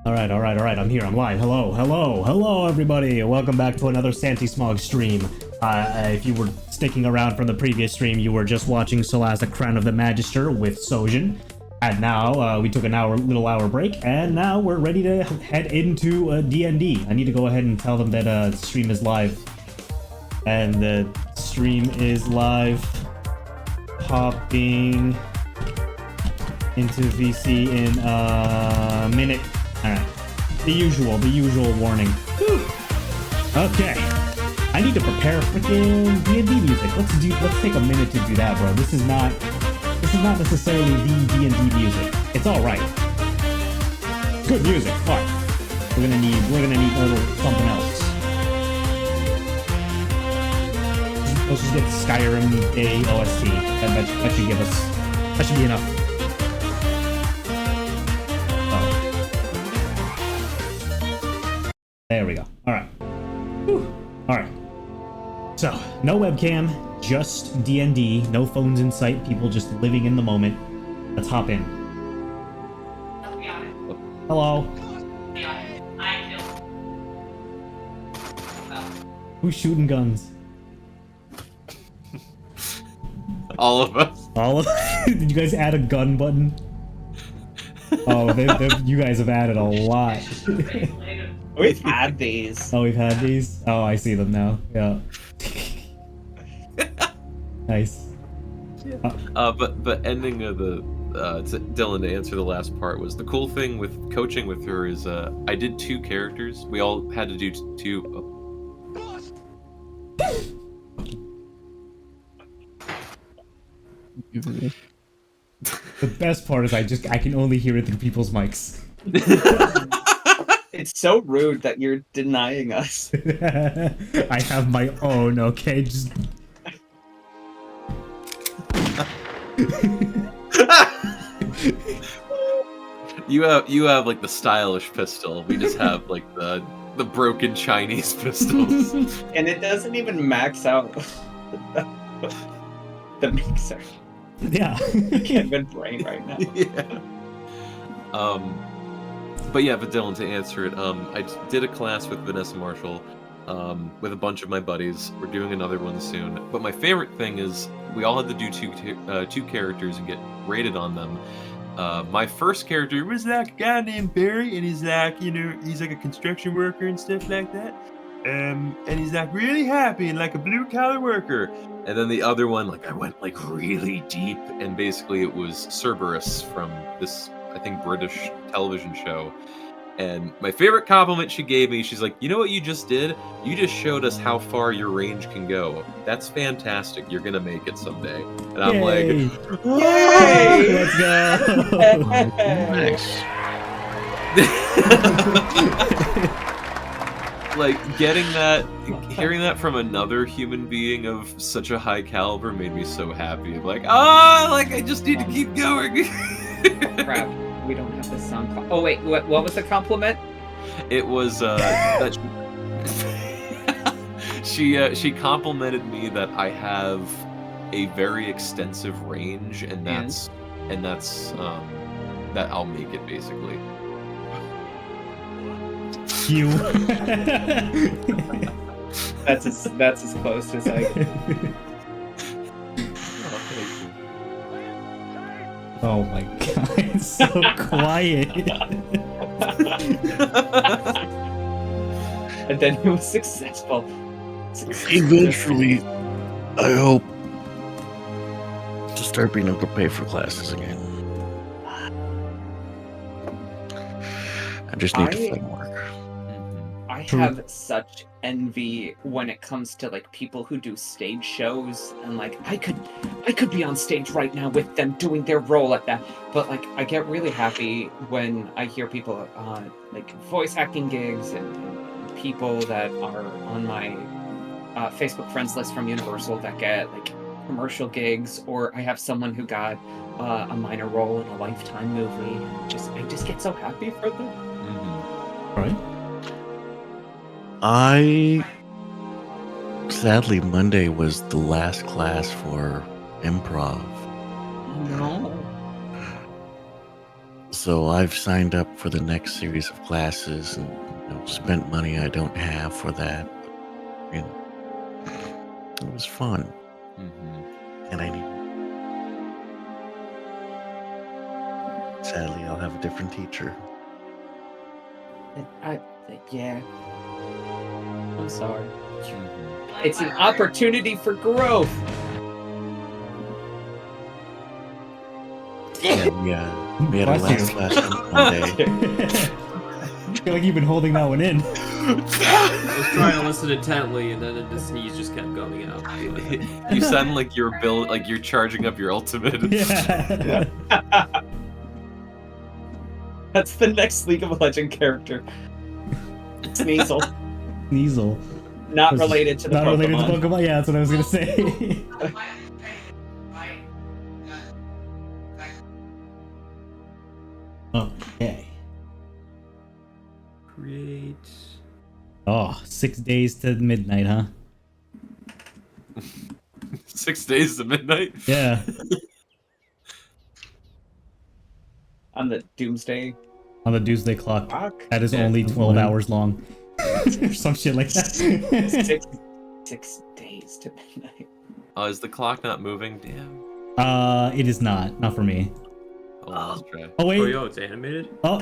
All right, all right, all right. I'm here. I'm live. Hello, hello, hello, everybody. Welcome back to another Santi-Smog stream. If you were sticking around from the previous stream, you were just watching Solasta Crown of the Magister with Sojin. And now we took a little hour break, and now we're ready to head into D&D. I need to go ahead and tell them that the stream is live. And the stream is live. Popping into VC in a minute. Alright. The usual warning. Whew. Okay. I need to prepare freaking D&D music. Let's take a minute to do that, bro. This is not necessarily the D&D music. It's alright. Good music. Alright. We're gonna need a little something else. Let's just get Skyrim A OST. That should give us. That should be enough. There we go. Alright. Alright. So, no webcam, just D&D, no phones in sight, people just living in the moment. Let's hop in. Hello. Who's shooting guns? All of us. All of Did you guys add a gun button? Oh, you guys have added a lot. We've had these. Oh, we've had these? Oh, I see them now. Yeah. Nice. But ending of the Dylan, to answer the last part, was the cool thing with coaching with her is I did 2 characters. We all had to do 2. The best part is I can only hear it through people's mics. It's so rude that you're denying us. I have my own, okay? Just... You have like the stylish pistol. We just have like the broken Chinese pistols. And it doesn't even max out the mixer. Yeah. I can't even brain right now. Yeah. But yeah, but Dylan, to answer it, I did a class with Vanessa Marshall, with a bunch of my buddies. We're doing another one soon. But my favorite thing is we all had to do 2 characters and get rated on them. My first character was that guy named Barry, and he's like, he's like a construction worker and stuff like that. And he's like really happy and like a blue collar worker. And then the other one, like I went like really deep, and basically it was Cerberus from this, I think, British television show. And my favorite compliment she gave me, she's like, you know what you just did? You just showed us how far your range can go. That's fantastic. You're gonna make it someday. And I'm Yay. like, Yay! Let's go! Nice. like getting that, hearing that from another human being of such a high caliber made me so happy. I'm like, like I just need to keep going. Crap, we don't have the sound. Oh wait, what was the compliment? It was that she complimented me that I have a very extensive range, and that's that I'll make it basically. You. That's as close as I. Oh my god, it's so quiet. And then he was successful. Eventually, I hope to start being able to pay for classes again. I just need to find work. I have such envy when it comes to like people who do stage shows, and like I could be on stage right now with them doing their role at that. But like I get really happy when I hear people like voice acting gigs and people that are on my Facebook friends list from Universal that get like commercial gigs, or I have someone who got a minor role in a Lifetime movie. I just get so happy for them. Right? Sadly, Monday was the last class for improv. No. So I've signed up for the next series of classes and spent money I don't have for that. It was fun, and I need. Sadly, I'll have a different teacher. Yeah. I'm sorry. It's an opportunity for growth. Yeah, we had a Bless you. last class one day. I feel like you've been holding that one in. I was trying to listen intently, and then the sneeze just kept going out. You sound like you're you're charging up your ultimate. Yeah. That's the next League of Legends character. Sneasel. Sneasel. Not related to the Not Pokemon. related to Pokemon. Yeah, that's what I was gonna say. Okay. Create. Oh, 6 days to midnight, huh? 6 days to midnight. Yeah. On the Doomsday On the Doomsday Clock. Clock. That is Yeah. only 12 hours long. Or some shit like that. 6 days to midnight. Is the clock not moving? Damn. It is not. Not for me. Oh, let's try. Oh, Oh, wait. yo, it's animated? Oh,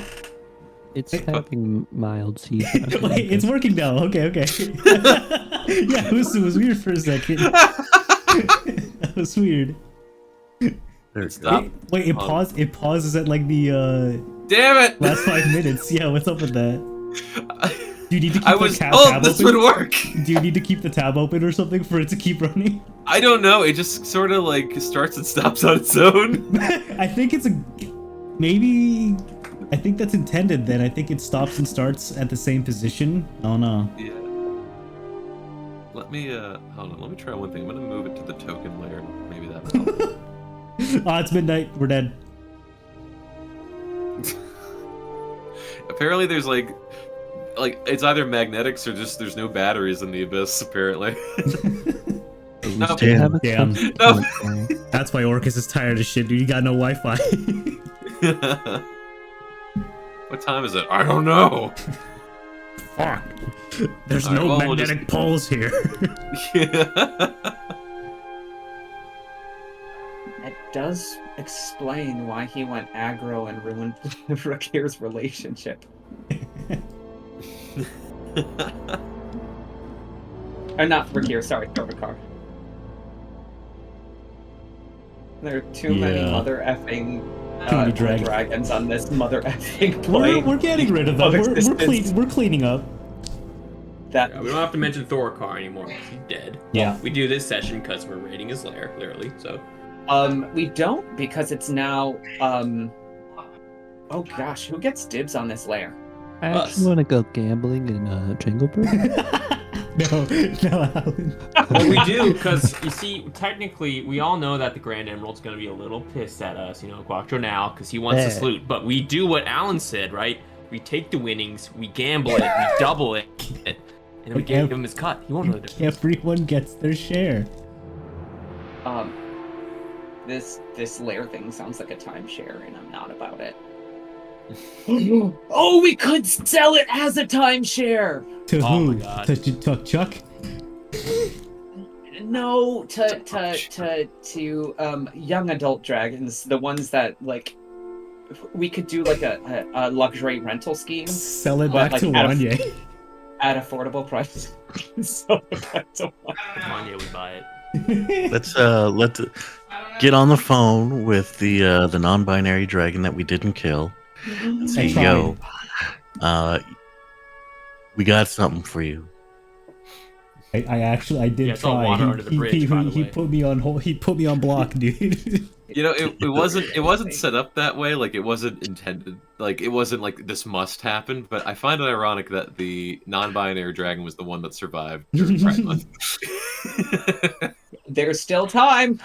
It's having mild seizure. wait, it's working now. Okay. Yeah, it was weird for a second. That was weird. Stop. Wait, it paused. It pauses at like the Damn it! last 5 minutes. Yeah, what's up with that? Do you need to keep I the was tab told this open? would work. Do you need to keep the tab open or something for it to keep running? I don't know. It just sort of like starts and stops on its own. I think it's maybe. I think that's intended. Then I think it stops and starts at the same position. Oh no. Yeah. Let me hold on. Let me try one thing. I'm gonna move it to the token layer. Maybe that'll help. It's midnight. We're dead. Apparently, there's like it's either magnetics or just there's no batteries in the abyss. Apparently. No. Damn. Damn. No. That's why Orcus is tired of shit, dude. You got no Wi-Fi. What time is it? I don't know. Fuck. There's Alright, no well, we'll magnetic poles here. Yeah. It does explain why he went aggro and ruined Rakir's relationship. Or not Rakir, sorry, Torvikar. There are too many Yeah. mother effing Too many dragons. dragons on this mother effing plane. We're getting rid of them. We're cleaning up. That Yeah, we don't have to mention Thorikar anymore because he's dead. Yeah. Well, we do this session because we're raiding his lair, literally. So we don't because it's now oh gosh, who gets dibs on this lair? I Us. actually want to go gambling in Jinglebird. No, Alan. well, we do because you see, technically, we all know that the Grand Emerald's going to be a little pissed at us, Guacho now, because he wants to Yeah. salute. But we do what Alan said, right? We take the winnings, we gamble it, we double it, and then we give him his cut. He won't know the difference. Everyone gets their share. This lair thing sounds like a timeshare, and I'm not about it. Oh, we could sell it as a timeshare. To Oh who? my God. To Chuck? No, to young adult dragons, the ones that like we could do like a luxury rental scheme Sell it But, back like, to at a- Wanye. at affordable prices. So that's a lot. Kanye would buy it. Let's get on the phone with the non-binary dragon that we didn't kill. And say, I tried. yo, we got something for you. I did Yeah, it's all try. water under the bridge, by the He way. put me on hold. He put me on block, dude. It wasn't set up that way. Like it wasn't intended. Like it wasn't like this must happen. But I find it ironic that the non-binary dragon was the one that survived during Pride Month. There's still time.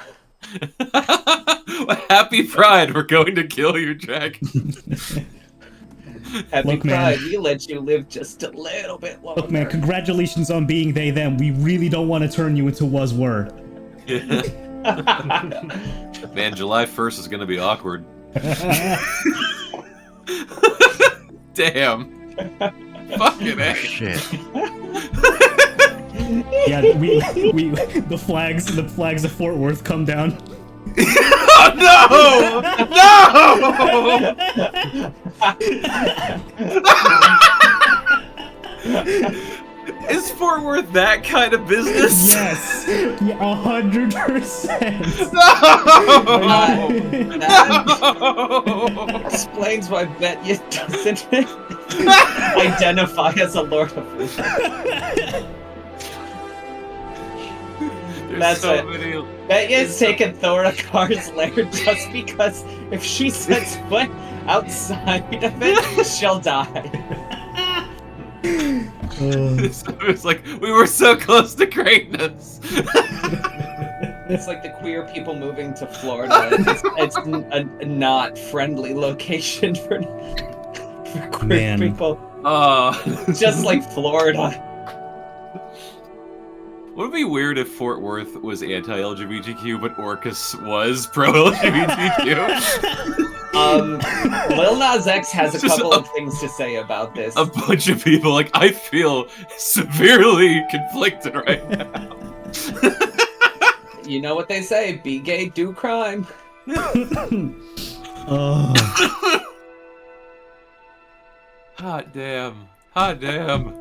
Happy Pride! We're going to kill your dragon. Happy Look, man. Pride, we let you live just a little bit longer. Look, man, congratulations on being they them. We really don't want to turn you into was were. Man, July 1st is going to be awkward. Damn. Fucking A. Shit. Yeah, we the flags of Fort Worth come down. Oh, no! Is Fort Worth that kind of business? Yes, yeah, 100%. No! Explains why Betya doesn't identify as a Lord of War. That's so it. many... Betya's taking Thorakar's lair just because if she sets foot outside of it, she'll die. It's like, we were so close to greatness. It's like the queer people moving to Florida. It's a not friendly location for queer people. Just like Florida. Would it be weird if Fort Worth was anti-LGBTQ, but Orcus was pro-LGBTQ? Lil Nas X has a couple of things to say about this. A bunch of people like, I feel severely conflicted right now. You know what they say, be gay, do crime. Hot damn. Hot damn.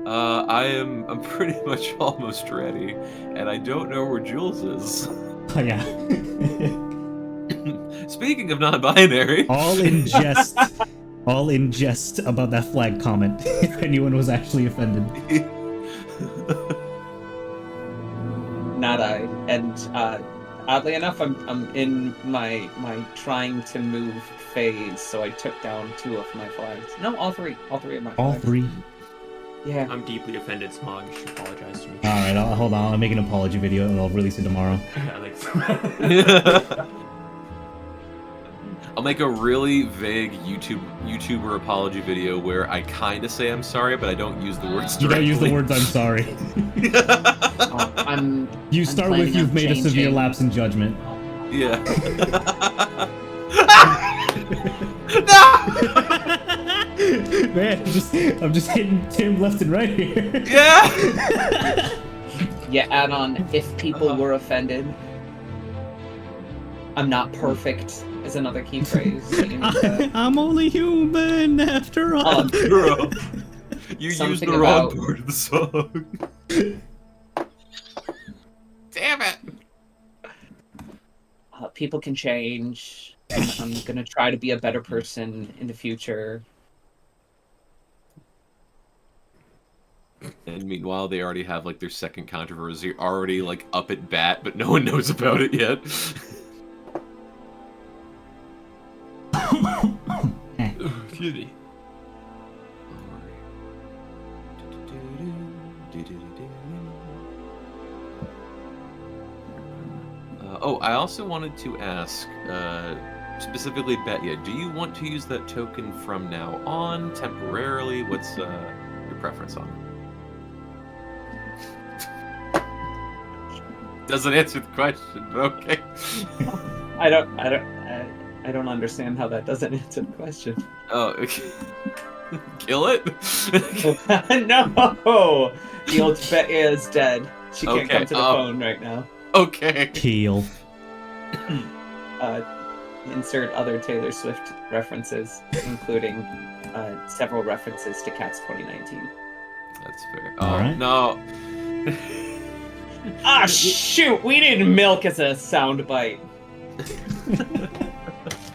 I'm pretty much almost ready, and I don't know where Jules is. Oh, yeah. Speaking of non-binary, All in jest about that flag comment. If anyone was actually offended. Not I. And oddly enough, I'm in my trying to move phase, so I took down 2 of my flags. No, all 3. All 3 of my All flags. 3. Yeah. I'm deeply offended, Smog. You should apologize to me. Alright, hold on. I'll make an apology video and I'll release it tomorrow. I'll make a really vague YouTuber apology video where I kind of say I'm sorry, but I don't use the words You directly. don't use the words I'm sorry. You start with planning you've on made a severe changing. lapse in judgment. Yeah. Man, I'm just hitting Tim left and right here. Yeah. Yeah, add on, if people were offended. I'm not perfect is another key phrase. I'm only human after all. Bro, you used Something the wrong about- part of the song. Damn it. People can change. I'm gonna try to be a better person in the future. And meanwhile, they already have like their second controversy already like up at bat, but no one knows about it yet. Excuse me. Oh, I also wanted to ask, specifically Betya, do you want to use that token from now on, temporarily? What's your preference on it? Doesn't answer the question, but okay. I don't understand how that doesn't answer the question. Oh, okay. Kill it? No! The old Betya is dead. She can't Okay, come to the phone right now. Okay. Keel. Insert other Taylor Swift references, including several references to Cats 2019. That's fair. All right. No. Ah, shoot! We need milk as a soundbite.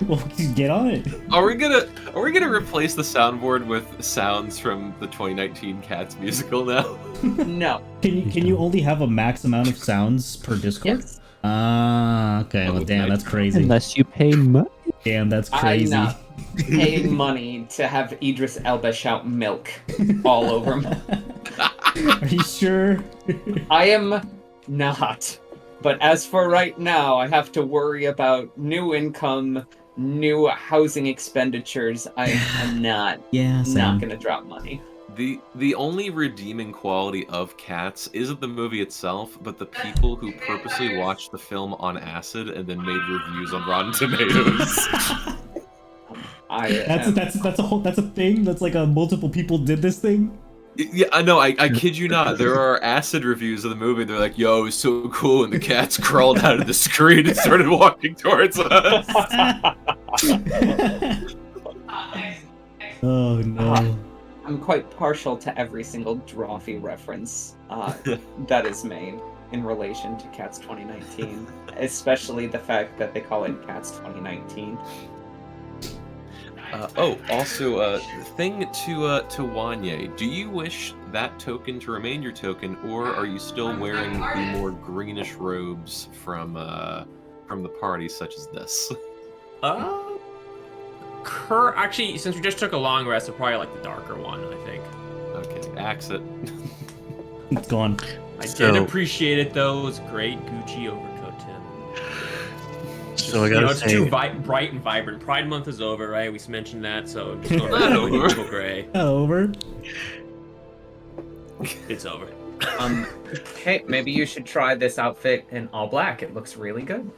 Well, get on it. Are we gonna replace the soundboard with sounds from the 2019 Cats musical now? No. Can you only have a max amount of sounds per Discord? Yes. Okay. Well, Oh, damn, okay. that's crazy. Unless you pay money. Damn, that's crazy. I'm not paying money to have Idris Elba shout milk all over me. Are you sure? I am not. But as for right now, I have to worry about new income, new housing expenditures. I'm not Yeah, same. gonna drop money. The only redeeming quality of Cats isn't the movie itself, but the people who purposely watched the film on acid and then made reviews on Rotten Tomatoes. That's a thing. That's like multiple people did this thing. Yeah, I know. I kid you not. There are acid reviews of the movie. They're like, "Yo, it was so cool," and the cats crawled out of the screen and started walking towards us. Oh no. I'm quite partial to every single Drawfee reference that is made in relation to Cats 2019, especially the fact that they call it Cats 2019. Also, thing to Wanye. Do you wish that token to remain your token, or are you still wearing the more greenish robes from the party, such as this? Actually, since we just took a long rest, I probably like the darker one, I think. Okay, axe it. It's gone. I did appreciate it though. It was great Gucci overcoat, Tim. So I gotta it's say, too bright and vibrant. Pride Month is over, right? We mentioned that, so just going to neutral gray. Over. It's over. Hey, maybe you should try this outfit in all black. It looks really good.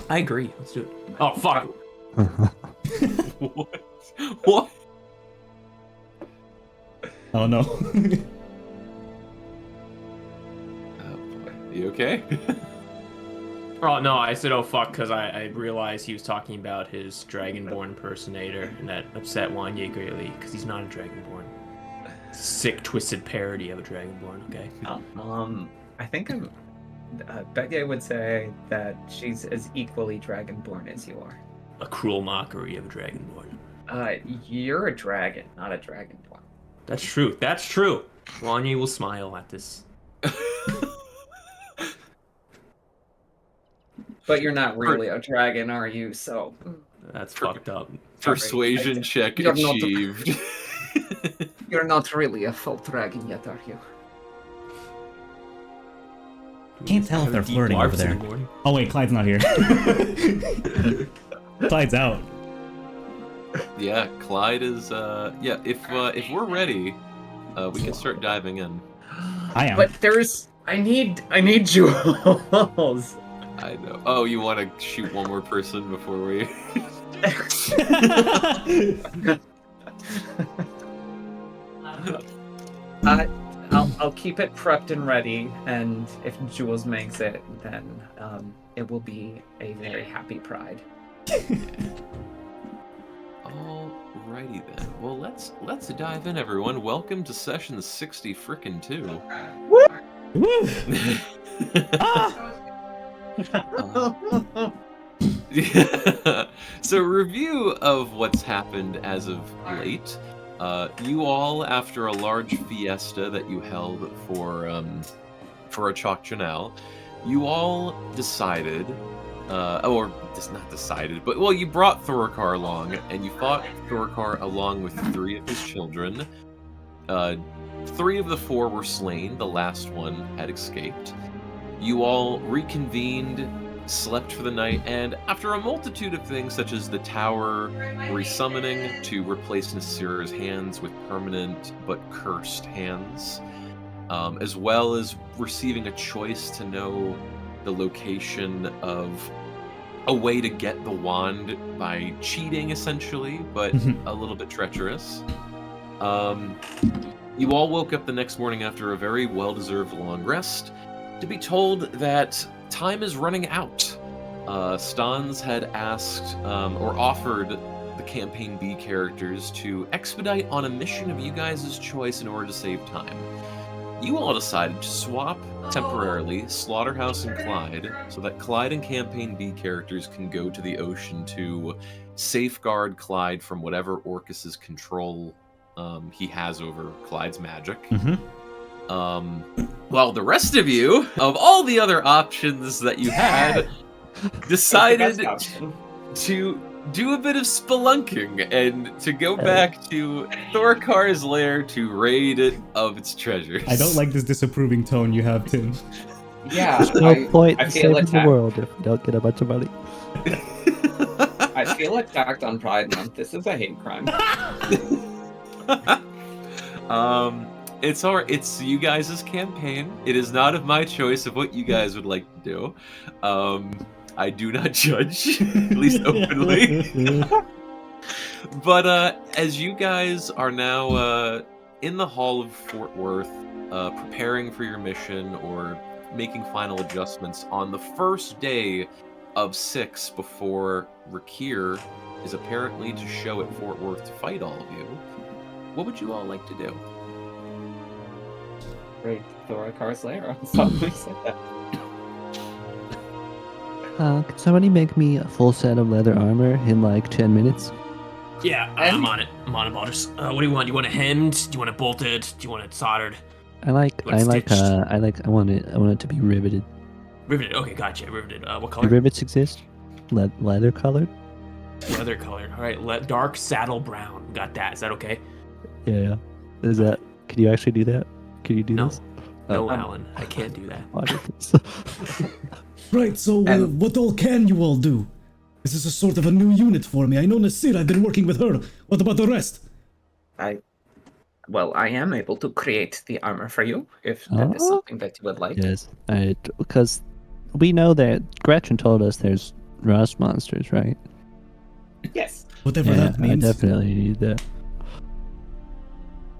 I agree. Let's do it. Oh fuck. What? What? Oh no. Oh boy. You okay? Oh no, I said oh fuck because I realized he was talking about his Dragonborn impersonator, and that upset Wanye greatly because he's not a Dragonborn. Sick, twisted parody of a Dragonborn. Okay. I think Becky would say that she's as equally Dragonborn as you are. A cruel mockery of a Dragonborn. You're a dragon, not a Dragonborn. That's true. That's true. Wanye will smile at this. But you're not really a dragon, are you? So that's fucked up. Persuasion check achieved. You're not really a full dragon yet, are you? Can't tell if they're flirting over there. Oh wait, Clyde's not here. Clyde's out. Yeah, Clyde is. Yeah, if we're ready, we can start diving in. I am. But I need jewels. I know. Oh, you want to shoot one more person before we? I'll keep it prepped and ready, and if Jules makes it, then it will be a very happy pride. Alrighty then. Well, let's dive in, everyone. Welcome to session 60 frickin' 2. Woo! Yeah. So, review of what's happened as of late. You all, after a large fiesta that you held for a Chalk Janelle, you all decided, or just not decided, but well, you brought Thorokar along, and you fought Thorokar along with 3 of his children. 3 of the 4 were slain. The last one had escaped. You all reconvened, slept for the night, and after a multitude of things such as the tower resummoning to replace Nasir's hands with permanent but cursed hands, as well as receiving a choice to know the location of a way to get the wand by cheating, essentially, but a little bit treacherous. You all woke up the next morning after a very well-deserved long rest to be told that time is running out. Stans had asked, or offered, the Campaign B characters to expedite on a mission of you guys' choice in order to save time. You all decided to swap temporarily Slaughterhouse and Clyde so that Clyde and Campaign B characters can go to the ocean to safeguard Clyde from whatever Orcus's control he has over Clyde's magic. Well, the rest of you, of all the other options that you had, decided to do a bit of spelunking and to go back to Thorokar's lair to raid it of its treasures. I don't like this disapproving tone you have, Tim. Yeah, There's no point I in feel saving the attacked. world if we don't get a bunch of money. I feel attacked on Pride Month. This is a hate crime. It's alright. It's you guys' campaign. It is not of my choice of what you guys would like to do. I do not judge, at least openly. But as you guys are now in the Hall of Fort Worth, preparing for your mission or making final adjustments on the first day of 6 before Rakir is apparently to show at Fort Worth to fight all of you, what would you all like to do? Great, Thorakar's Lair. I suddenly said that. Could somebody make me a full set of leather armor in like 10 minutes? Yeah, I'm on it. I'm on it, Baldur's. What do you want? Do you want it hemmed? Do you want it bolted? Do you want it soldered? I want it to be riveted. Riveted. Okay, gotcha. Riveted. What Do color? rivets exist? Leather colored? Leather colored. All right. Dark saddle brown. Got that. Is that okay? Yeah. Is that? Can you actually do that? Can you do No. this? No, Oh. Alan. I can't do that. Oh, I did this. Right, so And- what all can you all do? This is a sort of a new unit for me. I know Nasir, I've been working with her. What about the rest? Well, I am able to create the armor for you, if that is Oh. something that you would like. Yes. Because we know that Gretchen told us there's rust monsters, right? Yes. Whatever Yeah, that means. I definitely need that.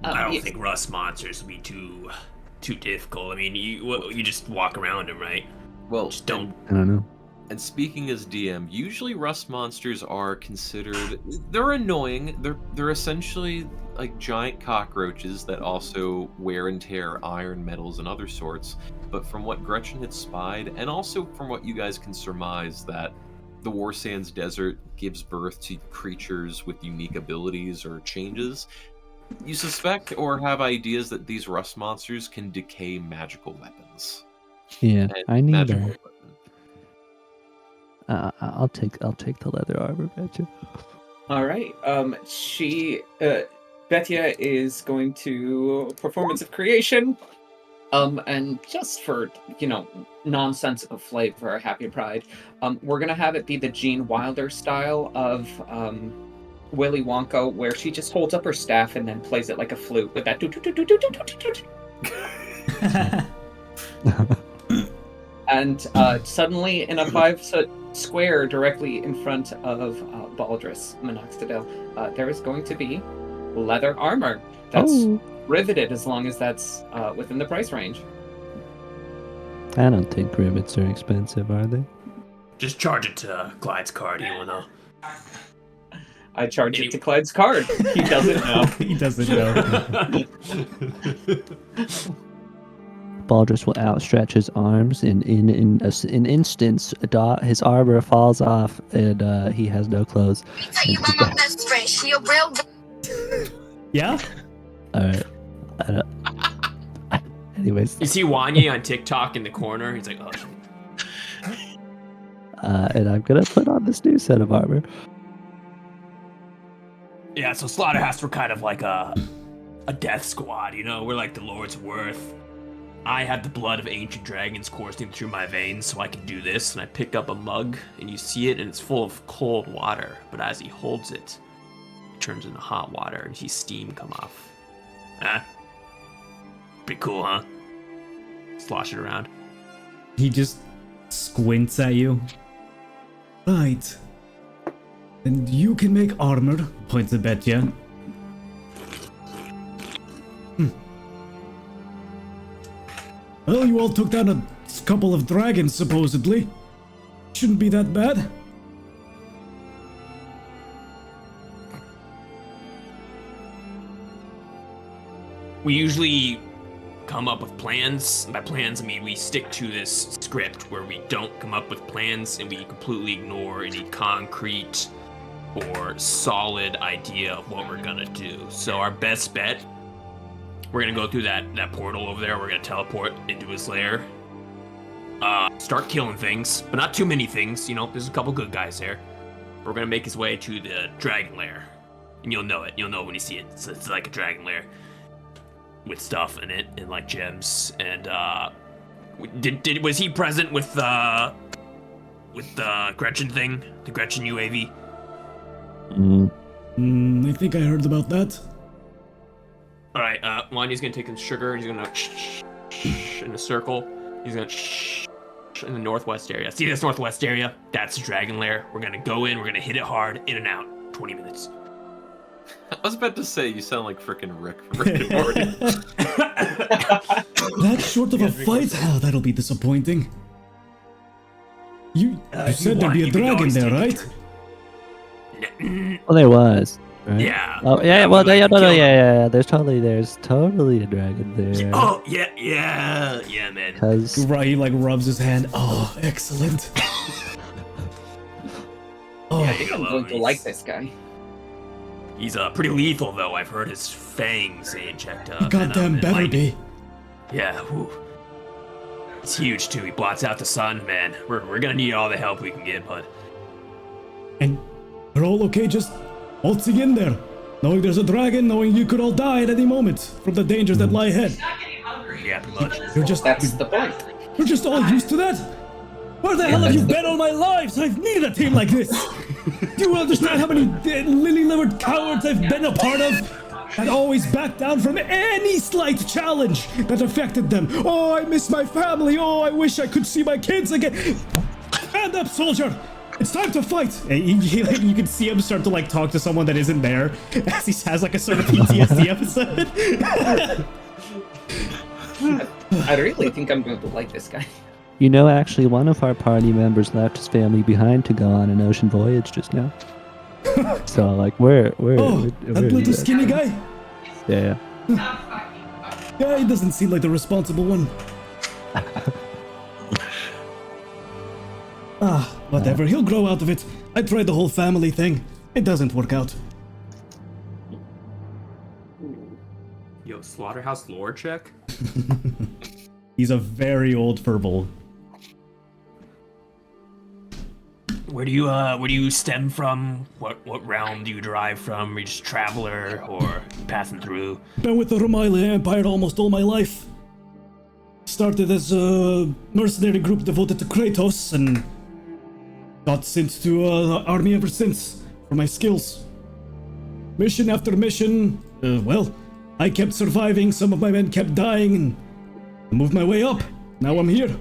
I don't Yes. think rust monsters would be too difficult. I mean, you just walk around them, right? Well, Just don't. I don't know. And speaking as DM, usually rust monsters are considered they're annoying. They're essentially like giant cockroaches that also wear and tear iron, metals, and other sorts. But from what Gretchen had spied, and also from what you guys can surmise, that the War Sands Desert gives birth to creatures with unique abilities or changes, you suspect or have ideas that these rust monsters can decay magical weapons. Yeah, And I need magical that. weapons. I'll take the leather armor, betcha. All right. Betya is going to performance of creation. And just for, nonsensical flavor, Happy Pride, we're gonna have it be the Gene Wilder style of Willy Wonka, where she just holds up her staff and then plays it like a flute with that. And suddenly, in a 5-foot square directly in front of Baldrus Minoxidil, there is going to be leather armor that's riveted, as long as that's within the price range. I don't think rivets are expensive, are they? Just charge it to Clyde's card. You wanna? I charge it to Clyde's card. He doesn't know. He doesn't know. Baldrus will outstretch his arms, and in an instant, his armor falls off, and he has no clothes. Let me tell you about my best friend. She a real. Yeah? Alright. Anyways, You see Wanye on TikTok in the corner. He's like, oh. and I'm gonna put on this new set of armor. Yeah, so Slaughterhouse, we're kind of like a death squad, We're like the Lord's Worth. I have the blood of ancient dragons coursing through my veins, so I can do this. And I pick up a mug, and you see it, and it's full of cold water. But as he holds it, it turns into hot water, and you see steam come off. Huh? Pretty cool, huh? Slosh it around. He just squints at you. Right. And you can make armor. Points at Betya. Well, you all took down a couple of dragons, supposedly. Shouldn't be that bad. We usually come up with plans. By plans, I mean we stick to this script where we don't come up with plans and we completely ignore any concrete or solid idea of what we're gonna do. So our best bet, we're gonna go through that portal over there. We're gonna teleport into his lair. Start killing things, but not too many things. There's a couple good guys there. We're gonna make his way to the dragon lair, and you'll know it. You'll know it when you see it. It's like a dragon lair with stuff in it and like gems. And was he present with the Gretchen thing, the Gretchen UAV? I think I heard about that. All right, Wanya's gonna take some sugar and he's gonna in a circle. He's gonna in the northwest area. See this northwest area? That's the dragon lair. We're gonna go in. We're gonna hit it hard, in and out. 20 minutes. I was about to say you sound like frickin' Rick from Rick and Morty. That short of a fight? Oh, that'll be disappointing. You said there'd be a dragon there, right? Well, there was. Right? Yeah. Oh yeah. Well, yeah. There's totally a dragon there. Oh yeah, man. Because Right, he like rubs his hand. Oh, excellent. Oh, I think I'm going to like this guy. He's pretty lethal though. I've heard his fangs ain't checked up. goddamn and better be. Yeah. Whew. It's huge too. He blots out the sun, man. We're gonna need all the help we can get, bud. And we're all okay just waltzing in there, knowing there's a dragon, knowing you could all die at any moment from the dangers that lie ahead. Yeah, pretty much. That's the point. We're just all used to that. Where the hell have you been all my lives? I've needed a team like this. Do you understand how many lily-livered cowards I've been a part of? That always backed down from any slight challenge that affected them. Oh, I miss my family. Oh, I wish I could see my kids again. Stand up, soldier. It's time to fight. You can see him start to like talk to someone that isn't there as he has like a sort of PTSD episode. I really think I'm going to like this guy. you know, actually, one of our party members left his family behind to go on an ocean voyage just now. So like we're That little skinny guy? Yeah. Yeah, he doesn't seem like the responsible one. Whatever, he'll grow out of it. I tried the whole family thing. It doesn't work out. Yo, slaughterhouse lore check. He's a very old furball. Where do you stem from? What realm do you derive from? Are you just a traveler or passing through? Been with the Romaila Empire almost all my life. Started as a mercenary group devoted to Kratos and got sent to the army ever since for my skills. Mission after mission, well, I kept surviving, some of my men kept dying, and I moved my way up. Now I'm here.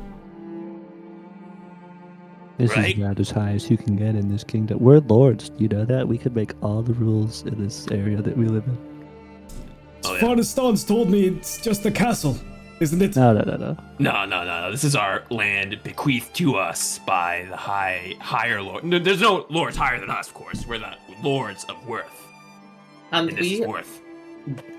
This Right. is about as high as you can get in this kingdom. We're lords, you know that? We could make all the rules in this area that we live in. As far as Stone's told me, it's just a castle, isn't it? No. No. This is our land bequeathed to us by the higher lord. No, there's no lords higher than us, of course. We're the lords of Worth. And And this is Worth.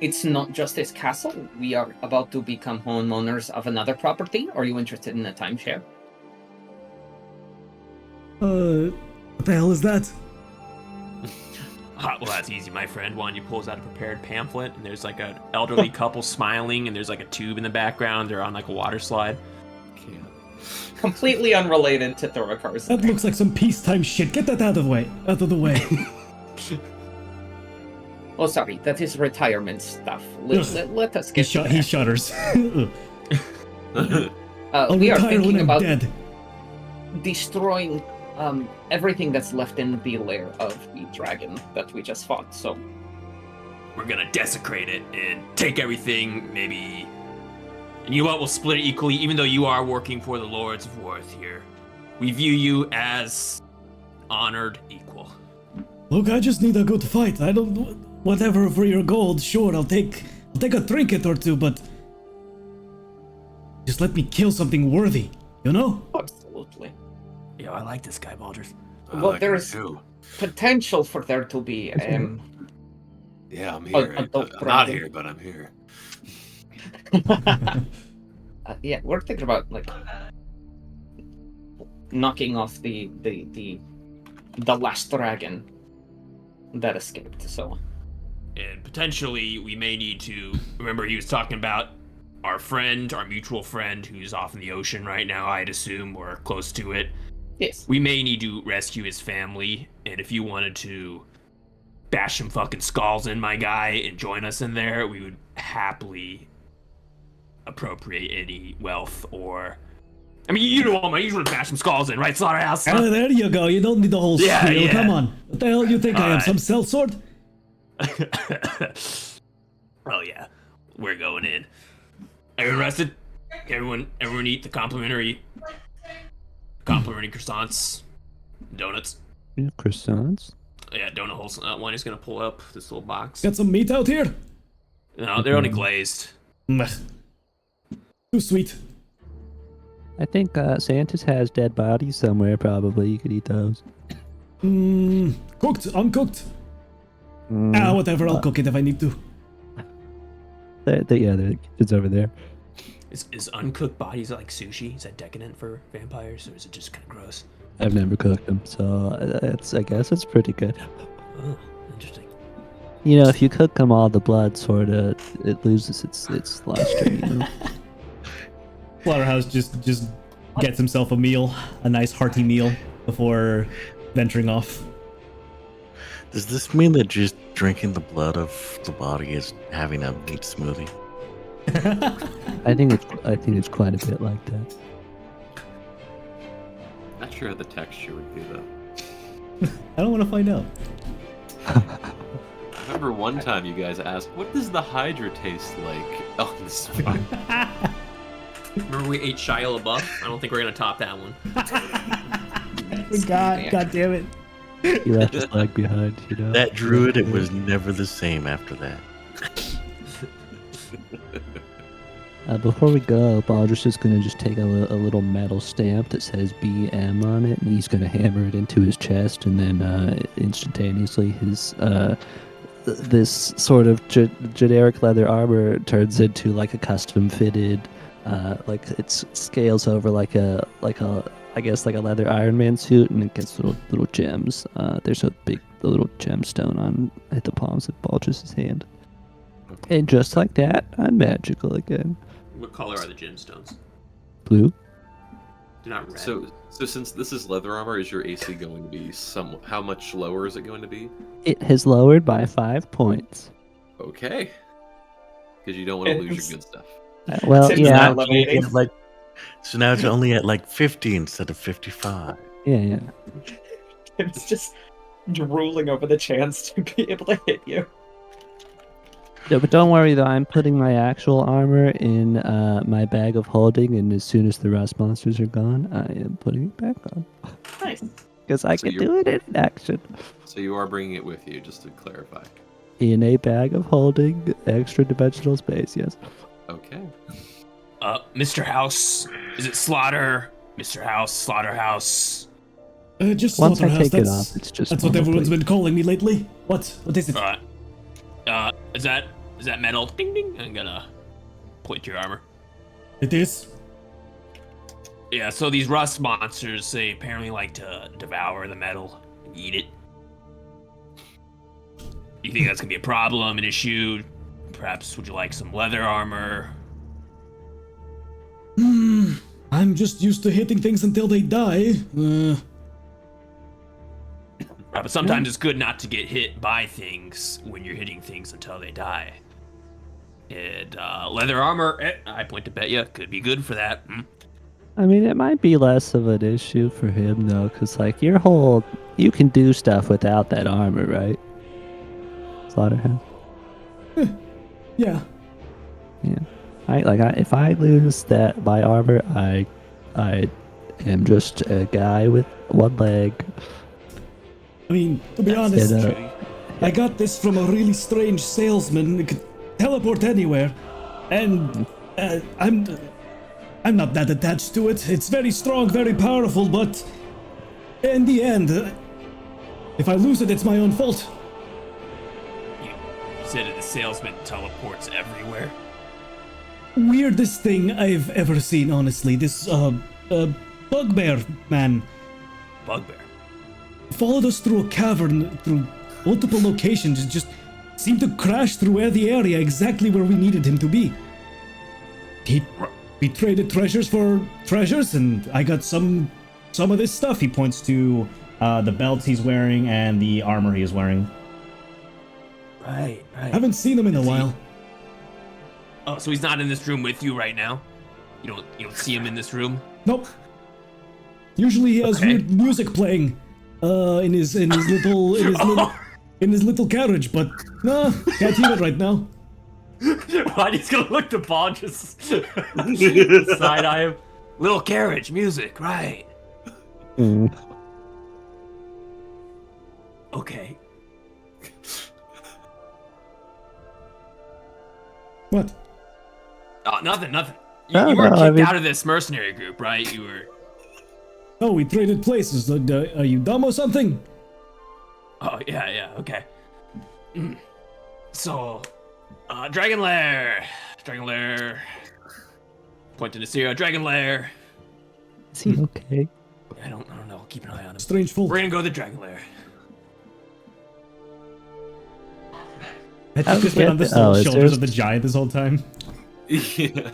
it's not just this castle. We are about to become homeowners of another property. Are you interested in a timeshare? What the hell is that? Well, that's easy, my friend. One, you pulls out a prepared pamphlet, and there's like an elderly couple smiling, and there's like a tube in the background. They're on like a water slide. Completely unrelated to Thorokars. That looks like some peacetime shit. Get that out of the way. Oh, sorry, that is retirement stuff. Let us He, get to he that. shudders. I'll We are retire when thinking I'm about dead. destroying everything that's left in the lair of the dragon that we just fought. So We're gonna desecrate it and take everything, maybe. And you know what? We'll split it equally, even though you are working for the Lords of Worth here. We view you as honored equal. Look, I just need a good fight. I don't. Whatever for your gold, sure. I'll take a trinket or two, but just let me kill something worthy. You know? absolutely. Yo, I like this guy, Baldrus. Well, there's potential for there to be Yeah, I'm Oh, here. I'm I'm not dragon. here, but I'm here. yeah, we're thinking about like knocking off the last dragon that escaped. So And potentially, we may need to remember he was talking about our friend, our mutual friend, who's off in the ocean right now. I'd assume we're close to it. yes, We may need to rescue his family, and if you wanted to bash some fucking skulls in, my guy, and join us in there, we would happily appropriate any wealth or. I mean, you know, you want to bash some skulls in, right, Slaughterhouse? Oh, there you go. You don't need the whole Yeah, spiel. yeah. Come on. What the hell you think I am? Some sellsword? Oh yeah, we're going in. Everyone rested? Everyone eat the complimentary croissants, donuts. Yeah, croissants. Yeah, donut holes. One is gonna pull up this little box. Got some meat out here? No, they're only glazed. Meh. Too sweet. I think Santa's has dead bodies somewhere. Probably you could eat those. Cooked, uncooked. Mm, Whatever. I'll cook it if I need to. it's over there. Is uncooked bodies like sushi? Is that decadent for vampires, or is it just kind of gross? I've never cooked them, so I guess it's pretty good. Oh, interesting. You know, if you cook them all, the blood sort of it loses its luster. You know? Slaughterhouse just gets himself a meal, a nice hearty meal, before venturing off. Does this mean that just drinking the blood of the body is having a meat smoothie? I think it's quite a bit like that. Not sure how the texture would be though. I don't want to find out. I remember one time you guys asked, "What does the Hydra taste like?" Oh, this is fun. Remember we ate Shia LaBeouf? I don't think we're gonna top that one. God damn it. He left his leg behind, you know. That druid, it was never the same after that. Before we go, Baldrus is gonna just take a little metal stamp that says BM on it, and he's gonna hammer it into his chest, and then instantaneously his this sort of generic leather armor turns into like a custom fitted, like it scales over like a I guess like a leather Iron Man suit, and it gets little gems. There's a little gemstone at the palms of Baldrus's hand, and just like that, I'm magical again. What color are the gemstones? Blue. They're not red. So since this is leather armor, is your AC going to be how much lower is it going to be? It has lowered by 5 points. Okay. Because you don't want to lose your good stuff. Well, Tim's yeah, not levitating. So now it's only at like 50 instead of 55. yeah. It's just drooling over the chance to be able to hit you. No, but don't worry though. I'm putting my actual armor in my bag of holding, and as soon as the rust monsters are gone, I am putting it back on. Nice. Because I So can do it in action. So you are bringing it with you, just to clarify. In a bag of holding, extra dimensional space. Yes. Okay. Mr. House, is it Slaughter? Mr. House, Slaughterhouse. Just Once I Slaughterhouse. take it That's, off, it's just that's what normal, everyone's please. been calling me lately. What is it? Is that metal? Ding ding. I'm gonna point to your armor. It is. Yeah, so these rust monsters, they apparently like to devour the metal and eat it. You think that's gonna be a problem, an issue? Perhaps would you like some leather armor? I'm just used to hitting things until they die. But sometimes it's good not to get hit by things when you're hitting things until they die. And leather armor, I point to bet you, could be good for that. I mean, it might be less of an issue for him though, because like you can do stuff without that armor, right? Slaughterhouse. Yeah. Yeah. If I lose my armor, I am just a guy with one leg. I mean, to be honest, And, I got this from a really strange salesman. It could teleport anywhere, and I'm not that attached to it. It's very strong, very powerful, but in the end, if I lose it, it's my own fault. You said the salesman teleports everywhere. Weirdest thing I've ever seen, honestly. This bugbear man Bugbear. followed us through a cavern, through multiple locations, and just seemed to crash through the area exactly where we needed him to be. We traded treasures for treasures, and I got some of this stuff. He points to the belt he's wearing and the armor he is wearing. Right. Haven't seen him in a while. Oh, so he's not in this room with you right now? You don't see him in this room? Nope. Usually he has Okay. weird music playing in his little carriage, but no, can't hear it right now. Why he's gonna look the ball just side eye him? Little carriage music, right? Okay. What? Oh, nothing. You, No, you were no, kicked I mean- out of this mercenary group, right? You were. Oh, we traded places. Are you dumb or something? Oh, yeah, okay. So, Dragon Lair. Point to Nasira, Dragon Lair. Is he okay? I don't know. Keep an eye on him. Strange folk. We're gonna go to the Dragon Lair. Had How you just did been on the we get- oh, is shoulders there- of the giant this whole time? Yeah.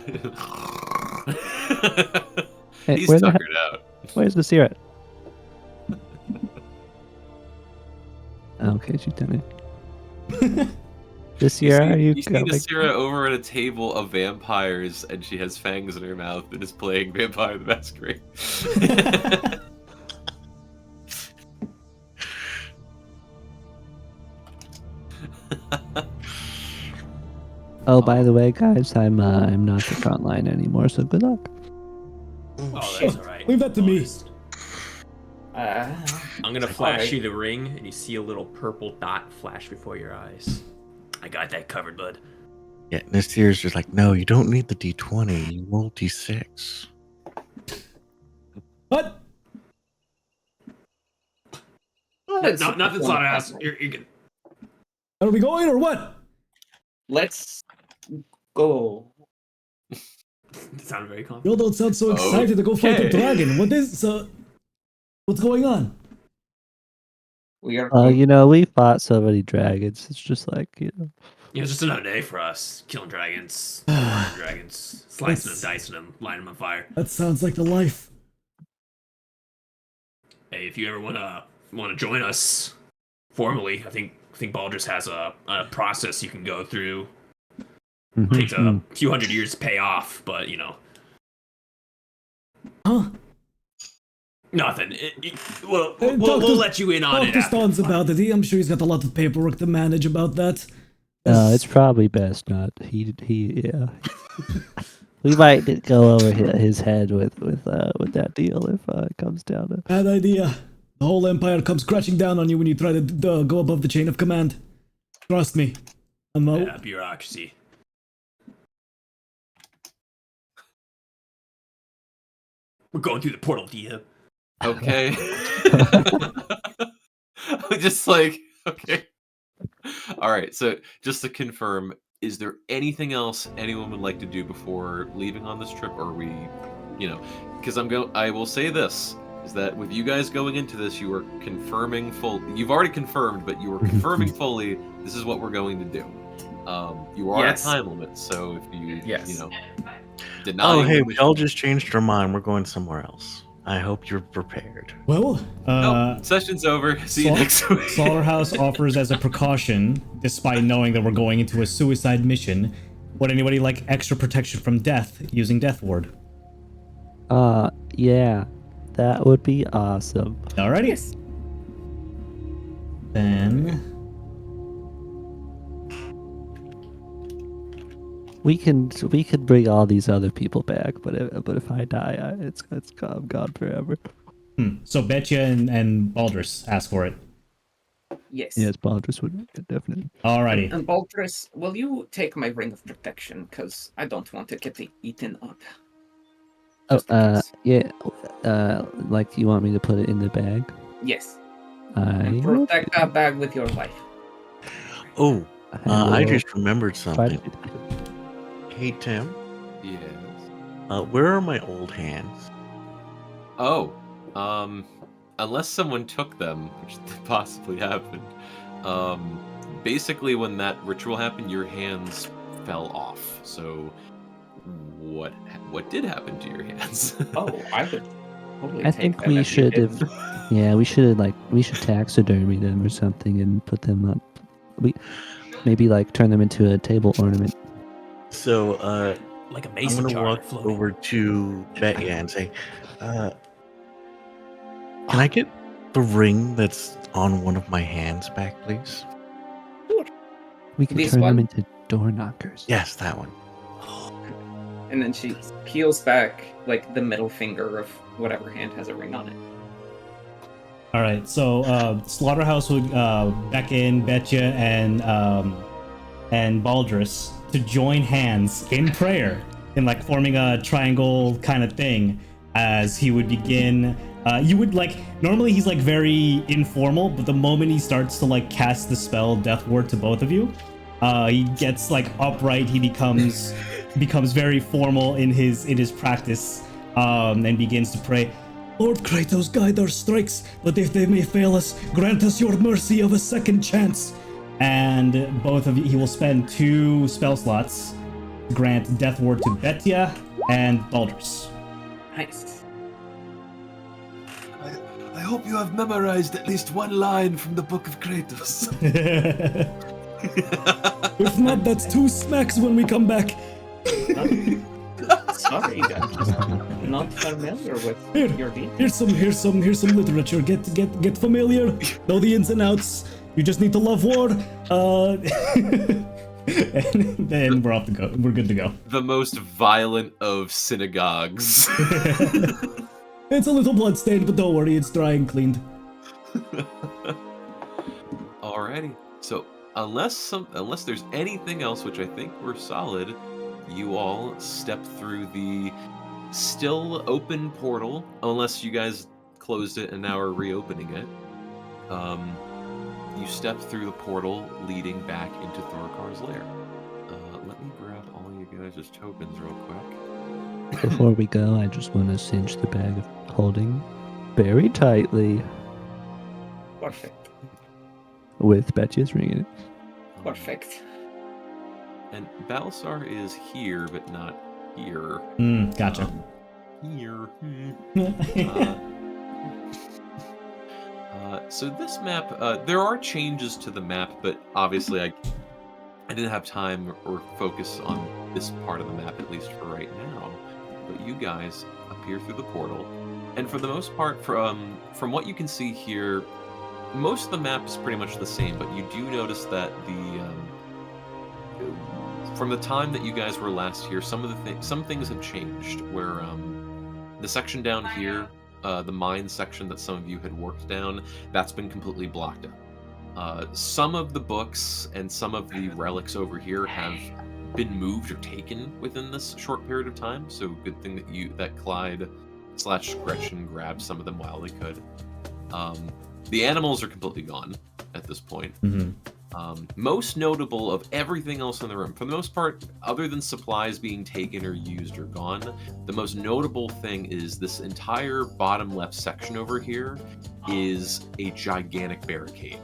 Hey, He's where the tuckered out. Where's the syrup? Okay, she's done it. This You year, see, are you you see going? Nasira over at a table of vampires, and she has fangs in her mouth and is playing Vampire the Masquerade. Oh, by the way, guys, I'm not the front line anymore, so good luck. Oh, that's alright. Leave that to me. I'm gonna flash alright. you the ring, and you see a little purple dot flash before your eyes. I got that covered, bud. Yeah, Nasir's just like, no, you don't need the D20. You roll D6. What? No, nothing's on us. You're good. Are we going or what? Let's go. It sounded very You all confident. don't sound so excited to go fight a Okay. dragon. What's going on? We are. You know, we fought so many dragons. It's just like, you know. Yeah, it's just another day for us. Killing dragons, murdering dragons, slicing them, dicing them, lighting them on fire. That sounds like the life. Hey, if you ever wanna join us formally, I think Baldrus has a process you can go through. Takes a few hundred years to pay off, but you know. Huh? Nothing. We'll Talk to- let you in on Talk it. to after. Stons about it. I'm sure he's got a lot of paperwork to manage about that. It's probably best not. Yeah. We might go over his head with that deal if it comes down to. Bad idea. The whole empire comes crashing down on you when you try to go above the chain of command. Trust me. Yeah, bureaucracy. We're going through the portal, DM. Okay. I'm just like, okay. All right. So, just to confirm, is there anything else anyone would like to do before leaving on this trip, or are we, because I will say this is that with you guys going into this, you are confirming You've already confirmed, but you are confirming fully. This is what we're going to do. You are Yes. at time limit, so if you, Yes. deny. Oh, hey, the we all mission- just changed our mind. We're going somewhere else. I hope you're prepared. Well, Nope, session's over. See you Sla- next week. Slaughterhouse offers as a precaution, despite knowing that we're going into a suicide mission, would anybody like extra protection from death using Death Ward? Yeah, that would be awesome. Alrighty. Then We can bring all these other people back, but if I die, I'm gone forever. so Betcha and Baldrus ask for it. Yes. Yes, Baldrus would definitely. Alrighty. And Baldrus, will you take my ring of protection? Because I don't want to get eaten up. Oh, Just in case. yeah. Like you want me to put it in the bag? Yes. I And protect that bag with your life. Oh, I will just remembered try to something. do that. Hey, Tim, Yes. where are my old hands? Oh, unless someone took them, which possibly happened. Basically, when that ritual happened, your hands fell off. So, what did happen to your hands? Oh, I would totally I take think them we if you should didn't. have. Yeah, we should taxidermy them or something and put them up. Maybe like turn them into a table ornament. So, Like a I'm mason gonna jar walk floating. over to Betya and say, "Can I get the ring that's on one of my hands back, please?" We can This turn them one? into door knockers. Yes, that one. And then she peels back like the middle finger of whatever hand has a ring on it. All right, so Slaughterhouse would beckon Betcha and Baldrus to join hands in prayer, in like forming a triangle kind of thing, as he would begin. You would like normally he's like very informal, but the moment he starts to like cast the spell Death Ward to both of you, he gets like upright. He becomes very formal in his practice, and begins to pray. Lord Kratos, guide our strikes, but if they may fail us, grant us your mercy of a second chance. And both of you, he will spend 2 spell slots to grant Death Ward to Betya and Baldrus. Nice. I hope you have memorized at least one line from the Book of Kratos. If not, that's 2 smacks when we come back. Sorry, I'm just not familiar with your details. Here's some literature. Get familiar. Know the ins and outs. You just need to love war. And then we're off to go. We're good to go. The most violent of synagogues. It's a little bloodstained, but don't worry, it's dry and cleaned. Alrighty. So unless there's anything else, which I think we're solid, you all step through the still open portal, unless you guys closed it and now are reopening it. You step through the portal leading back into Thorkar's lair. Let me grab all you guys' tokens real quick. Before we go, I just want to cinch the bag of holding very tightly Perfect. with Betcha's ring in it. Perfect. And Balsar is here, but not here. Gotcha. Here. So this map, there are changes to the map, but obviously I didn't have time or focus on this part of the map, at least for right now. But you guys appear through the portal, and for the most part, from what you can see here, most of the map is pretty much the same. But you do notice that from the time that you guys were last here, some things have changed. Where the section down here, the mine section that some of you had worked down, that's been completely blocked up. Some of the books and some of the relics over here have been moved or taken within this short period of time. So good thing that Clyde / Gretchen grabbed some of them while they could. The animals are completely gone at this point. Most notable of everything else in the room, for the most part, other than supplies being taken or used or gone, the most notable thing is this entire bottom left section over here is a gigantic barricade.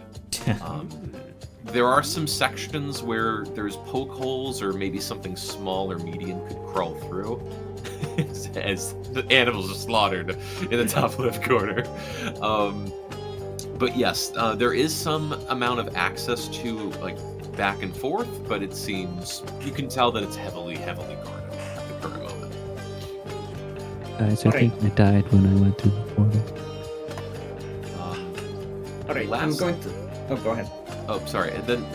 There are some sections where there's poke holes or maybe something small or medium could crawl through as the animals are slaughtered in the top left corner. But yes, there is some amount of access to like back and forth, but it seems you can tell that it's heavily guarded at the current moment. Guys, I think I died when I went through the portal. All right, I'm going to. Oh, go ahead. Oh, sorry. And then,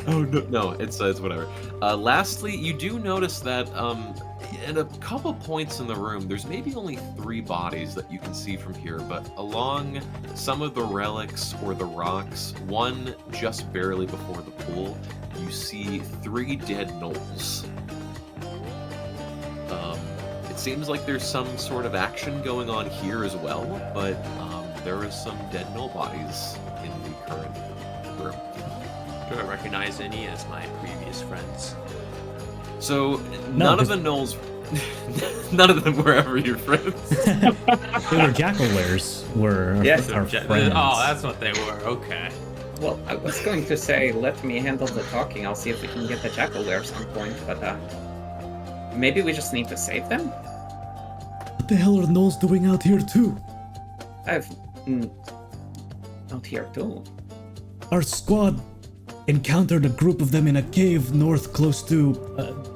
oh no, it's whatever. Lastly, you do notice that at a couple points in the room, there's maybe only 3 bodies that you can see from here, but along some of the relics or the rocks, one just barely before the pool, you see 3 dead gnolls. It seems like there's some sort of action going on here as well, but there are some dead gnoll bodies in the current room. Do I recognize any as my previous friends? So none of the gnolls, none of them were ever your friends. They were jackal lairs. Were Yes. our friends. Oh, that's what they were. Okay. Well, I was going to say, let me handle the talking. I'll see if we can get the jackal there at some point, but maybe we just need to save them? What the hell are gnolls doing out here too? Out here too. Our squad encountered a group of them in a cave north close to...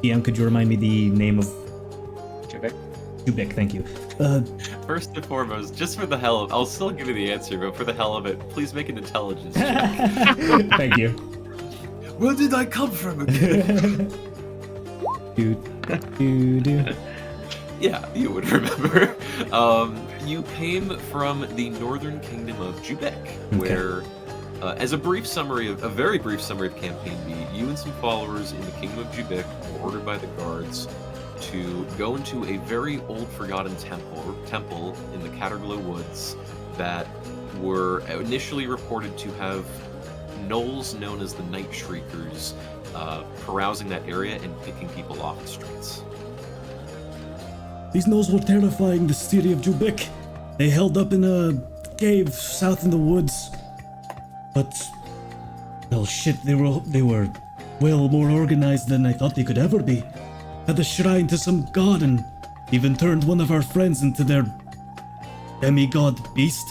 DM, could you remind me the name of... Jubek. Jubek, thank you. First and foremost, just for the hell of, I'll still give you the answer, but for the hell of it, please make an intelligence check. Thank you. Where did I come from again? Do. Yeah, you would remember. You came from the northern kingdom of Jubek, where, as a very brief summary of Campaign B, you and some followers in the kingdom of Jubek were ordered by the guards to go into a very old forgotten temple in the Caterglow Woods that were initially reported to have gnolls known as the Night Shriekers carousing that area and picking people off the streets. These gnolls were terrifying the city of Jubik. They held up in a cave south in the woods. But, well, shit, they were well more organized than I thought they could ever be. Had a shrine to some god and even turned one of our friends into their demigod beast.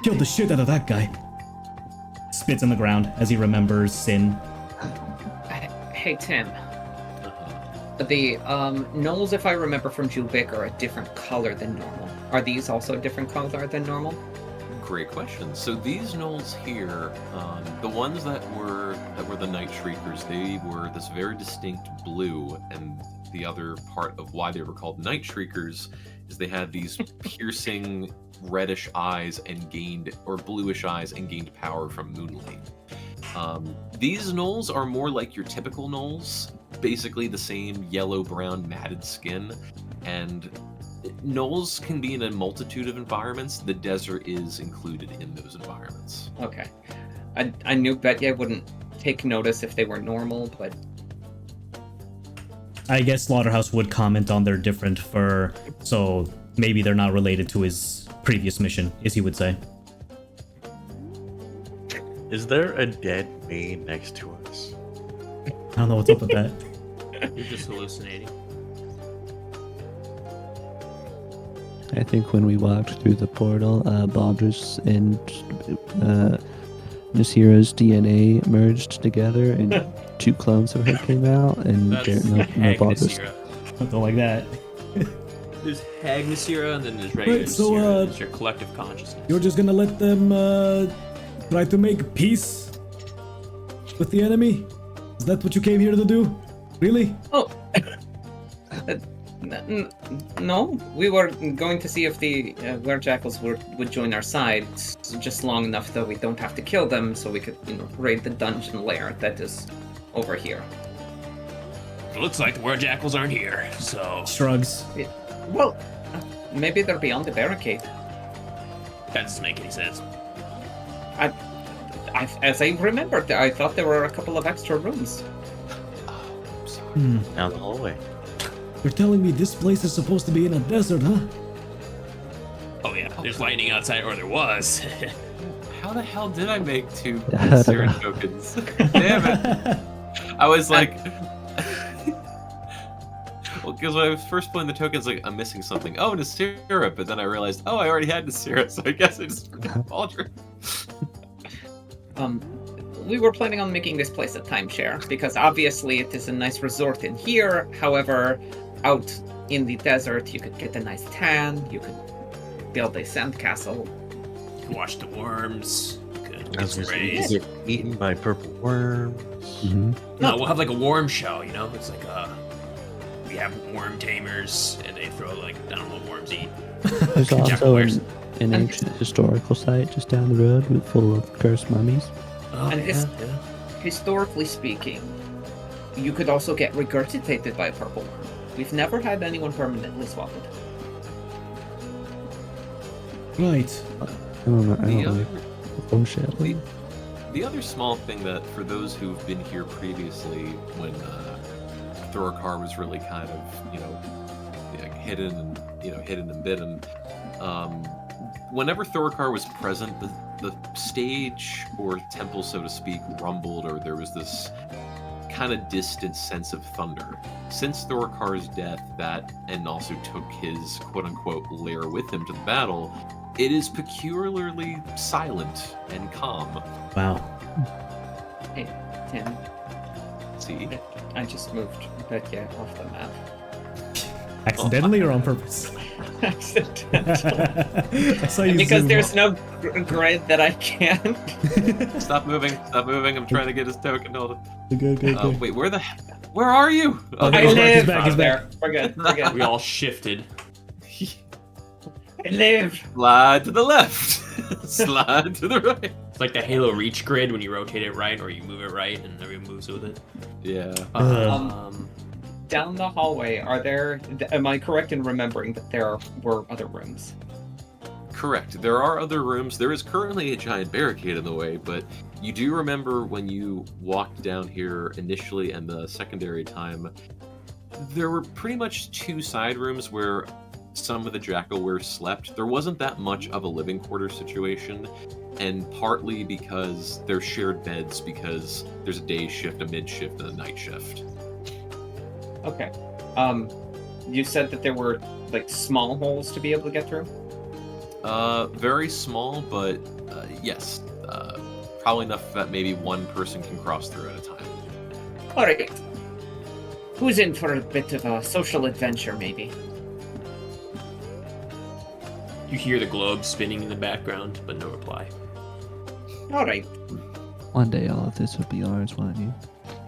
Killed the shit out of that guy. Spits on the ground as he remembers Sin. Hey, Tim. The gnolls, if I remember from Jubik, are a different color than normal. Are these also a different color than normal? Great question. So these gnolls here, the ones that were the Night Shriekers, they were this very distinct blue, and the other part of why they were called Night Shriekers is they had these piercing reddish eyes and bluish eyes and gained power from moonlight. These gnolls are more like your typical gnolls, basically the same yellow-brown matted skin, and gnolls can be in a multitude of environments. The desert is included in those environments. Okay. I knew Betty wouldn't take notice if they were normal, but... I guess Slaughterhouse would comment on their different fur, so maybe they're not related to his previous mission, as he would say. Is there a dead me next to us? I don't know what's up with that. You're just hallucinating. I think when we walked through the portal, Baldrus and Nasira's DNA merged together, and two clones of her came out, and That's no Baldrus. Nasira. Something like that. There's Hag Nasira, and then there's regular Wait, so, Nasira. It's your collective consciousness. You're just gonna let them try to make peace with the enemy? Is that what you came here to do? Really? Oh! No, we were going to see if the werejackals would join our side, just long enough that we don't have to kill them, so we could, raid the dungeon lair that is over here. It looks like the werejackals aren't here, so... Shrugs. Well, maybe they're beyond the barricade. That doesn't make any sense. As I remembered, I thought there were a couple of extra rooms. Down the hallway. You're telling me this place is supposed to be in a desert, huh? Oh yeah, there's lightning outside, or there was. How the hell did I make 2 Nasira tokens? Damn it! I was like... Well, because when I was first playing the tokens, like, I'm missing something. Oh, Nasira, but then I realized, I already had Nasira, so I guess I just forgot Baldrus. We were planning on making this place a timeshare, because obviously it is a nice resort in here. However, out in the desert, you could get a nice tan, you could build a sandcastle. You can watch the worms. You could get Is sprays. it eaten by purple worms? No, we'll have like a worm show, It's like we have worm tamers, and they throw like, I don't know what worms eat. There's also Jaguars. an ancient historical site just down the road full of cursed mummies. Oh, And yeah, Historically speaking, you could also get regurgitated by a purple worm. We've never had anyone permanently swallowed. Right. I don't know. I The don't other, really bullshit. the other small thing that, for those who've been here previously, when Thorokar was really kind of, like hidden and bidden, whenever Thorokar was present, the stage or temple, so to speak, rumbled, or there was this kind of distant sense of thunder. Since Thorokar's death, and also took his quote-unquote lair with him to the battle, it is peculiarly silent and calm. Wow. Hey, Tim, See? I just moved Betty off the map. Accidentally or on purpose? Accidentally. I saw you Because zoom there's up. no grid that I can. Stop moving. I'm trying to get his token. Hold on. Good. Wait, where are you? Oh, I he's back, live he's back, he's out back. there. We're good. We all shifted. I live. Slide to the left. Slide to the right. It's like the Halo Reach grid when you rotate it right or you move it right and everyone moves with it. Yeah. Down the hallway, am I correct in remembering that there were other rooms? Correct. There are other rooms. There is currently a giant barricade in the way, but you do remember when you walked down here initially and the secondary time, there were pretty much 2 side rooms where some of the Jackalwares slept. There wasn't that much of a living quarter situation, and partly because they're shared beds because there's a day shift, a mid shift, and a night shift. Okay. You said that there were like small holes to be able to get through? Very small, but yes. Probably enough that maybe one person can cross through at a time. Alright. Who's in for a bit of a social adventure, maybe? You hear the globe spinning in the background, but no reply. Alright. One day all of this will be ours, won't you?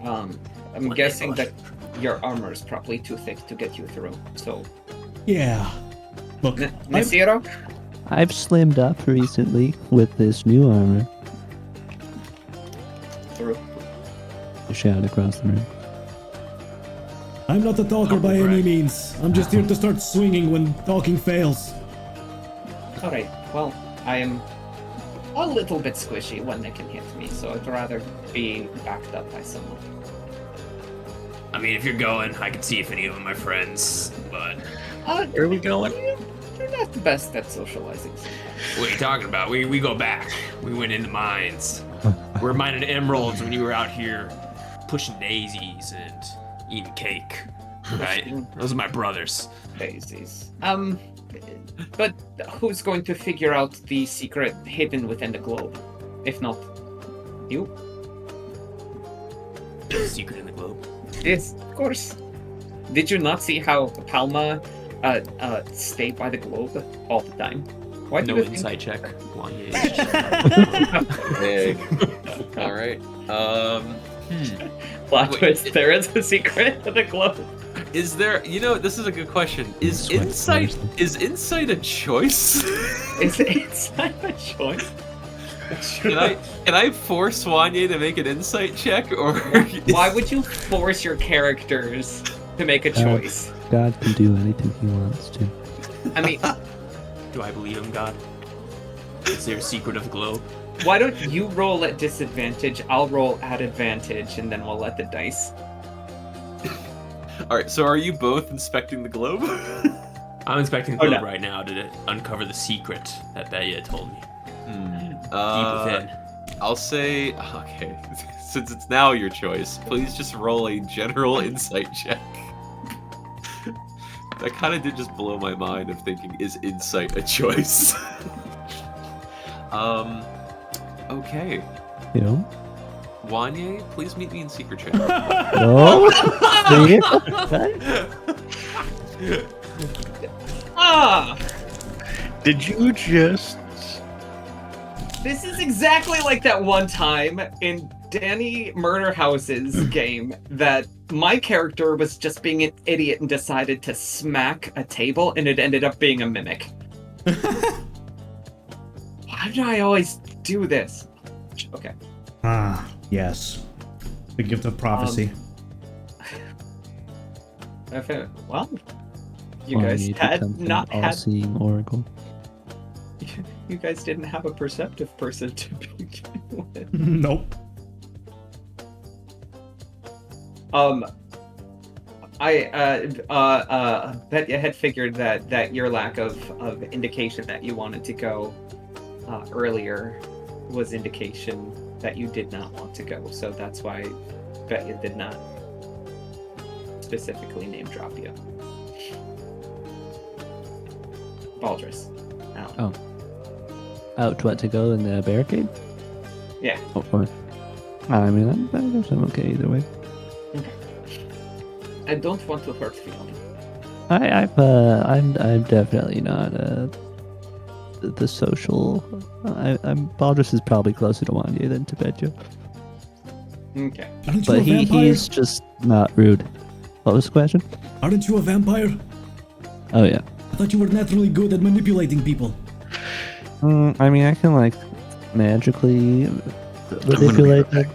I'm guessing that your armor is probably too thick to get you through, so... Yeah. Look, Nesiro? I've slimmed up recently with this new armor. Through. I shout across the room. I'm not a talker by any means. I'm just here to start swinging when talking fails. Alright, well, I am a little bit squishy when they can hit me, so I'd rather be backed up by someone. I mean, if you're going, I can see if any of them are my friends, but... Where are we going? You're not the best at socializing. What are you talking about? We go back. We went into mines. We're mining emeralds when you were out here pushing daisies and eating cake. Right? Those are my brothers. Daisies. But who's going to figure out the secret hidden within the globe? If not you? The secret in the globe? Yes, of course. Did you not see how Palma stayed by the globe all the time? Why do No you insight check. Big. All right. Plot Wait, twist, there is a secret of the globe. Is there? You know, this is a good question. Is insight a choice? Is insight a choice? Can I force Wanye to make an insight check, or Why would you force your characters to make a choice? God can do anything he wants to. I mean, Do I believe in God? Is there a secret of the globe? why don't you roll at disadvantage? I'll roll at advantage, and then we'll let the dice. All right. So, are you both inspecting the globe? I'm inspecting the Oh, globe no. right now to uncover the secret that Beya told me. Deep within. I'll say, okay, since it's now your choice, please just roll a general insight check. That kind of did just blow my mind of thinking, is insight a choice? Okay. You know? Wanye, please meet me in secret chat. No? Ah! Did you just... This is exactly like that one time in Danny Murderhouse's game that my character was just being an idiot and decided to smack a table, and it ended up being a mimic. Why do I always do this? Okay. Ah, yes. The gift of prophecy. Well, you Well, guys need to had become an not had. all-seeing oracle. You guys didn't have a perceptive person to begin with. Nope. I bet you had figured that your lack of indication that you wanted to go earlier was indication that you did not want to go. So that's why bet you did not specifically name drop you. Baldrus. Alan. Out what to go in the barricade? Yeah. Or I mean, I guess I'm okay either way. I don't want to hurt feeling. I'm definitely not the social. Baldrus is probably closer to Wanye than to Bedjo. Okay. Aren't But you a vampire? he's just not rude. What was the question? Aren't you a vampire? Oh yeah. I thought you were naturally good at manipulating people. I mean, I can like magically manipulate them.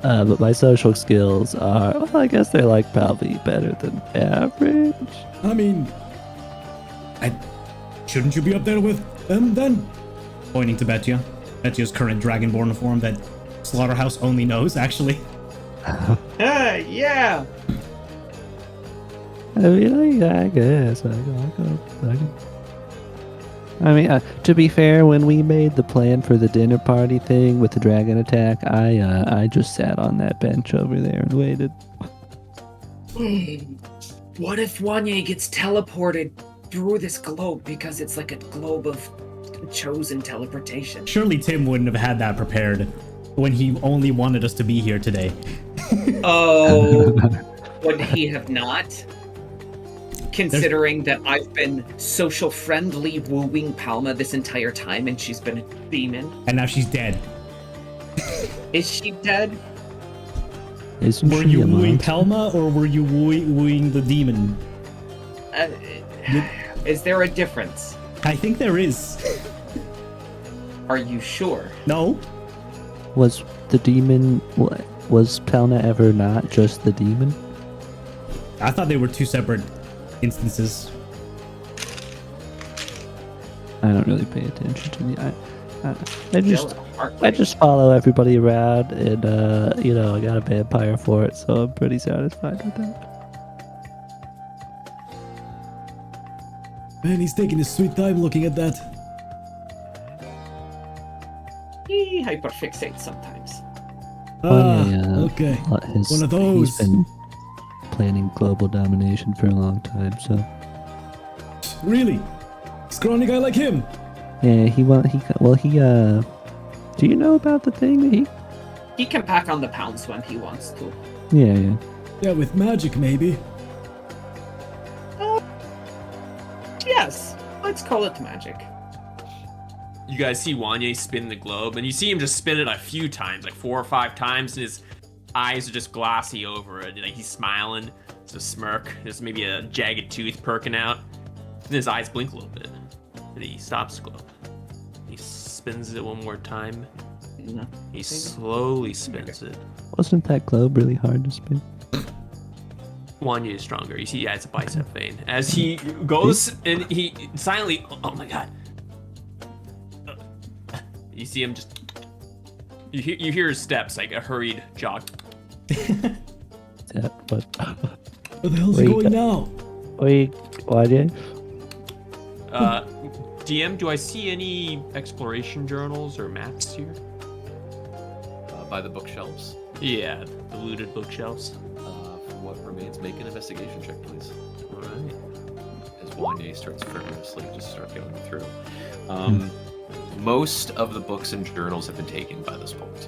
But my social skills are, well, I guess they're like probably better than average. I mean, shouldn't you be up there with them then? Pointing to Betya. Betya's current Dragonborn form that Slaughterhouse only knows, actually. Yeah. I mean, I guess. I mean, to be fair, when we made the plan for the dinner party thing with the dragon attack, I just sat on that bench over there and waited. What if Wanye gets teleported through this globe because it's like a globe of chosen teleportation? Surely Tim wouldn't have had that prepared when he only wanted us to be here today. Oh, would he have not? Considering that I've been social friendly wooing Palma this entire time and she's been a demon. And now she's dead. Is she dead? Isn't Were she you a wooing monster? Palma or were you wooing the demon? Is there a difference? I think there is. Are you sure? No? Was the demon? Was Palna ever not just the demon? I thought they were two separate instances. I don't really pay attention to me. I just follow everybody around, and I got a vampire for it, so I'm pretty satisfied with that. Man, he's taking his sweet time looking at that. He hyperfixates sometimes. Okay. One of those. He's been planning global domination for a long time, so. Really? Scrawny guy like him? Yeah, do you know about the thing that He can pack on the pounds when he wants to. Yeah. Yeah, with magic maybe. Yes, let's call it magic. You guys see Wanye spin the globe, and you see him just spin it a few times, like 4 or 5 times, and his eyes are just glossy over it. Like he's smiling, it's a smirk. There's maybe a jagged tooth perking out. And his eyes blink a little bit. And he stops the globe. He spins it one more time. He slowly spins it. Wasn't that globe really hard to spin? Wanye is stronger. You see, yeah, it's a bicep vein. As he goes and he silently, oh my god. You see him just, you hear his steps, like a hurried jog. Yeah, but Where the hell's he going now? Wait, Wanye? DM, do I see any exploration journals or maps here? By the bookshelves. Yeah, the looted bookshelves. For what remains, make an investigation check, please. All right. As Wanye starts fervently just start going through. Most of the books and journals have been taken by this point.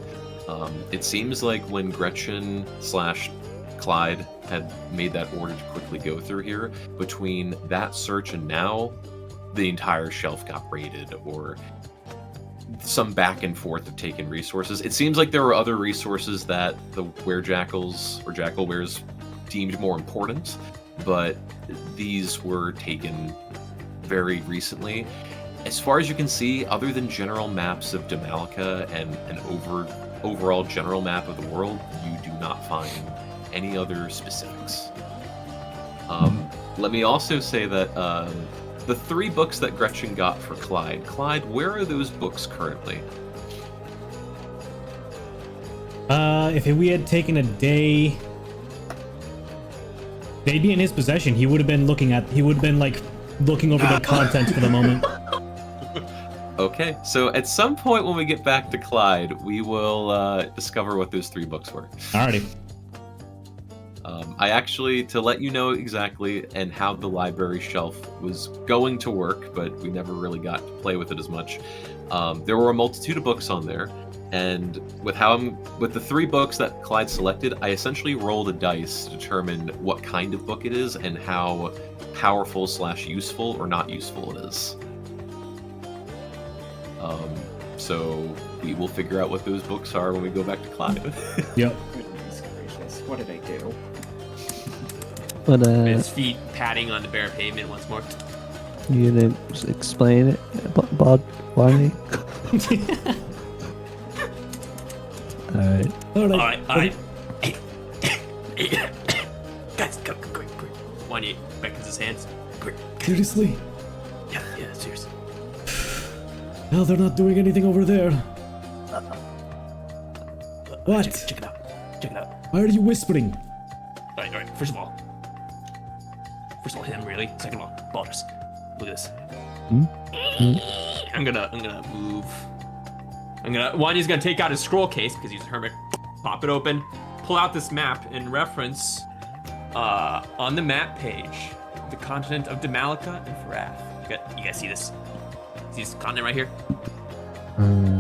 It seems like when Gretchen / Clyde had made that order to quickly go through here, between that search and now, the entire shelf got raided, or some back and forth of taken resources. It seems like there were other resources that the Werejackals or Jackalwares deemed more important, but these were taken very recently. As far as you can see, other than general maps of Damalika and an overall general map of the world, you do not find any other specifics. Let me also say that the 3 books that Gretchen got for Clyde, where are those books currently? If we had taken a day, they'd be in his possession. He would have been looking over the contents for the moment. Okay, so at some point when we get back to Clyde, we will discover what those 3 books were. Alrighty. I actually, to let you know exactly and how the library shelf was going to work, but we never really got to play with it as much. There were a multitude of books on there, and with the 3 books that Clyde selected, I essentially rolled a dice to determine what kind of book it is and how powerful / useful or not useful it is. So we will figure out what those books are when we go back to Clyde. Yep. Goodness gracious, what did I do? But His feet patting on the bare pavement once more. You gonna explain it, Bob? Why? Alright. Alright. Guys, go, quick. Wanya beckons his hands. Quick. Seriously? Yeah, seriously. No, they're not doing anything over there. What? Check it out. Why are you whispering? Alright. First of all, him really. Second of all, Baldur's. Look at this. I'm gonna move. Wanya's gonna take out his scroll case because he's a hermit. Pop it open. Pull out this map in reference. On the map page, the continent of Demalica and Farath. You guys see this? See this continent right here?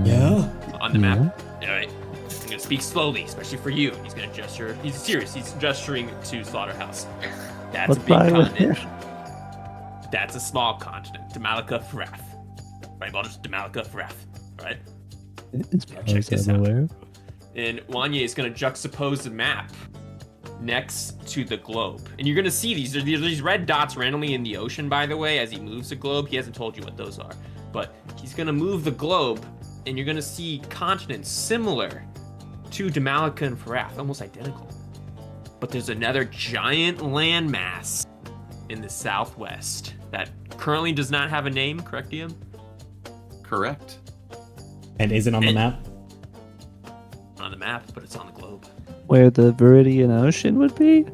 Yeah? On the map? Alright. I'm gonna speak slowly, especially for you. He's gonna gesture. He's serious. He's gesturing to Slaughterhouse. That's a big continent. That's a small continent. Demalica, Farath. Right, Baldur's? Demalica, Farath. Right? As far as I'm aware. And Wanya is gonna juxtapose the map next to the globe. And you're gonna see these red dots randomly in the ocean, by the way, as he moves the globe. He hasn't told you what those are. But he's gonna move the globe, and you're gonna see continents similar to Demalica and Farath, almost identical. But there's another giant landmass in the southwest that currently does not have a name, correct, Ian? Correct. And isn't on the map? On the map, but it's on the globe. Where the Viridian Ocean would be?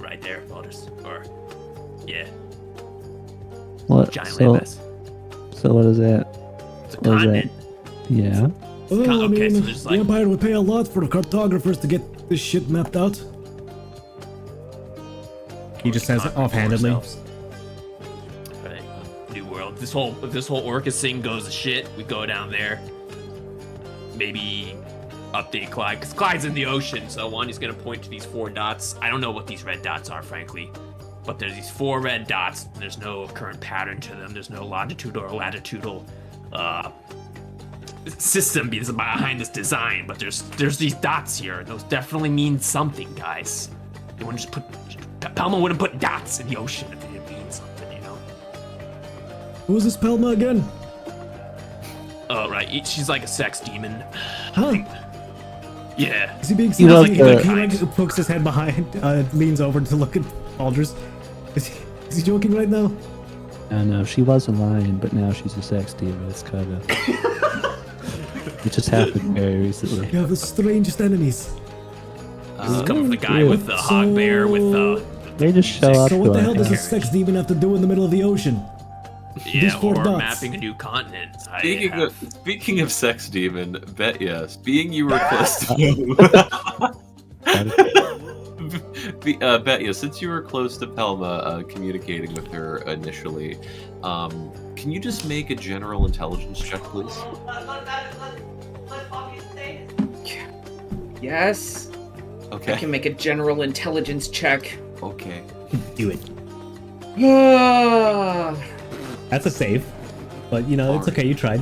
Right there, Baldur's. Or, yeah. What? Giant So landmass. what is that? It's a What is continent. Yeah. Well, I Okay, mean, so there's the like- Empire would pay a lot for cartographers to get this shit mapped out. He just says it offhandedly. Right. New world. If this whole Orcus thing goes to shit, we go down there. Maybe update Clyde, because Clyde's in the ocean, so Wanya's gonna point to these 4 dots. I don't know what these red dots are, frankly. But there's these 4 red dots. There's no current pattern to them. There's no longitudinal or latitudinal system behind this design. But there's these dots here. Those definitely mean something, guys. They wouldn't just put... Palma wouldn't put dots in the ocean if it didn't mean something, you know? Who's this Pelma again? Oh, right. She's like a sex demon. Huh? Yeah. Is he being He loves serious? the- He pokes his head behind, leans over to look at Alders. Is he joking right now? No, she wasn't lying, but now she's a sex demon. It's kind of... It just happened very recently. You have the strangest enemies. This is coming from the guy with the hog bear with the... They just show up. So what the to hell does a our sex demon have to do in the middle of the ocean? Yeah, These 4 or dots. mapping a new continent. Speaking of sex demon, yes, being you were close to Betya, since you were close to Pelma, communicating with her initially, can you just make a general intelligence check, please? Yes. Okay. I can make a general intelligence check. Okay. Do it. Ah. That's a save. But, you know, it's okay. You tried.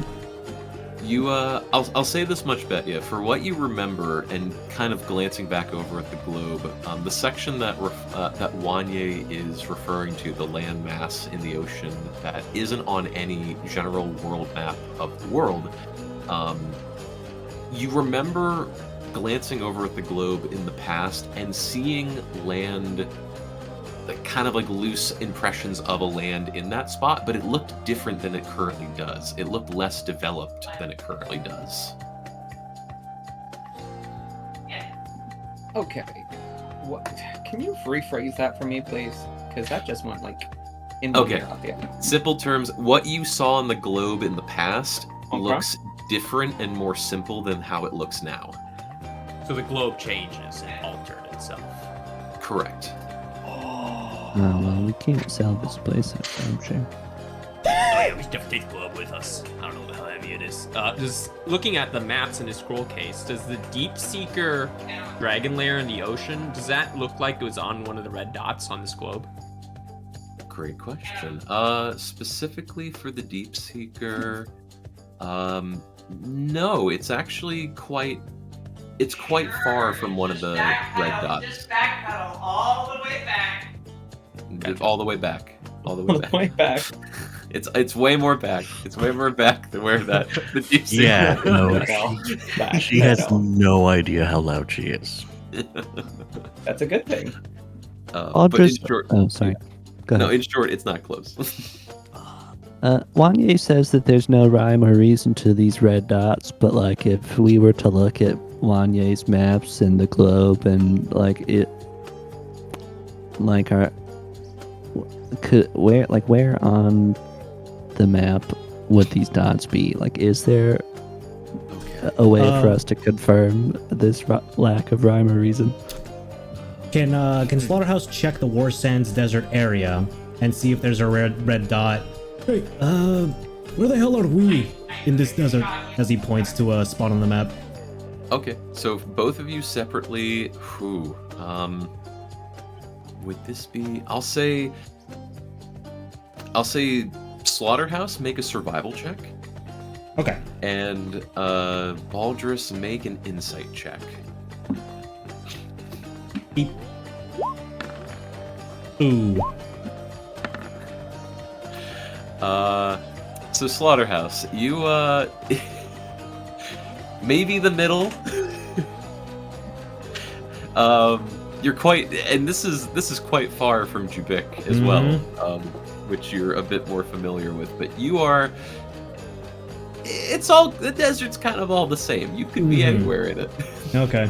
You, I'll say this much, Betya. For what you remember, and kind of glancing back over at the globe, the section that that Wanye is referring to, the landmass in the ocean that isn't on any general world map of the world, you remember glancing over at the globe in the past and seeing land, like kind of like loose impressions of a land in that spot, but it looked different than it currently does. It looked less developed than it currently does. Okay. What? Can you rephrase that for me, please? Because that just went like in the Okay. air out there. Simple terms, what you saw on the globe in the past Okay. looks different and more simple than how it looks now. So the globe changes and altered itself. Correct. Oh, well, we can't sell this place, I'm sure. Oh yeah, we should definitely take the globe with us. I don't know how heavy it is. Just looking at the maps in his scroll case, does the Deep Seeker Dragon Lair in the ocean, does that look like it was on one of the red dots on this globe? Great question. Specifically for the Deep Seeker, no, it's actually quite far from one of the red dots. Just backpedal all the way back. All the way back. all the way All back. the way back. It's way more back. It's way more back than where the deep sea. Yeah, no, Well, back, she has no. no idea how loud she is. That's a good thing. I'll But in just. short, Oh, sorry. Go no, ahead. in short, it's not close. Wang Yi says that there's no rhyme or reason to these red dots, but like if we were to look at Wang Yi's maps and the globe and like it, like our, where on the map would these dots be? Like, is there a way for us to confirm this lack of rhyme or reason? Can Slaughterhouse check the War Sands desert area and see if there's a red dot? Hey, where the hell are we in this desert? As he points to a spot on the map. Okay, so if both of you separately, would this be? I'll say Slaughterhouse, make a survival check, Okay. and Baldrus, make an insight check. Beep. Ooh. So Slaughterhouse, you maybe the middle. You're quite, and this is quite far from Jubik as well, which you're a bit more familiar with. But you are. It's all, the desert's kind of all the same. You could be anywhere in it. Okay.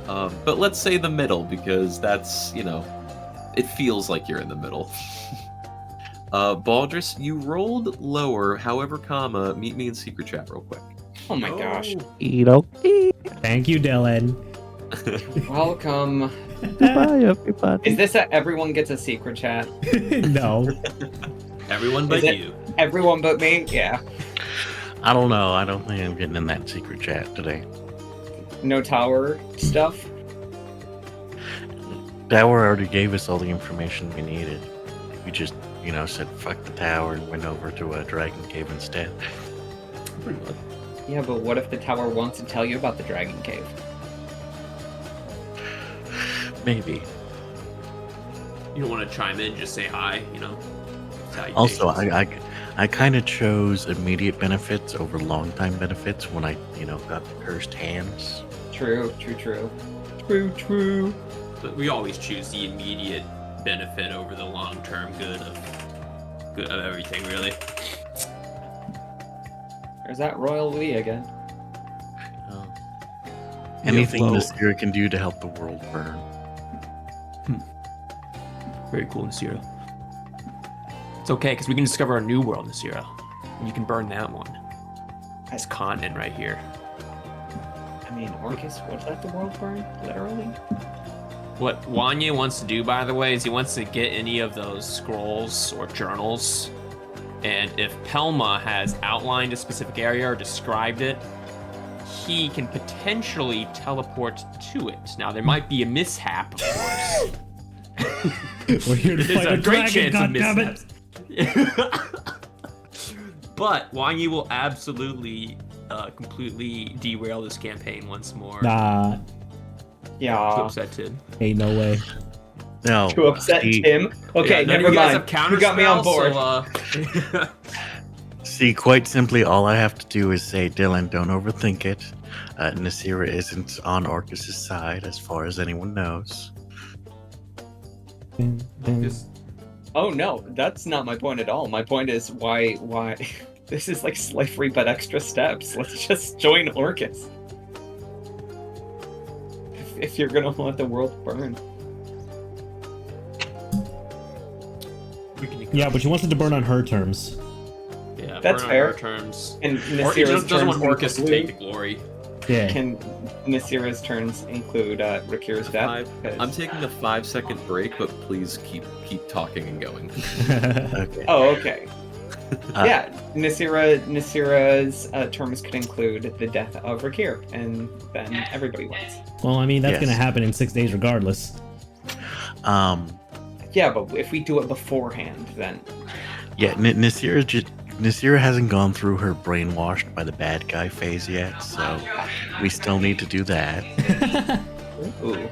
But let's say the middle, because that's, it feels like you're in the middle. Baldrus, you rolled lower, however, meet me in secret chat real quick. Oh my gosh. Thank you, Dylan. Welcome. Goodbye, everybody. Is this everyone gets a secret chat? No. Everyone but Is it- you. Everyone but me? Yeah. I don't know. I don't think I'm getting in that secret chat today. No tower stuff? Tower already gave us all the information we needed. We just, said fuck the tower and went over to a dragon cave instead. Pretty much. Yeah, but what if the tower wants to tell you about the dragon cave? Maybe. You don't want to chime in, just say hi, Salutations. Also, I kind of chose immediate benefits over long-time benefits when I, got the cursed hands. True. But we always choose the immediate benefit over the long-term good of everything, really. There's that royal we again. Anything low. this year can do to help the world burn. Very cool, Nasira. It's okay, because we can discover a new world, Nasira. And you can burn that one. This continent right here. I mean, Orcus would let the world burn, literally. What Wanye wants to do, by the way, is he wants to get any of those scrolls or journals. And if Pelma has outlined a specific area or described it, he can potentially teleport to it. Now, there might be a mishap, of course. We're here to There's fight a a great dragon, chance of goddammit! mishaps. But Wang Yi will absolutely completely derail this campaign once more. Nah, To Yeah. upset Tim. ain't no way. No. To upset see, Tim? Okay, Yeah, none of never you guys mind. have counter You got me on board. So, See, quite simply, all I have to do is say, Dylan, don't overthink it. Nasira isn't on Orcus' side, as far as anyone knows. just, Oh no, that's not my point at all. My point is why this is like slavery but extra steps. Let's just join Orcus. If you're gonna let the world burn. we can Yeah, but she wants it to burn on her terms. yeah, That's burn fair. on our terms. And Or he Nasira's doesn't want turns Orcus to take the include, glory. Yeah. can Nasira's turns include Rakira's death? 'Cause- I'm taking a 5-second break, but please keep talking and going. Okay. Oh, okay. Uh, Yeah, Nasira's terms could include the death of Rakir, and then everybody wins. Well, I mean, that's Yes. gonna happen in 6 days regardless. Yeah, but if we do it beforehand, then Yeah, Nasira hasn't gone through her brainwashed by the bad guy phase yet, so we still need to do that. ooh.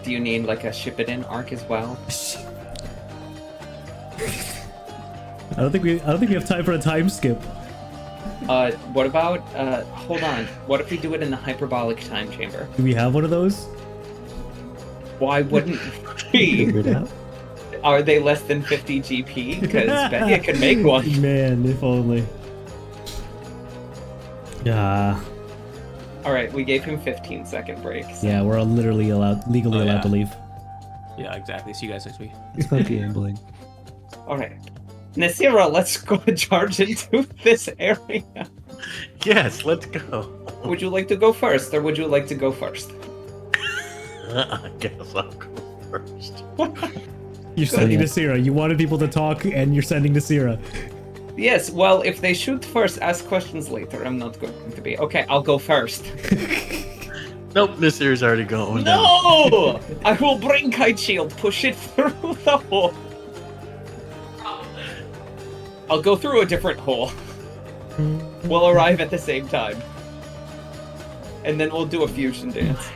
Do you need like a ship it in arc as well? I don't think we have time for a time skip. What about, hold on. What if we do it in the hyperbolic time chamber? Do we have one of those? Why wouldn't we? Figure it out. Are they less than 50 GP? Because Betty could make one. Man, if only. Yeah. Alright, we gave him 15-second breaks. Yeah, we're legally allowed to leave. Yeah, exactly. See you guys next week. It's about gambling. Alright. Nasira, let's go charge into this area. Yes, let's go. Would you like to go first, or would you like to go first? I guess I'll go first. You're sending Nasira. You wanted people to talk, and you're sending Nasira. Yes, well, if they shoot first, ask questions later. I'm not going to be. Okay, I'll go first. Nope, Nasir's already going. No! I will bring Kite Shield, push it through the hole. I'll go through a different hole. We'll arrive at the same time. And then we'll do a fusion dance.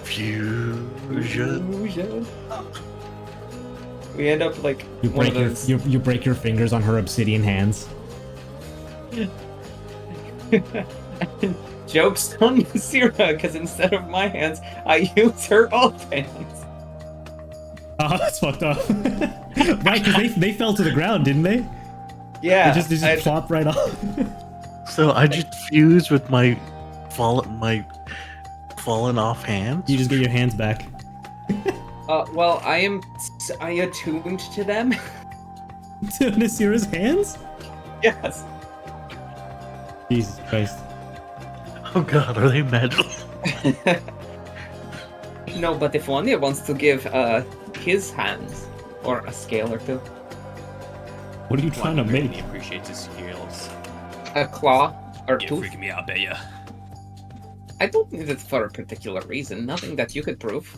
Fusion. We end up like You one break of those. you break your fingers on her obsidian hands. Joke's on Nasira, because instead of my hands, I use her both hands. Oh, that's fucked up. Right, because they fell to the ground, didn't they? Yeah. They just plopped right off. So I just fuse with my fallen off hands. You just get your hands back. Well, I attuned to them. To Nasira's hands? Yes. Jesus Christ. Oh god, are they magical? No, but if Wanya wants to give his hands, or a scale or two, What are you trying to make? He appreciates his skills. a claw or You're tooth. freaking me out, bet ya. I don't need it for a particular reason. Nothing that you could prove.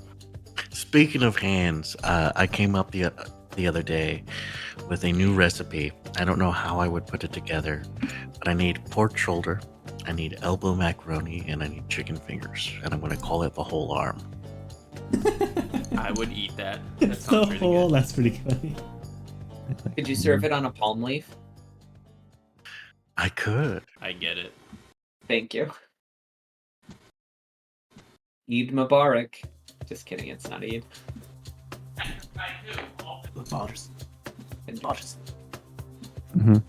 Speaking of hands, I came up the other day with a new recipe. I don't know how I would put it together, but I need pork shoulder, I need elbow macaroni, and I need chicken fingers, and I'm going to call it the whole arm. I would eat that. That The sounds really whole, good. that's pretty funny. Could you serve it on a palm leaf? I could. I get it. Thank you. Eid Mubarak. Just kidding, it's not Eid. Look, Baldr's. Baldr's. Mhm.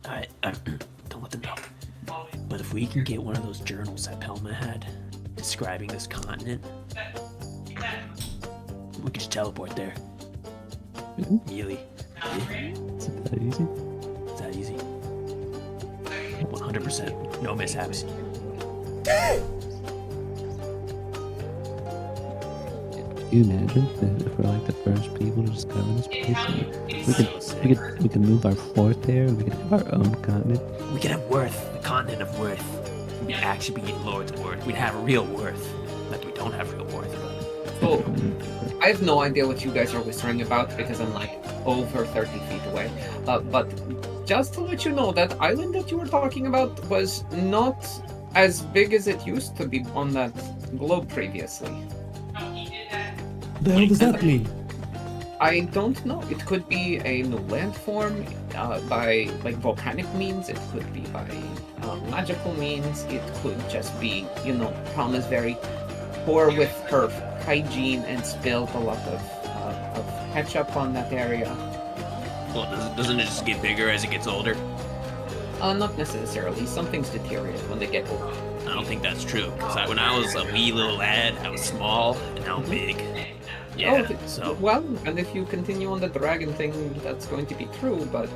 Alright, don't let them know. But if we can get one of those journals that Pelma had describing this continent, we could just teleport there. Immediately. Is it that easy? It's that easy. 100%. No mishaps. Can you imagine if we're like the first people to discover this place? We could move our fort there. We could have our own continent. We could have Worth, the continent of Worth. We'd actually be lords of Worth. We'd have real Worth. Not that we don't have real Worth, but... Oh, I have no idea what you guys are whispering about because I'm like over 30 feet away. But just to let you know, that island that you were talking about was not as big as it used to be on that globe previously. What the hell does that mean? I don't know. It could be a new landform by like volcanic means. It could be by magical means. It could just be, you know, Prom is very poor with her hygiene and spilled a lot of ketchup on that area. Well, doesn't it just get bigger as it gets older? Not necessarily. Some things deteriorate when they get older. I don't think that's true. Because when I was a wee little lad, I was small, and now I'm big. Yeah, so... Well, and if you continue on the dragon thing, that's going to be true, but...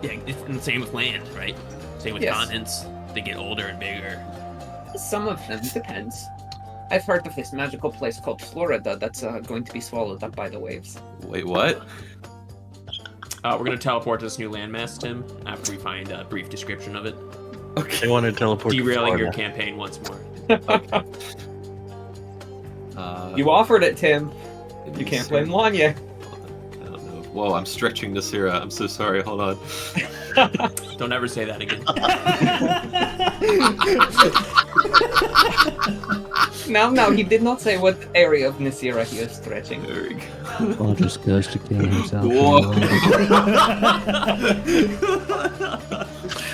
Yeah, it's the same with land, right? Same with Yes. continents. They get older and bigger. Some of them, depends. I've heard of this magical place called Florida that's going to be swallowed up by the waves. Wait, what? We're going to teleport to this new landmass, Tim, after we find a brief description of it. Okay. I want to teleport Derailing to your Florida. campaign once more. You offered it, Tim. You can't Nasira. blame Wanya. I don't know. Whoa, I'm stretching Nasira. I'm so sorry. Hold on. Don't ever say that again. No, he did not say what area of Nasira he is stretching. There we go. Aldous goes to kill himself. Whoa.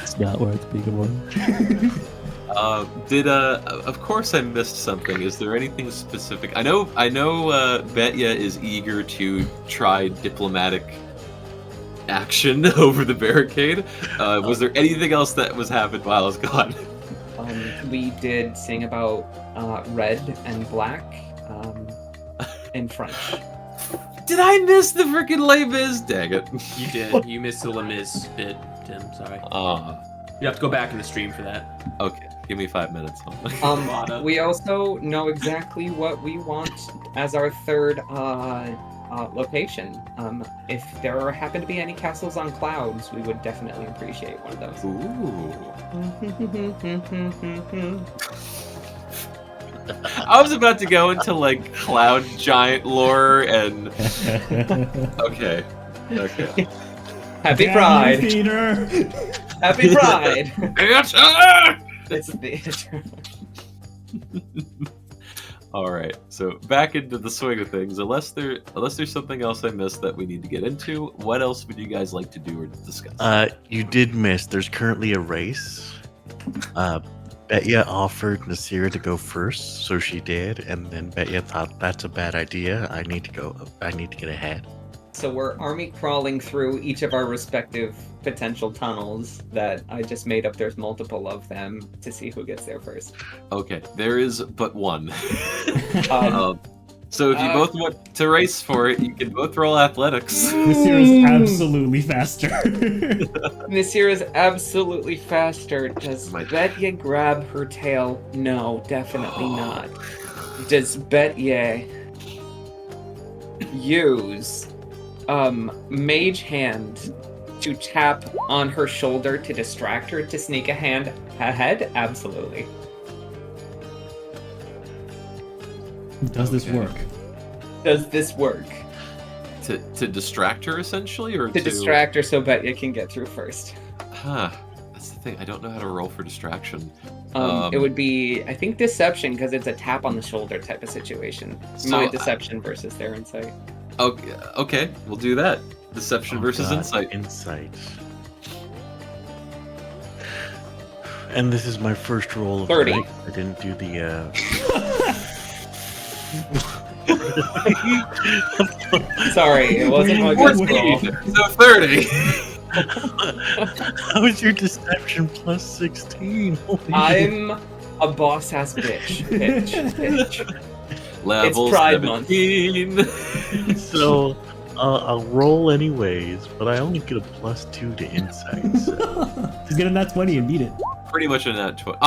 It's not worth being one. Of course I missed something. Is there anything specific? I know Betya is eager to try diplomatic action over the barricade. Was there anything else that was happened while I was gone? We did sing about red and black in French. Did I miss the freaking Les Mis? Dang it. You did. You missed the Lemis bit, Tim. Sorry. You have to go back in the stream for that. Okay. Give me 5 minutes. We also know exactly what we want as our third location. If there happen to be any castles on clouds, we would definitely appreciate one of those. Ooh. I was about to go into like cloud giant lore and okay. Happy Pride. Theater. Happy Pride. It's the All right, so back into the swing of things. Unless there's something else I missed that we need to get into, what else would you guys like to do or discuss? You did miss. There's currently a race. Betya offered Nasira to go first, so she did, and then Betya thought that's a bad idea. I need to get ahead. So we're army crawling through each of our respective potential tunnels that I just made up. There's multiple of them to see who gets there first. Okay, there is but one. So if you both want to race for it, you can both roll athletics. Nasir is absolutely faster. Nasir is absolutely faster. Does Betya grab her tail? No, definitely not. Does Betya use Mage Hand to tap on her shoulder to distract her to sneak a hand ahead? Absolutely. Does this work? Does this work? To distract her, essentially, or To distract her so Betya can get through first. Huh. That's the thing. I don't know how to roll for distraction. It would be, I think, deception, because it's a tap on the shoulder type of situation. So, My deception versus their insight. Okay, we'll do that. Deception versus insight. Insight. And this is my first roll of 30. the night. I didn't do the Sorry, it wasn't my best roll. So 30. How is your deception plus 16? Holy I'm a boss ass bitch. Level It's Pride 17. So I'll roll anyways, but I only get a +2 to insight. So. Just get a nat 20 and beat it. Pretty much a nat 20.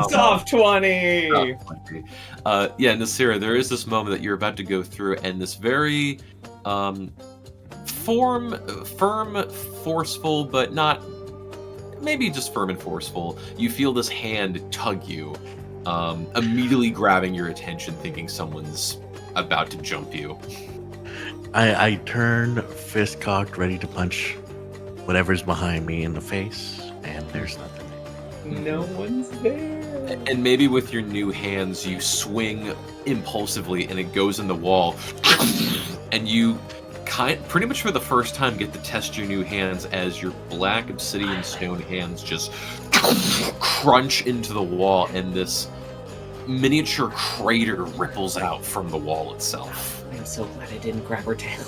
Soft 20! Yeah, Nasira, there is this moment that you're about to go through, and this very firm, forceful, but not maybe just firm and forceful. You feel this hand tug you, immediately grabbing your attention, thinking someone's about to jump you. I turn, fist cocked, ready to punch whatever's behind me in the face, and there's nothing. No one's there. And maybe with your new hands, you swing impulsively, and it goes in the wall, and you pretty much for the first time get to test your new hands as your black obsidian stone hands just crunch into the wall, and this miniature crater ripples out from the wall itself. I'm so glad I didn't grab her tail.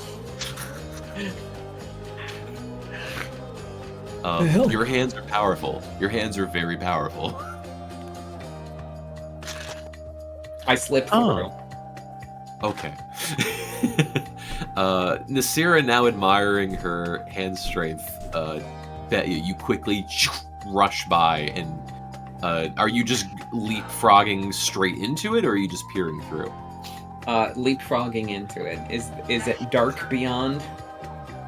hell? Your hands are powerful. Your hands are very powerful. I slipped through. Okay. Nasira, now admiring her hand strength, Betya, you quickly rush by, and are you just leapfrogging straight into it, or are you just peering through? Leapfrogging into it. Is it dark beyond?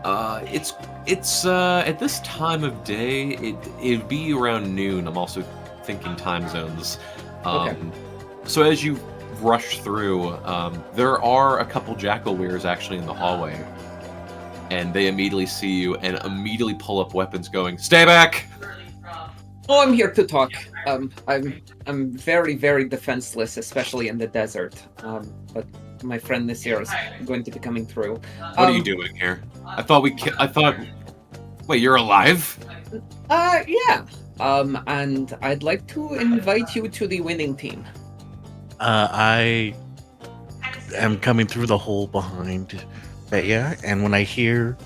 It's at this time of day, it'd be around noon. I'm also thinking time zones. Okay. So as you rush through, there are a couple jackal weirs actually in the hallway, and they immediately see you and immediately pull up weapons, going, "Stay back!" Oh, I'm here to talk. I'm very, very defenseless, especially in the desert. But my friend this year is going to be coming through. What are you doing here? I thought I thought. Wait, you're alive? Yeah. And I'd like to invite you to the winning team. I am coming through the hole behind Bea, and when I hear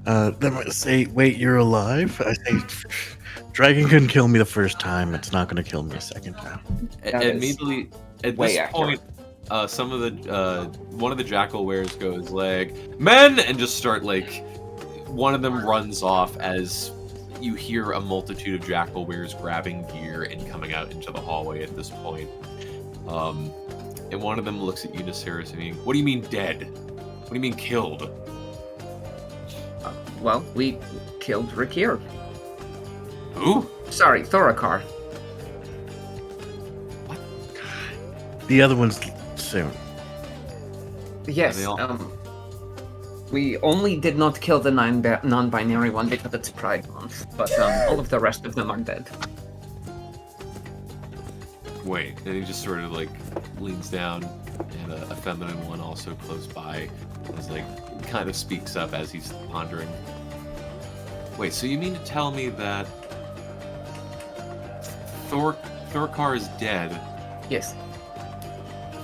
them say, "Wait, you're alive," I say, "Dragon couldn't kill me the first time. It's not going to kill me a second time." That is Immediately at way this accurate. point, some of the one of the jackal wares goes like, "Men!" and just start like, one of them runs off as you hear a multitude of jackal wares grabbing gear and coming out into the hallway at this point. And one of them looks at you, Naceris, and "What do you mean dead? What do you mean killed?" Well, we killed Rakir. Who? Sorry, Thorakar. The other one's soon. Yes. they all- We only did not kill the non-binary one because it's Pride Month, but all of the rest of them are dead. Wait, and he just sort of like leans down, and a feminine one also close by is like kind of speaks up as he's pondering. Wait, so you mean to tell me that Thorkar is dead? Yes.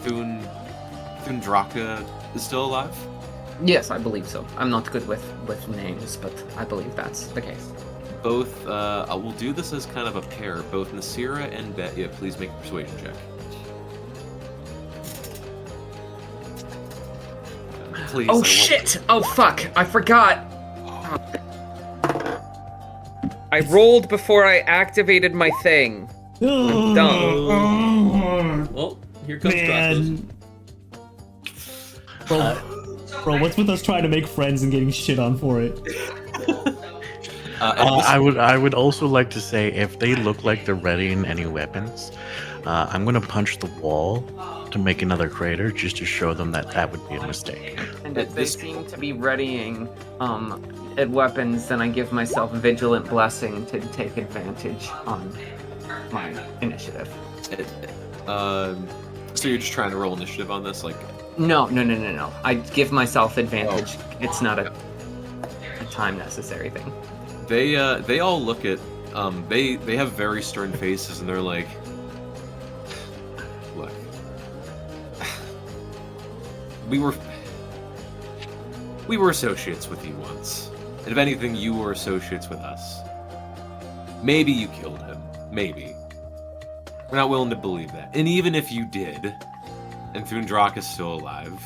Thundraka is still alive? Yes, I believe so. I'm not good with names, but I believe that's the case. Both, we'll do this as kind of a pair. Both Nasira and Betya, please make a persuasion check. Please. Oh shit! Oh fuck! I forgot! I rolled before I activated my thing. Well, here comes Crossbows. Man. Bro, what's with us trying to make friends and getting shit on for it? I would also like to say, if they look like they're readying any weapons, I'm gonna punch the wall to make another crater just to show them that would be a mistake. And if they seem to be readying at weapons, then I give myself Vigilant Blessing to take advantage on my initiative. So you're just trying to roll initiative on this, like? No. I give myself advantage. It's not a time necessary thing. They all look at they have very stern faces, and they're like, look, we were associates with you once, and if anything, you were associates with us. Maybe you killed him, maybe. We're not willing to believe that. And even if you did, and Thundrak is still alive,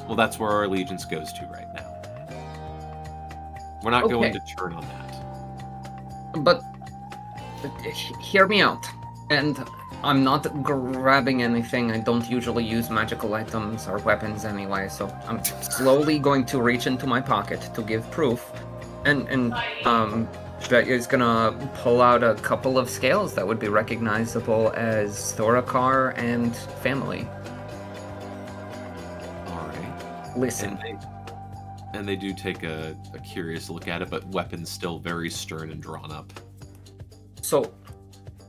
well, that's where our allegiance goes to right now. We're not going to turn on that. But hear me out. And I'm not grabbing anything. I don't usually use magical items or weapons anyway, so I'm slowly going to reach into my pocket to give proof. And Betya is gonna pull out a couple of scales that would be recognizable as Thorakar and family. Alright. Listen. And they do take a curious look at it, but weapons still very stern and drawn up. So,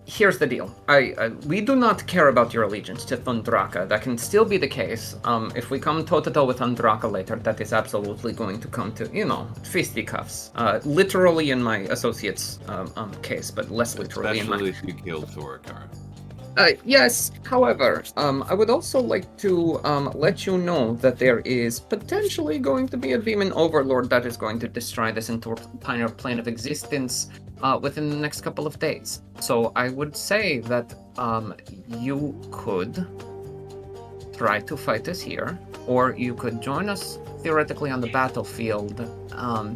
here's the deal. We do not care about your allegiance to Thundraka. That can still be the case. If we come toe-to-toe with Thundraka later, that is absolutely going to come to, fisticuffs. Literally in my associate's case, but less literally in Especially my... if you killed Thorakar. Yes, however, I would also like to let you know that there is potentially going to be a demon overlord that is going to destroy this entire plane of existence within the next couple of days. So I would say that you could try to fight us here, or you could join us theoretically on the battlefield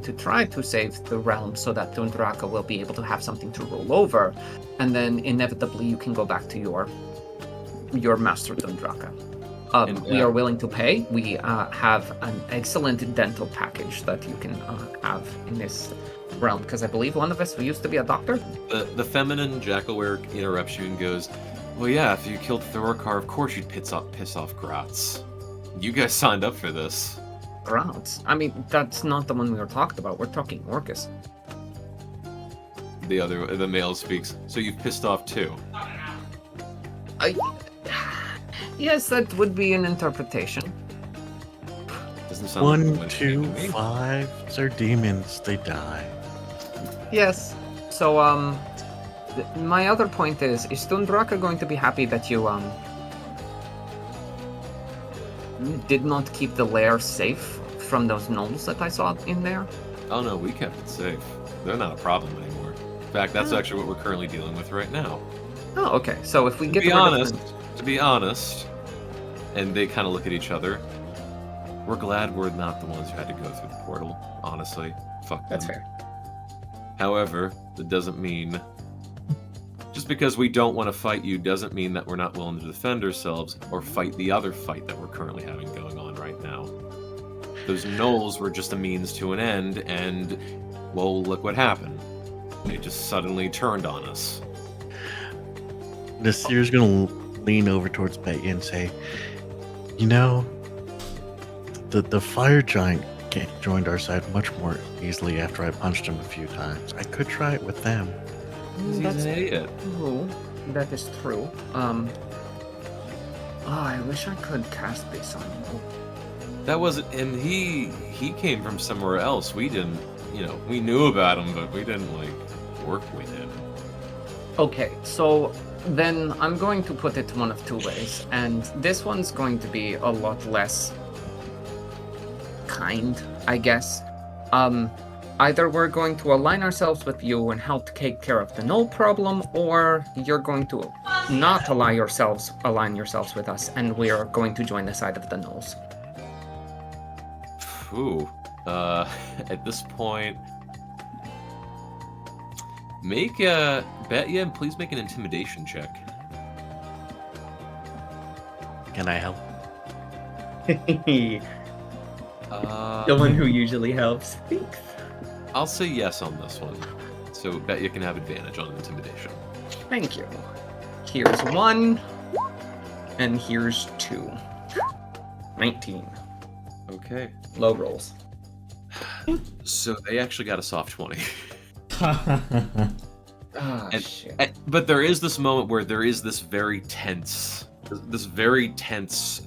to try to save the realm so that Thundraka will be able to have something to roll over, and then inevitably you can go back to your master Thundraka. We are willing to pay. We have an excellent dental package that you can have in this realm, because I believe one of us used to be a doctor. The feminine jackalware interrupts you and goes, "Well, yeah, if you killed Thorakar, of course you'd piss off Gratz. You guys signed up for this." Gratz? I mean, that's not the one we were talking about. We're talking Orcus. The male speaks. So you've pissed off 2. Yes, that would be an interpretation. Doesn't sound like 1, much 2, to me. 5. They're demons. They die. Yes. So, my other point is Tundraka going to be happy that you, did not keep the lair safe from those gnolls that I saw in there? Oh no, we kept it safe. They're not a problem anymore. In fact, that's actually what we're currently dealing with right now. Oh, okay. So if we get To be honest, and they kind of look at each other, we're glad we're not the ones who had to go through the portal, honestly. Fuck them. That's fair. However, that doesn't mean... Just because we don't want to fight you doesn't mean that we're not willing to defend ourselves or fight the other fight that we're currently having going on right now. Those gnolls were just a means to an end, and, well, look what happened. They just suddenly turned on us. Nasir's gonna lean over towards Betty and say, "You know, the fire giant joined our side much more easily after I punched him a few times. I could try it with them." He's an idiot. True. That is true. I wish I could cast this on you. That wasn't, and he came from somewhere else. We didn't, we knew about him, but we didn't work with him. Okay, so then I'm going to put it one of 2 ways, and this one's going to be a lot less kind, I guess. Either we're going to align ourselves with you and help take care of the null problem, or you're going to not align yourselves with us, and we are going to join the side of the nulls. Ooh. At this point, Betya, and please make an intimidation check. Can I help? The one who usually helps. Thanks. I'll say yes on this one. So Betya can have advantage on intimidation. Thank you. Here's 1, and here's 2. 19. Okay. Low rolls. So they actually got a soft 20. Shit. But there is this moment where there is this very tense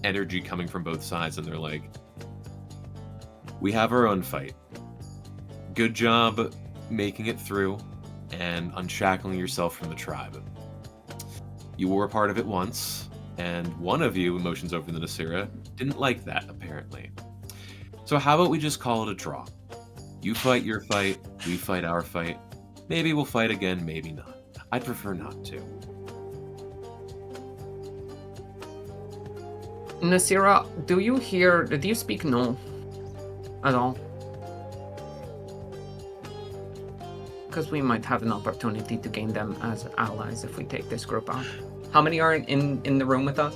energy coming from both sides, and they're like, we have our own fight. Good job making it through and unshackling yourself from the tribe. You were a part of it once, and one of you, emotions over the Nasira, didn't like that, apparently. So how about we just call it a draw? You fight your fight, we fight our fight. Maybe we'll fight again, maybe not. I'd prefer not to. Nasira, do you speak no at all? Because we might have an opportunity to gain them as allies if we take this group out. How many are in the room with us?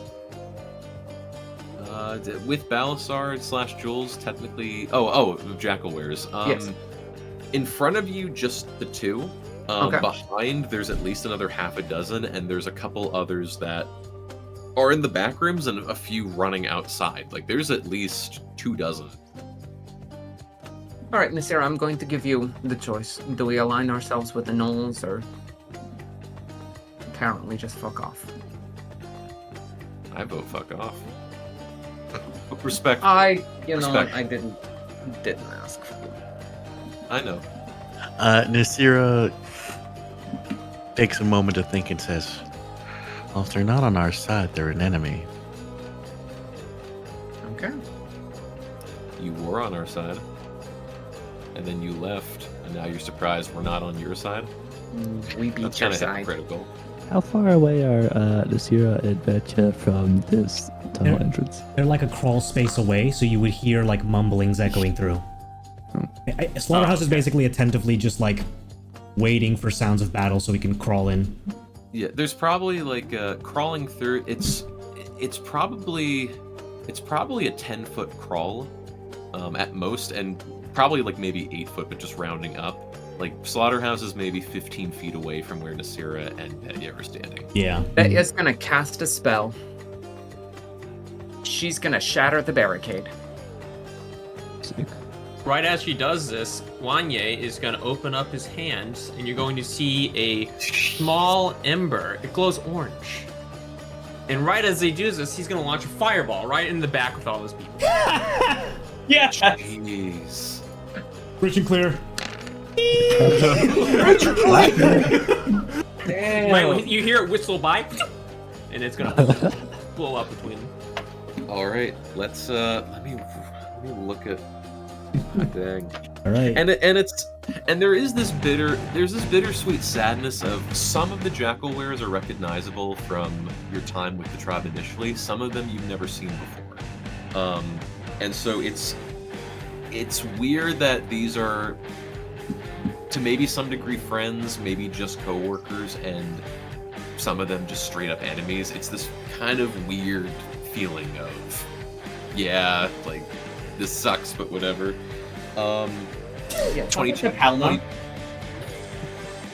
With Balasard / Jules, technically... Jackal wears. Yes. In front of you, just the 2. Okay. Behind, there's at least another half a dozen, and there's a couple others that are in the back rooms and a few running outside. There's at least 2 dozen. Alright, Nasira, I'm going to give you the choice. Do we align ourselves with the gnolls, or apparently just fuck off? I vote fuck off. Respect. I didn't ask for you. I know. Nasira takes a moment to think and says, well, if they're not on our side, they're an enemy. Okay. You were on our side. And then you left, and now you're surprised we're not on your side? We beat That's your kind of side. hypocritical. How far away are Nasira and Betcha from this tunnel They're- entrance? They're like a crawl space away, so you would hear like mumblings echoing through. Slaughterhouse is basically attentively just like waiting for sounds of battle so we can crawl in. Yeah, there's probably crawling through. It's probably a 10-foot crawl, at most, and probably maybe 8 foot, but just rounding up. Slaughterhouse is maybe 15 feet away from where Nasira and Betya are standing. Yeah. Betya's gonna cast a spell. She's gonna shatter the barricade. Sick. right as she does this, Wanye is going to open up his hands, and you're going to see a small ember. It glows orange. And right as he does this, he's going to launch a fireball right in the back with all those people. Yeah. Jeez. Rich and clear. Damn. Right, you hear it whistle by, and it's going to blow up between them. All right, let's let me look at. Dang. All right. And there's this bittersweet sadness of some of the jackal wares are recognizable from your time with the tribe initially. Some of them you've never seen before, and so it's weird that these are to maybe some degree friends, maybe just coworkers, and some of them just straight up enemies. It's this kind of weird feeling of, yeah, like this sucks, but whatever. Yeah, 22. to Palma.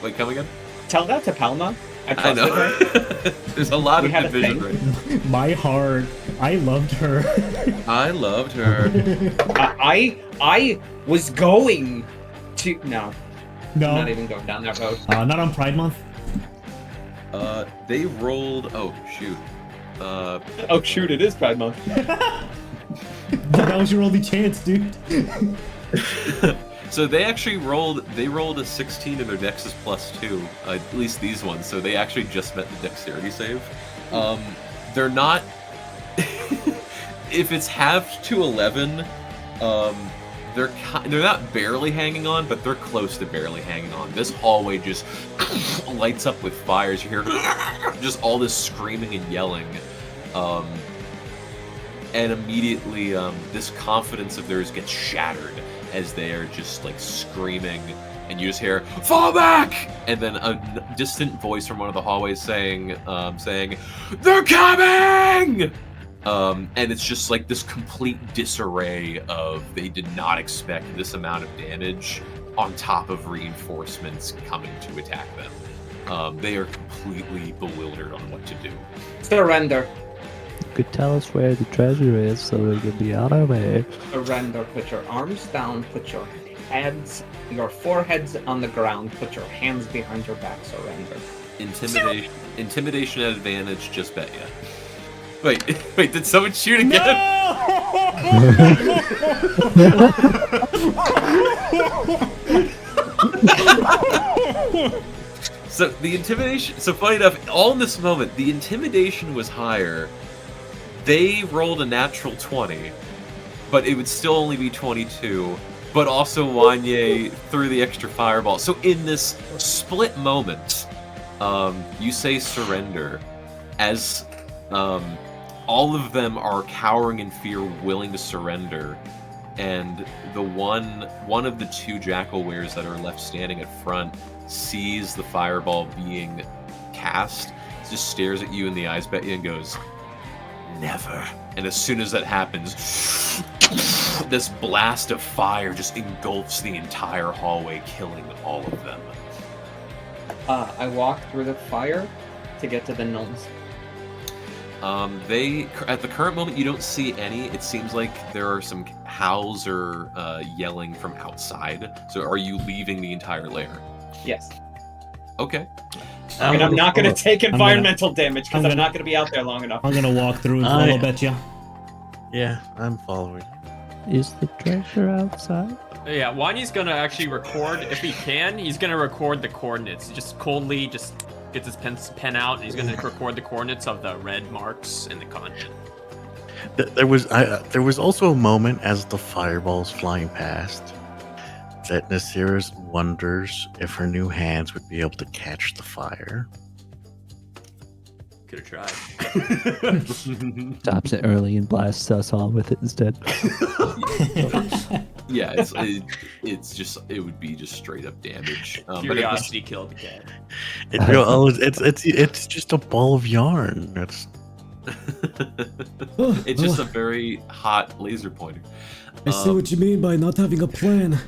Wait, come again? Tell that to Palma. I trusted know. her. There's a lot We of had a division. thing. Right? My heart. I loved her. I loved her. I was going to no. No. I'm not even going down that road. Not on Pride Month. They rolled. Oh shoot. Oh shoot! It is Pride Month. That was your only chance, dude. So they actually rolled a 16 in their Dex's +2, at least these ones, so they actually just met the dexterity save. They're not if it's halved to 11, they're not barely hanging on, but they're close to barely hanging on. This hallway just lights up with fires. You hear just all this screaming and yelling. And immediately, this confidence of theirs gets shattered as they are just like screaming, and you just hear "Fall back!" and then a distant voice from one of the hallways saying, "They're coming!" And it's just like this complete disarray of they did not expect this amount of damage on top of reinforcements coming to attack them. They are completely bewildered on what to do. Surrender. You could tell us where the treasure is so we could be on our way. Surrender. Put your arms down. Put your your foreheads on the ground. Put your hands behind your back. Surrender. Intimidation at advantage. Just bet ya. Wait, did someone shoot again? So the intimidation. So funny enough, all in this moment, the intimidation was higher. They rolled a natural 20, but it would still only be 22. But also Wanye threw the extra fireball. So in this split moment, you say surrender, as all of them are cowering in fear, willing to surrender, and the one of the two jackal wares that are left standing at front sees the fireball being cast, just stares at you in the eyes, Betty, and goes, "Never." And as soon as that happens, this blast of fire just engulfs the entire hallway, killing all of them. I walk through the fire to get to the gnomes. They, at the current moment, you don't see any. It seems like there are some howls or yelling from outside. So are you leaving the entire lair? Yes. Okay. And I'm not going to take I'm environmental damage because I'm I'm not going to be out there long enough. I'm gonna walk through and follow Betcha. Yeah, I'm following. Is the treasure outside? Yeah, Wanyi's gonna actually record, if he can, he's gonna record the coordinates. Just coldly, just gets his pen out, and he's gonna record the coordinates of the red marks and the content. There was also a moment as the fireball's flying past that Nasira wonders if her new hands would be able to catch the fire. Could have tried. Stops it early and blasts us all with it instead. Yeah, it would be just straight up damage. Curiosity killed the cat. It's just a ball of yarn. It's just a very hot laser pointer. I see what you mean by not having a plan.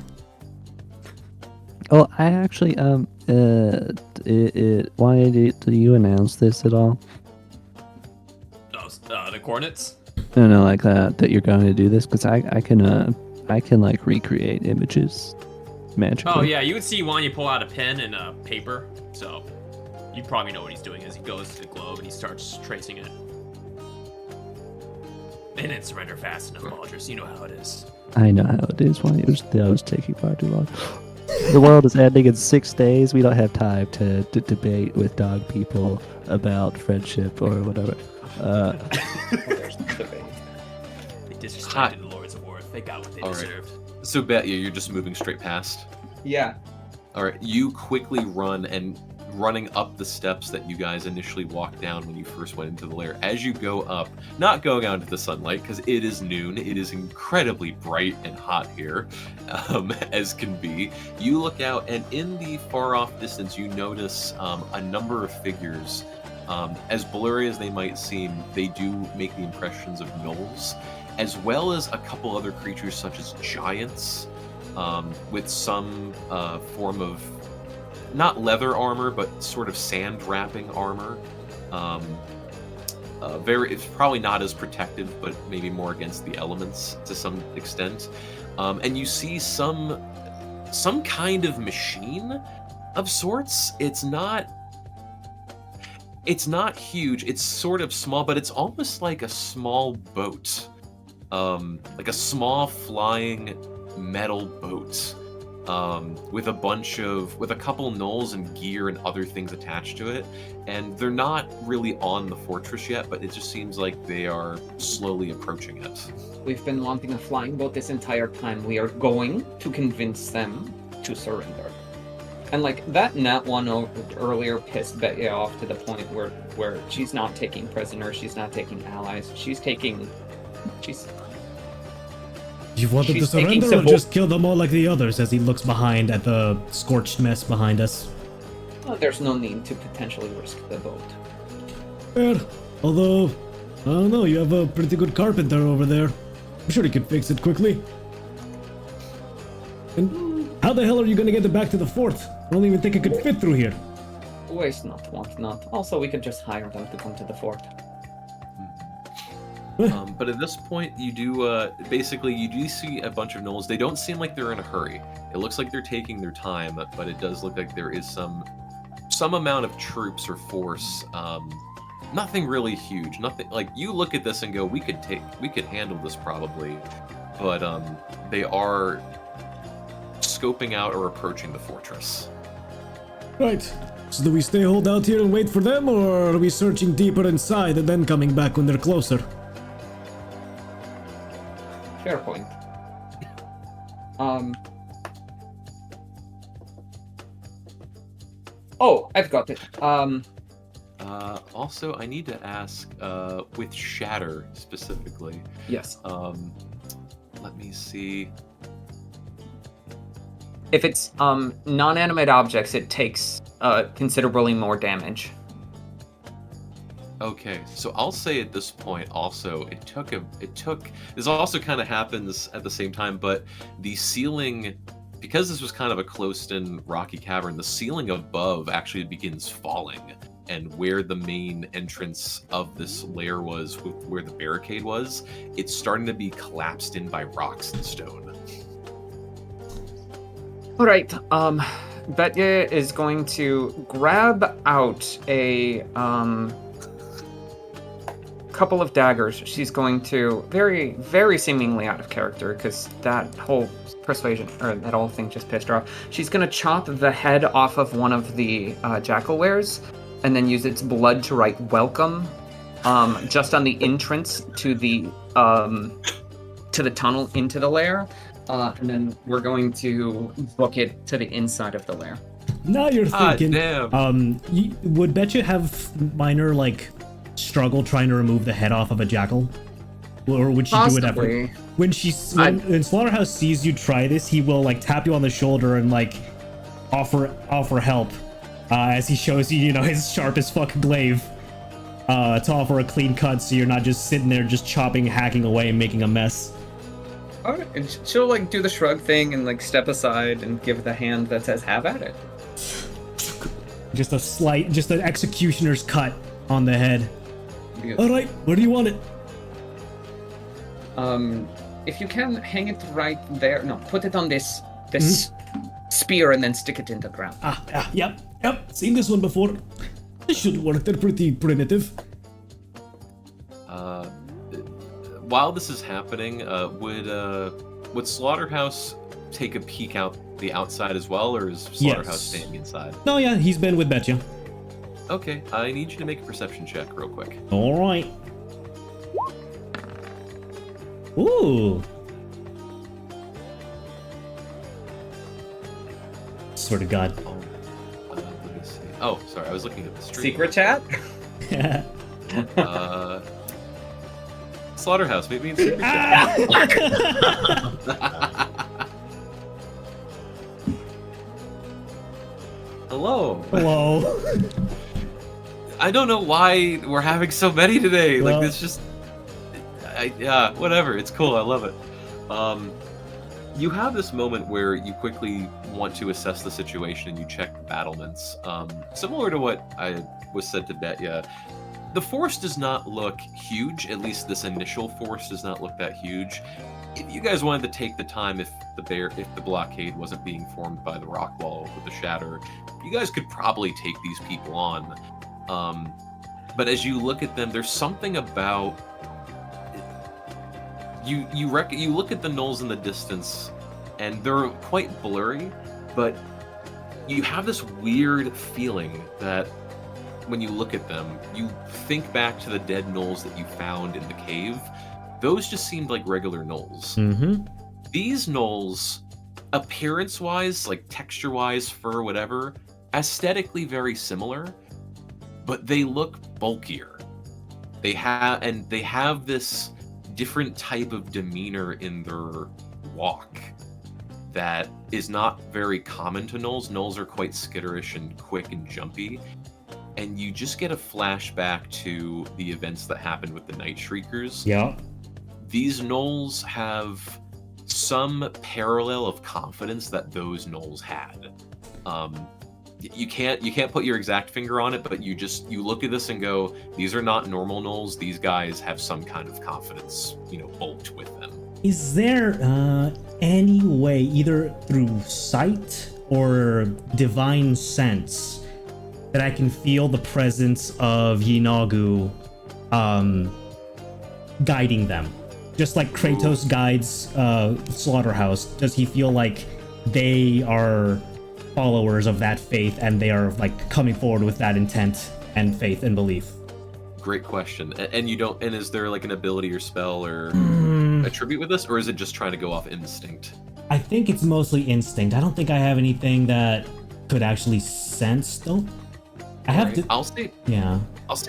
Oh, I actually, why do you announce this at all? Oh, the coordinates? No, like that you're going to do this, because I I can like recreate images magically. Oh yeah, you would see Wanya pull out a pen and a paper, so you probably know what he's doing as he goes to the globe and he starts tracing it. They didn't surrender fast enough, Baldrus. You know how it is. I know how it is. Why that was taking far too long. The world is ending in 6 days. We don't have time to debate with dog people about friendship or whatever. They disrespected the Lords of War. They got what they deserved. So Betya, you're just moving straight past. Yeah. All right, you quickly run and running up the steps that you guys initially walked down when you first went into the lair. As you go up, not going out into the sunlight because it is noon, it is incredibly bright and hot here, as can be. You look out, and in the far off distance, you notice a number of figures. As blurry as they might seem, they do make the impressions of gnolls, as well as a couple other creatures such as giants, with some form of not leather armor, but sort of sand wrapping armor. It's probably not as protective, but maybe more against the elements to some extent. And you see some kind of machine of sorts. It's not huge. It's sort of small, but it's almost like a small boat, like a small flying metal boat. With a couple gnolls and gear and other things attached to it, and they're not really on the fortress yet, but it just seems like they are slowly approaching it. We've been wanting a flying boat this entire time. We are going to convince them to surrender. And like that nat one earlier pissed Betya off to the point where she's not taking prisoners, she's not taking allies, she's You wanted to She's taking surrender or some just kill them all like the others as he looks behind at the scorched mess behind us? there's no need to potentially risk the boat. Fair. Although, I don't know, you have a pretty good carpenter over there. I'm sure he could fix it quickly. And how the hell are you gonna get it back to the fort? I don't even think it could fit through here. Waste not, want not. Also, we could just hire them to come to the fort. But at this point, you do see a bunch of gnolls. They don't seem like they're in a hurry. It looks like they're taking their time, but it does look like there is some amount of troops or force. Nothing really huge. Nothing like you look at this and go, we could handle this probably, but they are scoping out or approaching the fortress. Right. So do we stay hold out here and wait for them, or are we searching deeper inside and then coming back when they're closer? Fair point. Oh, I've got it. Also, I need to ask, with Shatter specifically. Yes. Let me see. If it's non-animate objects, it takes considerably more damage. Okay, so I'll say at this point also, it took, this also kind of happens at the same time, but the ceiling, because this was kind of a closed-in rocky cavern, the ceiling above actually begins falling, and where the main entrance of this lair was, where the barricade was, it's starting to be collapsed in by rocks and stone. Alright, Betya is going to grab out a couple of daggers. She's going to, very, very seemingly out of character, because that whole persuasion, or that whole thing just pissed her off. She's going to chop the head off of one of the jackal wares, and then use its blood to write welcome, just on the entrance to the tunnel into the lair. And then we're going to book it to the inside of the lair. Now you're thinking. Damn. Would Betcha have minor struggle trying to remove the head off of a jackal, or would she do it after? When Slaughterhouse sees you try this, he will tap you on the shoulder and offer help, as he shows you, his sharp as fuck glaive, to offer a clean cut, so you're not just sitting there just chopping, hacking away, and making a mess. Alright, and she'll do the shrug thing and step aside and give the hand that says "have at it." Just an executioner's cut on the head. Good. All right, where do you want it? if you can hang it right there. No, put it on this spear and then stick it in the ground. Yep. Seen this one before. This should work. They're pretty primitive. While this is happening, would Slaughterhouse take a peek out the outside as well, or is Slaughterhouse staying inside? No, yeah, he's been with Betcha. Okay, I need you to make a perception check real quick. All right. Ooh. Swear to God. Let me see. Oh, sorry, I was looking at the stream. Secret chat? Slaughterhouse, maybe in secret chat. Hello. Hello. I don't know why we're having so many today. Well, like, it's just... yeah, whatever. It's cool. I love it. You have this moment where you quickly want to assess the situation and you check the battlements. Similar to what I was said to Betya, the force does not look huge. At least this initial force does not look that huge. If you guys wanted to take the time, if the blockade wasn't being formed by the rock wall with the shatter, you guys could probably take these people on. But as you look at them, there's something about you look at the gnolls in the distance, and they're quite blurry, but you have this weird feeling that when you look at them, you think back to the dead gnolls that you found in the cave. Those just seemed like regular gnolls. Mm-hmm. These gnolls, appearance-wise, like texture-wise, fur, whatever, aesthetically very similar, but they look bulkier. They have this different type of demeanor in their walk that is not very common to gnolls. Gnolls are quite skitterish and quick and jumpy. And you just get a flashback to the events that happened with the Night Shriekers. Yeah. These gnolls have some parallel of confidence that those gnolls had. You can't put your exact finger on it, but you look at this and go, these are not normal gnolls. These guys have some kind of confidence, bolt with them. Is there any way, either through sight or divine sense, that I can feel the presence of Yinagu guiding them? Just like Kratos guides Slaughterhouse, does he feel like they are followers of that faith and they are like coming forward with that intent and faith and belief? Great question. And is there like an ability or spell or attribute with this, or is it just trying to go off instinct? I think it's mostly instinct. I don't think I have anything that could actually sense though. I have to. I'll say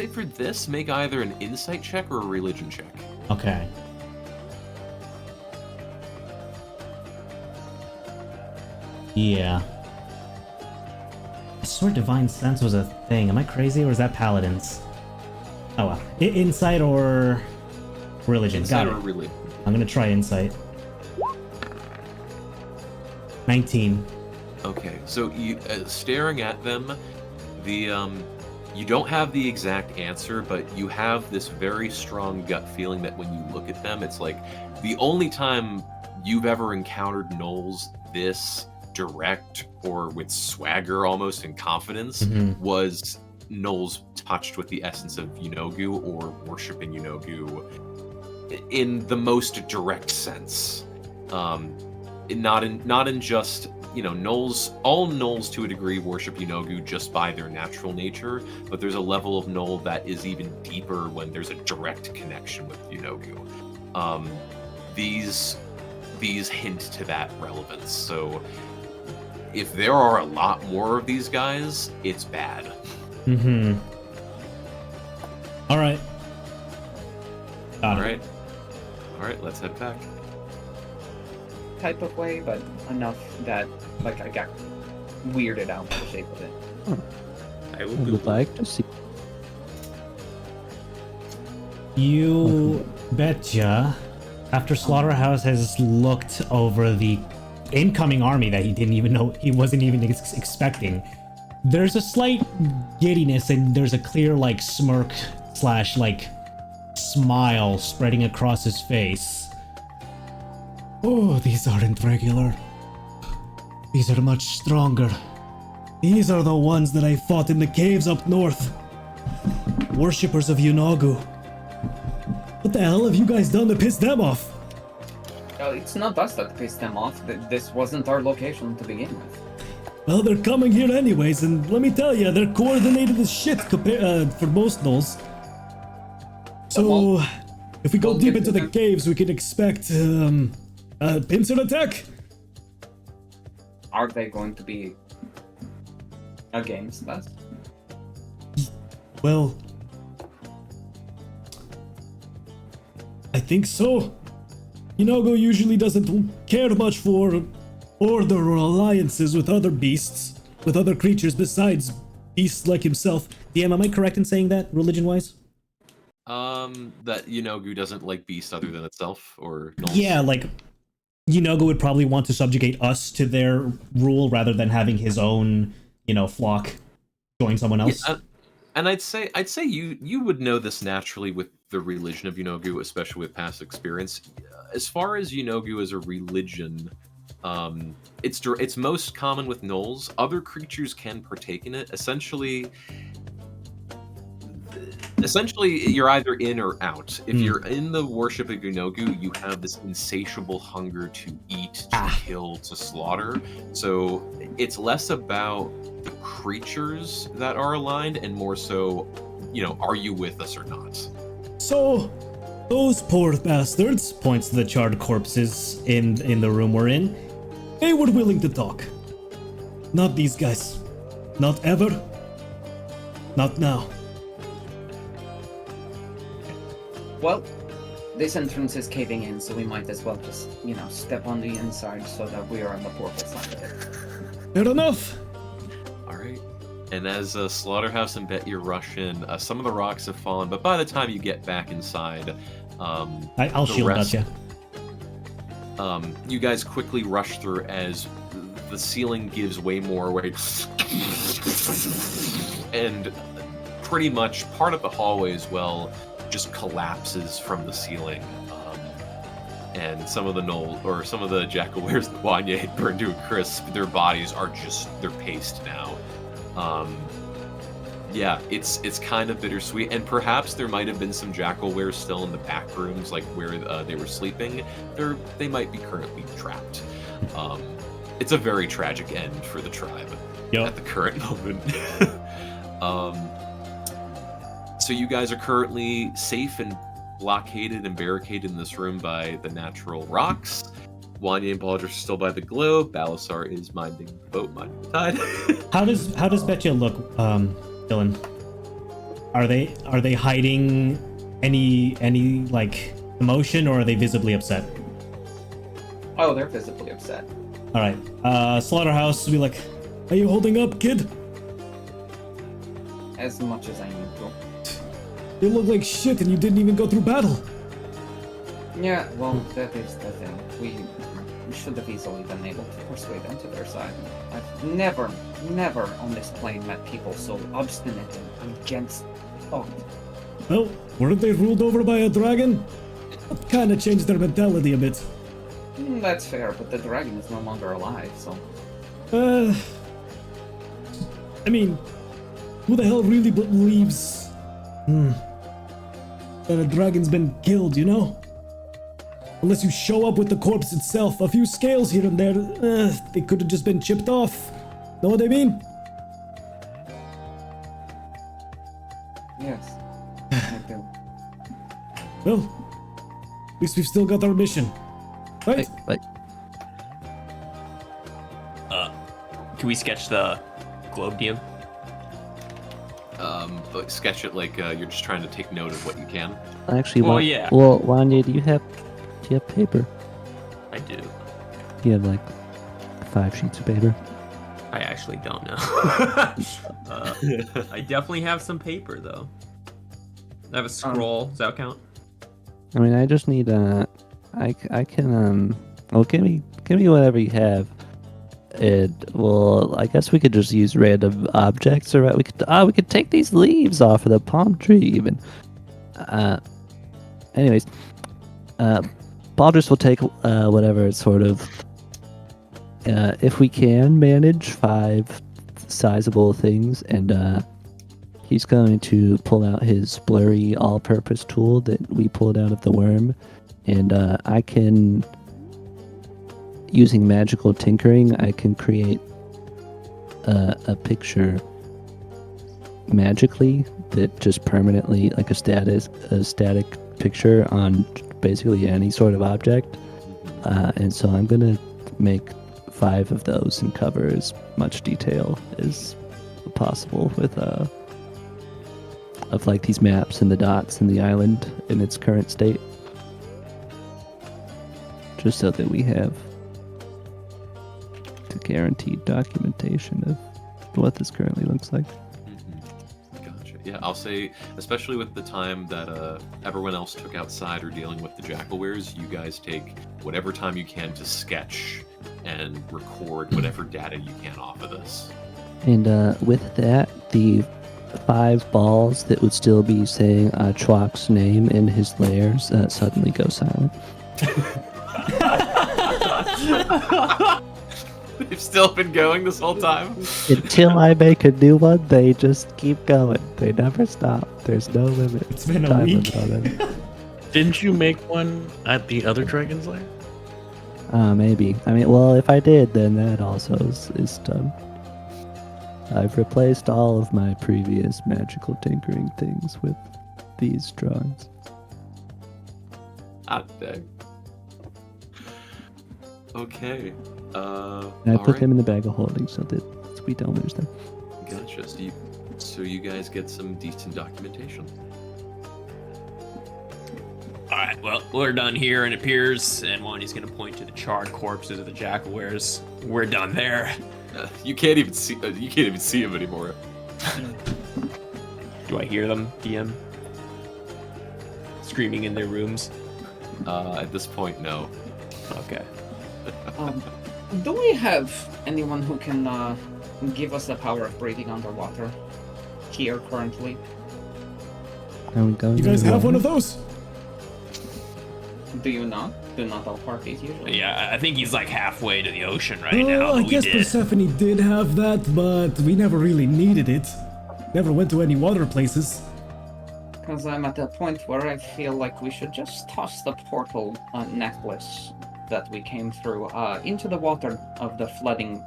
for this, make either an insight check or a religion check. Okay. Yeah. I swear divine sense was a thing. Am I crazy, or is that paladins? Oh well. Insight or religion. Insight Got or it. religion. I'm gonna try insight. 19. Okay, so you staring at them, you don't have the exact answer, but you have this very strong gut feeling that when you look at them, it's like the only time you've ever encountered gnolls this direct or with swagger almost and confidence was gnolls touched with the essence of Yinogu or worshipping Yinogu in the most direct sense. Not in just gnolls. All gnolls to a degree worship Yinogu just by their natural nature, but there's a level of gnoll that is even deeper when there's a direct connection with Yinogu. These hint to that relevance. So if there are a lot more of these guys, it's bad. All right. All right, let's head back. Type of way, but enough that I got weirded out by the shape of it. I I would like to see. You betcha. After Slaughterhouse has looked over the incoming army that he wasn't even expecting, there's a slight giddiness and there's a clear smirk / smile spreading across his face. Oh, these aren't regular. These are much stronger. These are the ones that I fought in the caves up north. Worshippers of Yunogu. What the hell have you guys done to piss them off? It's not us that pissed them off. This wasn't our location to begin with. Well, they're coming here anyways, and let me tell you, they're coordinated as shit for most gnolls. So, if we go deep into the caves, we can expect a pincer attack. Are they going to be against us? Well, I think so. Yunogo usually doesn't care much for order or alliances with other beasts, with other creatures besides beasts like himself. DM, am I correct in saying that, religion-wise? That Yunogu doesn't like beast other than itself, or gnolls? Yeah, like Yunogo would probably want to subjugate us to their rule rather than having his own, flock join someone else. Yeah, and I'd say you would know this naturally with the religion of Yunogu, especially with past experience. As far as Yunogu as a religion, it's most common with gnolls. Other creatures can partake in it. Essentially, you're either in or out. If you're in the worship of Yunogu, you have this insatiable hunger to eat, to kill, to slaughter. So it's less about the creatures that are aligned and more so, are you with us or not? So, those poor bastards, points to the charred corpses in the room we're in, they were willing to talk. Not these guys. Not ever. Not now. Well, this entrance is caving in, so we might as well just, step on the inside so that we are on the portal side of it. Fair enough. All right. And as Slaughterhouse and Bet you rush in, some of the rocks have fallen, but by the time you get back inside, I'll shield that, yeah. You guys quickly rush through as the ceiling gives way more way, and pretty much part of the hallway as well just collapses from the ceiling. And some of the jackal-wares that Wanye had burned to a crisp, their bodies are they're paste now. Yeah, it's kind of bittersweet, and perhaps there might have been some jackal-wares still in the back rooms, like where they were sleeping. They might be currently trapped. It's a very tragic end for the tribe at the current moment. So you guys are currently safe and blockaded and barricaded in this room by the natural rocks. Wanya and Baldr are still by the globe. Balasar is minding the boat, minding the tide. How does Betcha look, Dylan? Are they hiding any like emotion, or are they visibly upset? Oh, they're visibly upset. All right, Slaughterhouse will be like, Are you holding up, kid? As much as I need to. You look like shit and you didn't even go through battle. Yeah, well, that is the thing. We should have easily been able to persuade them to their side. I've never on this plane met people so obstinate and against thought. Well, weren't they ruled over by a dragon? That kind of changed their mentality a bit. That's fair, but the dragon is no longer alive, so... I mean, who the hell really believes... that a dragon's been killed, Unless you show up with the corpse itself. A few scales here and there, they could have just been chipped off. Know what I mean? Yes, I do. Well, at least we've still got our mission. Right? Wait. Can we sketch the globe, DM? But sketch it like you're just trying to take note of what you can. Actually, Well, yeah. Well, Wanya, do you have paper? I do. You have like 5 sheets of paper. I actually don't know. I definitely have some paper though. I have a scroll. Does that count? I mean, I just need I can well, give me whatever you have. Well, I guess we could just use random objects, or we could take these leaves off of the palm tree even. Anyways, Baldrus will take whatever sort of, if we can manage 5 sizable things, and he's going to pull out his blurry all-purpose tool that we pulled out of the worm, and I can, using magical tinkering, I can create a picture magically that just permanently, like a static picture on basically any sort of object, and so I'm gonna make 5 of those and cover as much detail as possible with of like these maps and the dots and the island in its current state, just so that we have the guaranteed documentation of what this currently looks like. Gotcha. Yeah, I'll say, especially with the time that everyone else took outside or dealing with the jackalwares, you guys take whatever time you can to sketch and record whatever data you can off of this. And with that, the 5 balls that would still be saying Chwak's name in his lairs suddenly go silent. They've still been going this whole time? Until I make a new one, they just keep going. They never stop. There's no limit. It's been a Time week. limit on them. Didn't you make one at the other Dragon's Lair? Maybe. I mean, well, if I did, then that also is done. I've replaced all of my previous magical tinkering things with these drawings. Ah, dang. Okay. And I put them in the bag of holding so that we don't lose them. Gotcha. So you guys get some decent documentation. Alright, well, we're done here, and it appears, and Wandy's gonna point to the charred corpses of the jackalwares. We're done there. You can't even see. You can't even see them anymore. Do I hear them, DM? Screaming in their rooms? At this point, no. Okay. Do we have anyone who can give us the power of breathing underwater here currently? Are we going You guys to have the one of water? those? Do you not? Do not all parties usually? Yeah, I think he's like halfway to the ocean right now. Oh, I but we guess did. Persephone did have that, but we never really needed it. Never went to any water places. Because I'm at a point where I feel like we should just toss the portal necklace that we came through into the water of the flooding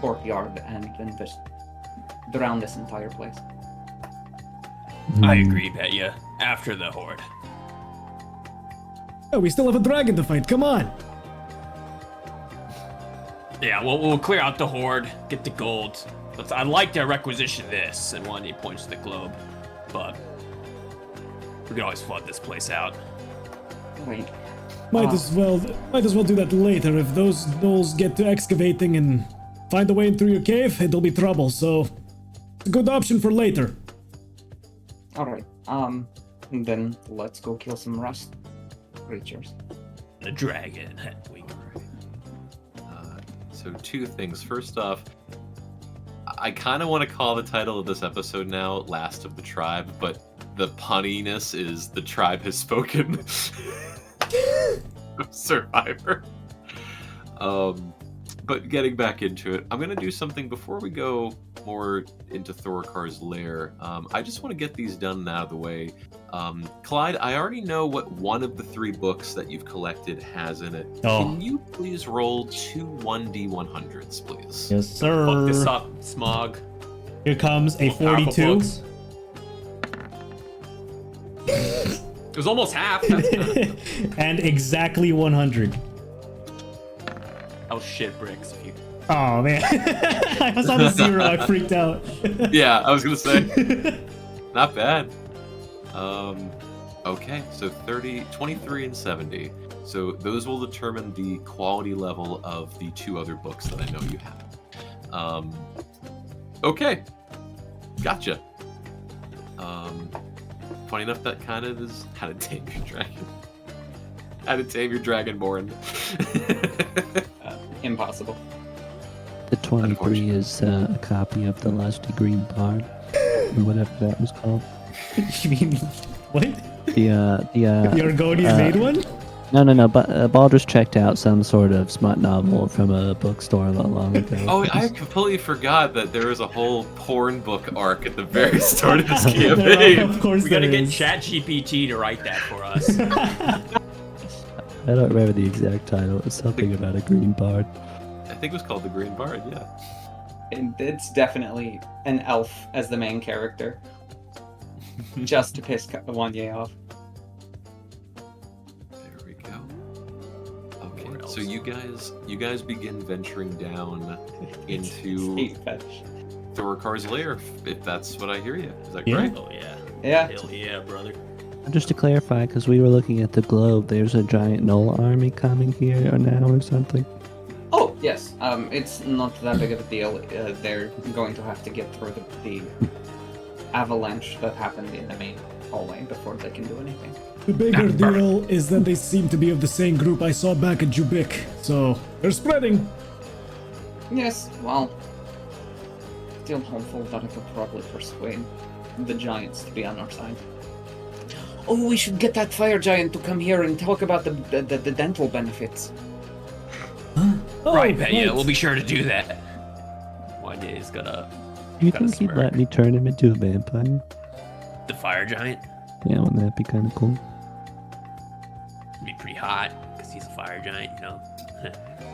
courtyard and then just drown this entire place. I agree, Petya. After the horde. Oh, we still have a dragon to fight, come on! Yeah, we'll clear out the horde, get the gold. I'd like to requisition this, and Wandy points to the globe, but we can always flood this place out. Wait. Might as well do that later. If those gnolls get to excavating and find a way in through your cave, it'll be trouble, so it's a good option for later. Alright, then let's go kill some rust creatures. The dragon. So 2 things. First off, I kind of want to call the title of this episode now "Last of the Tribe," but the punniness is "The Tribe Has Spoken." Survivor. But getting back into it, I'm gonna do something before we go more into Thorkar's lair. I just want to get these done and out of the way. Clyde, I already know what one of the 3 books that you've collected has in it. Oh. Can you please roll 2 1d100s, please? Yes, Fuck this sir. up, Smog. Here comes a Powerful 42. books. It was almost half. And exactly 100. Oh shit, bricks. Oh man. I saw the 0, I freaked out. Yeah, I was gonna say. Not bad. Okay, so 30, 23, and 70. So those will determine the quality level of the 2 other books that I know you have. Okay. Gotcha. Funny enough, that kind of is How to Tame Your Dragon. How to Tame Your Dragonborn. Impossible. The 23 is a copy of the Lusty Green Bard, or whatever that was called. You mean what? The The Argonian made one? No. But Baldur's checked out some sort of smut novel from a bookstore a lot long ago. Oh, I completely forgot that there was a whole porn book arc at the very start of this campaign. Of course We gotta there get is. ChatGPT to write that for us. I don't remember the exact title. It was something about a green bard. I think it was called The Green Bard, yeah. And it's definitely an elf as the main character, just to piss Wanye off. There we go. Okay, so you guys begin venturing down into Hate fetish. Thorkar's lair, if that's what I hear you. Is that Yeah. right? Oh yeah. Yeah. Hell yeah, brother. Just to clarify, because we were looking at the globe, there's a giant Knoll army coming here now or something. Oh yes. It's not that big of a deal. They're going to have to get through the avalanche that happened in the main hallway before they can do anything. The bigger deal is that they seem to be of the same group I saw back at Jubik, so they're spreading. Yes. Well, still hopeful that I could probably persuade the giants to be on our side. Oh, we should get that fire giant to come here and talk about the dental benefits. Oh, right, yeah, we'll be sure to do that. One day is gonna You Kinda think he'd smirk. let me turn him into a vampire? the fire giant. Yeah, wouldn't that be kind of cool? It'd be pretty hot because he's a fire giant, you know.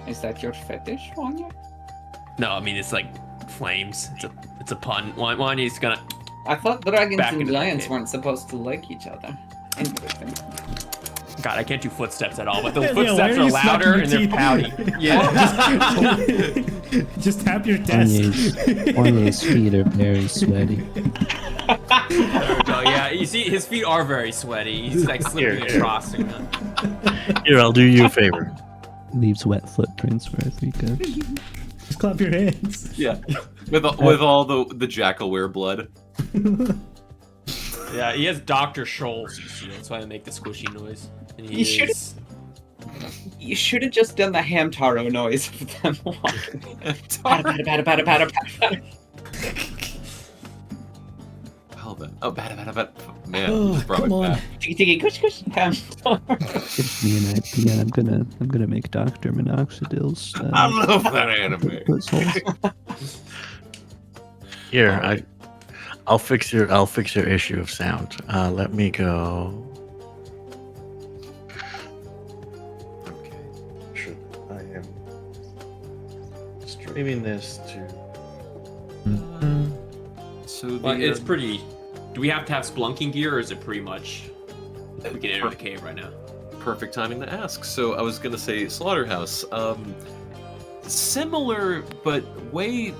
Is that your fetish, Wanya? No, I mean it's like flames. It's a pun. Wanya's gonna. I thought dragons Back and into that giants cave. weren't supposed to like each other. Interesting. God, I can't do footsteps at all, but the Yeah, why footsteps are are you louder and they're snapping pouty. your Yeah. Just tap your desk. Wanye's feet are very sweaty. There we go. Yeah, you see, his feet are very sweaty. He's like slipping Here. across. You know? Here, I'll do you a favor. Leaves wet footprints wherever he goes. Just clap your hands. Yeah. With all the jackalware blood. Yeah, he has Dr. Scholl's, you see. That's why I make the squishy noise. And he You should- is... You should have just done the Hamtaro noise of them walking. Patter, patter, patter, patter, patter. Well then. Oh, bad. Man, Oh, just brought come it on. back. Tiki tiki, kush kush, Hamtaro. Gives me an idea. I'm gonna make Dr. Minoxidil's. I love that anime. Whistles. Here, Alright. I'll fix your issue of sound. Let me go. Okay. Should I am streaming this to. So the, Well, it's pretty... Do we have to have splunking gear, or is it pretty much... We can enter the cave right now? perfect timing to ask. So I was gonna say Slaughterhouse. Similar, but way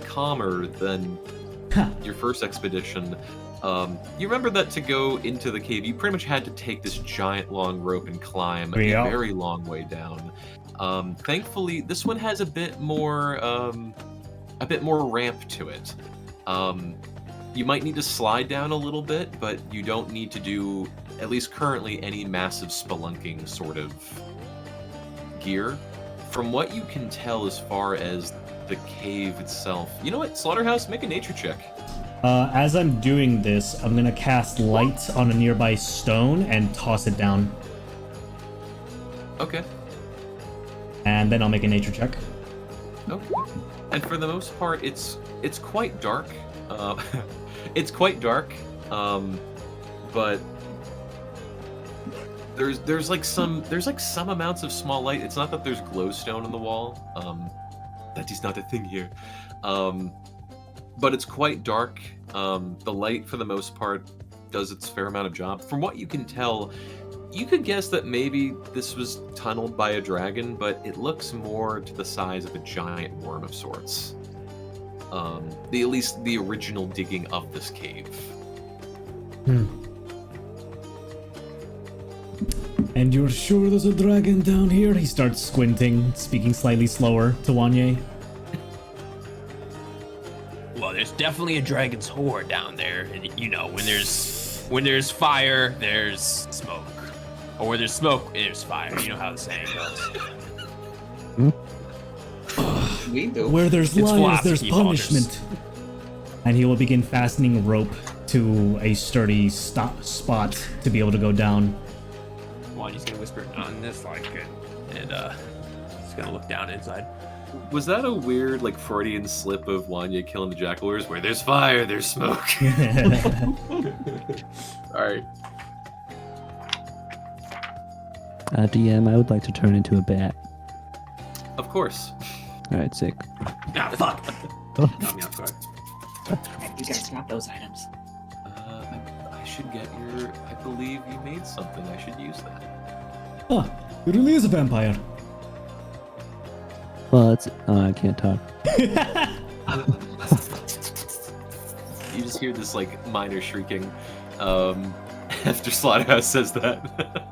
calmer than your first expedition. You remember that to go into the cave, you pretty much had to take this giant long rope and climb Yeah. a very long way down. Thankfully, this one has a bit more ramp to it. You might need to slide down a little bit, but you don't need to do, at least currently, any massive spelunking sort of gear. From what you can tell as far as the cave itself, you know what, Slaughterhouse, make a nature check. As I'm doing this, I'm gonna cast light on a nearby stone and toss it down. Okay. And then I'll make a nature check. Okay. And for the most part, it's quite dark. It's quite dark, but there's like some amounts of small light. It's not that there's glowstone on the wall. That is not a thing here. But it's quite dark. The light, for the most part, does its fair amount of job. From what you can tell, you could guess that maybe this was tunneled by a dragon, but it looks more to the size of a giant worm of sorts. At least the original digging of this cave. And you're sure there's a dragon down here? He starts squinting, speaking slightly slower to Wanye. Well, there's definitely a dragon's horde down there, and you know, when there's fire, there's smoke, or where there's smoke, there's fire. You know how the saying goes. We do. Where there's It's liars, there's philosophy, punishment. And he will begin fastening rope to a sturdy spot to be able to go down. Wanya's gonna whisper, "On this like it," and he's gonna look down inside. Was that a weird, like, Freudian slip of Wanya killing the Jackalers? Where there's fire, there's smoke. Alright. DM, I would like to turn into a bat. Of course. Alright, sick. Ah, fuck! Got me off guard. You guys got those items. I should get your... I believe you made something. I should use that. Ah, it really is a vampire. Well, it's. Oh, I can't talk. You just hear this, like, minor shrieking after Slaughterhouse says that.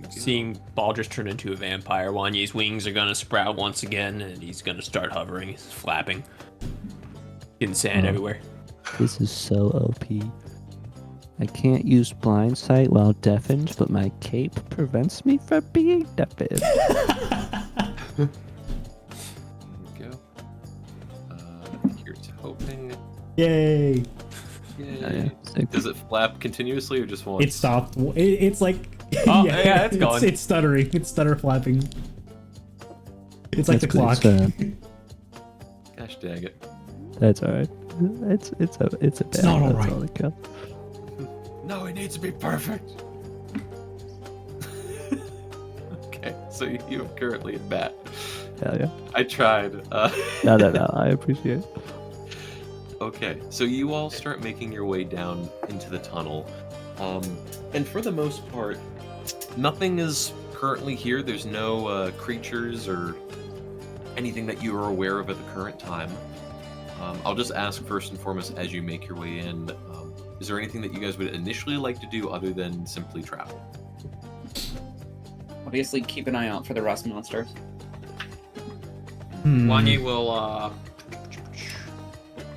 Seeing Baldrus turn into a vampire, Wanya's wings are gonna sprout once again, and he's gonna start hovering, he's flapping, getting sand everywhere. This is so OP. I can't use blind sight while deafened, but my cape prevents me from being deafened. There we go. Here's hoping. Yay! Yay. Yeah, sick. Does it flap continuously or just once? It stopped. It's like. Oh, yeah, it's going. It's stuttering. It's stutter flapping. It's like That's the clock. good, Gosh dang it. That's alright. It's a bad. It's not that's alright. all that counts. No, it needs to be perfect. Okay, so you're currently a bat. Hell yeah. I tried. No. I appreciate it. Okay, so you all start making your way down into the tunnel. And for the most part, nothing is currently here. There's no creatures or anything that you are aware of at the current time. I'll just ask first and foremost as you make your way in, is there anything that you guys would initially like to do other than simply travel? Obviously, keep an eye out for the rust monsters. Wanya will,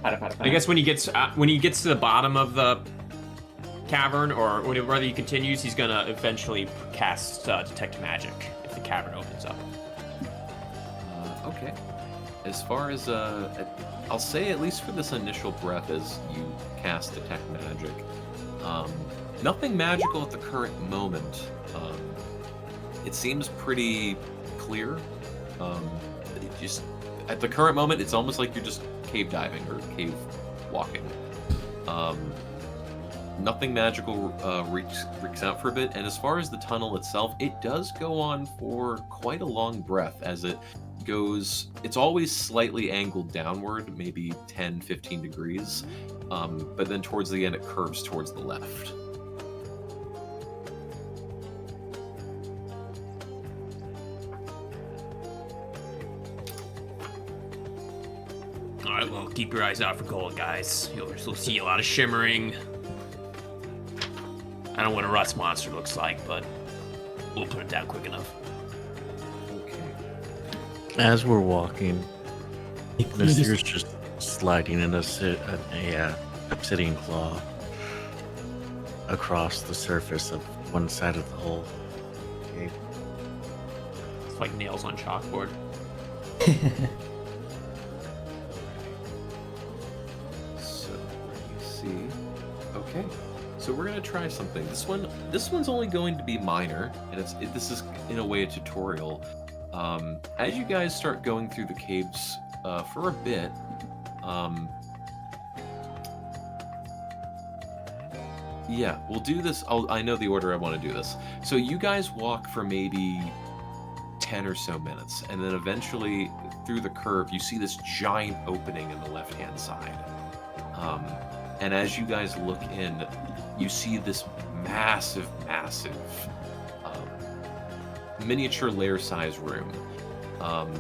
Pata. I guess when he gets to the bottom of the cavern, or whether he continues, he's gonna eventually cast detect magic if the cavern opens up. Okay. As far as I'll say at least for this initial breath, as you cast detect magic, nothing magical at the current moment. It seems pretty clear. It just at the current moment, it's almost like you're just cave diving or cave walking. Nothing magical reeks out for a bit, and as far as the tunnel itself, it does go on for quite a long breath as it goes. It's always slightly angled downward, maybe 10-15 degrees, but then towards the end it curves towards the left. Alright, well, keep your eyes out for gold, guys. You'll see a lot of shimmering. I don't know what a rust monster looks like, but we'll put it down quick enough. Okay. As we're walking, You Nasir's just sliding in a obsidian claw across the surface of one side of the hole. Okay. It's like nails on chalkboard. So you see. Okay. So we're gonna try something. This one's only going to be minor, and this is in a way a tutorial. As you guys start going through the caves for a bit, yeah, we'll do this. I know the order I want to do this. So you guys walk for maybe 10 or so minutes, and then eventually through the curve, you see this giant opening in the left-hand side. And as you guys look in, you see this massive miniature lair-size room.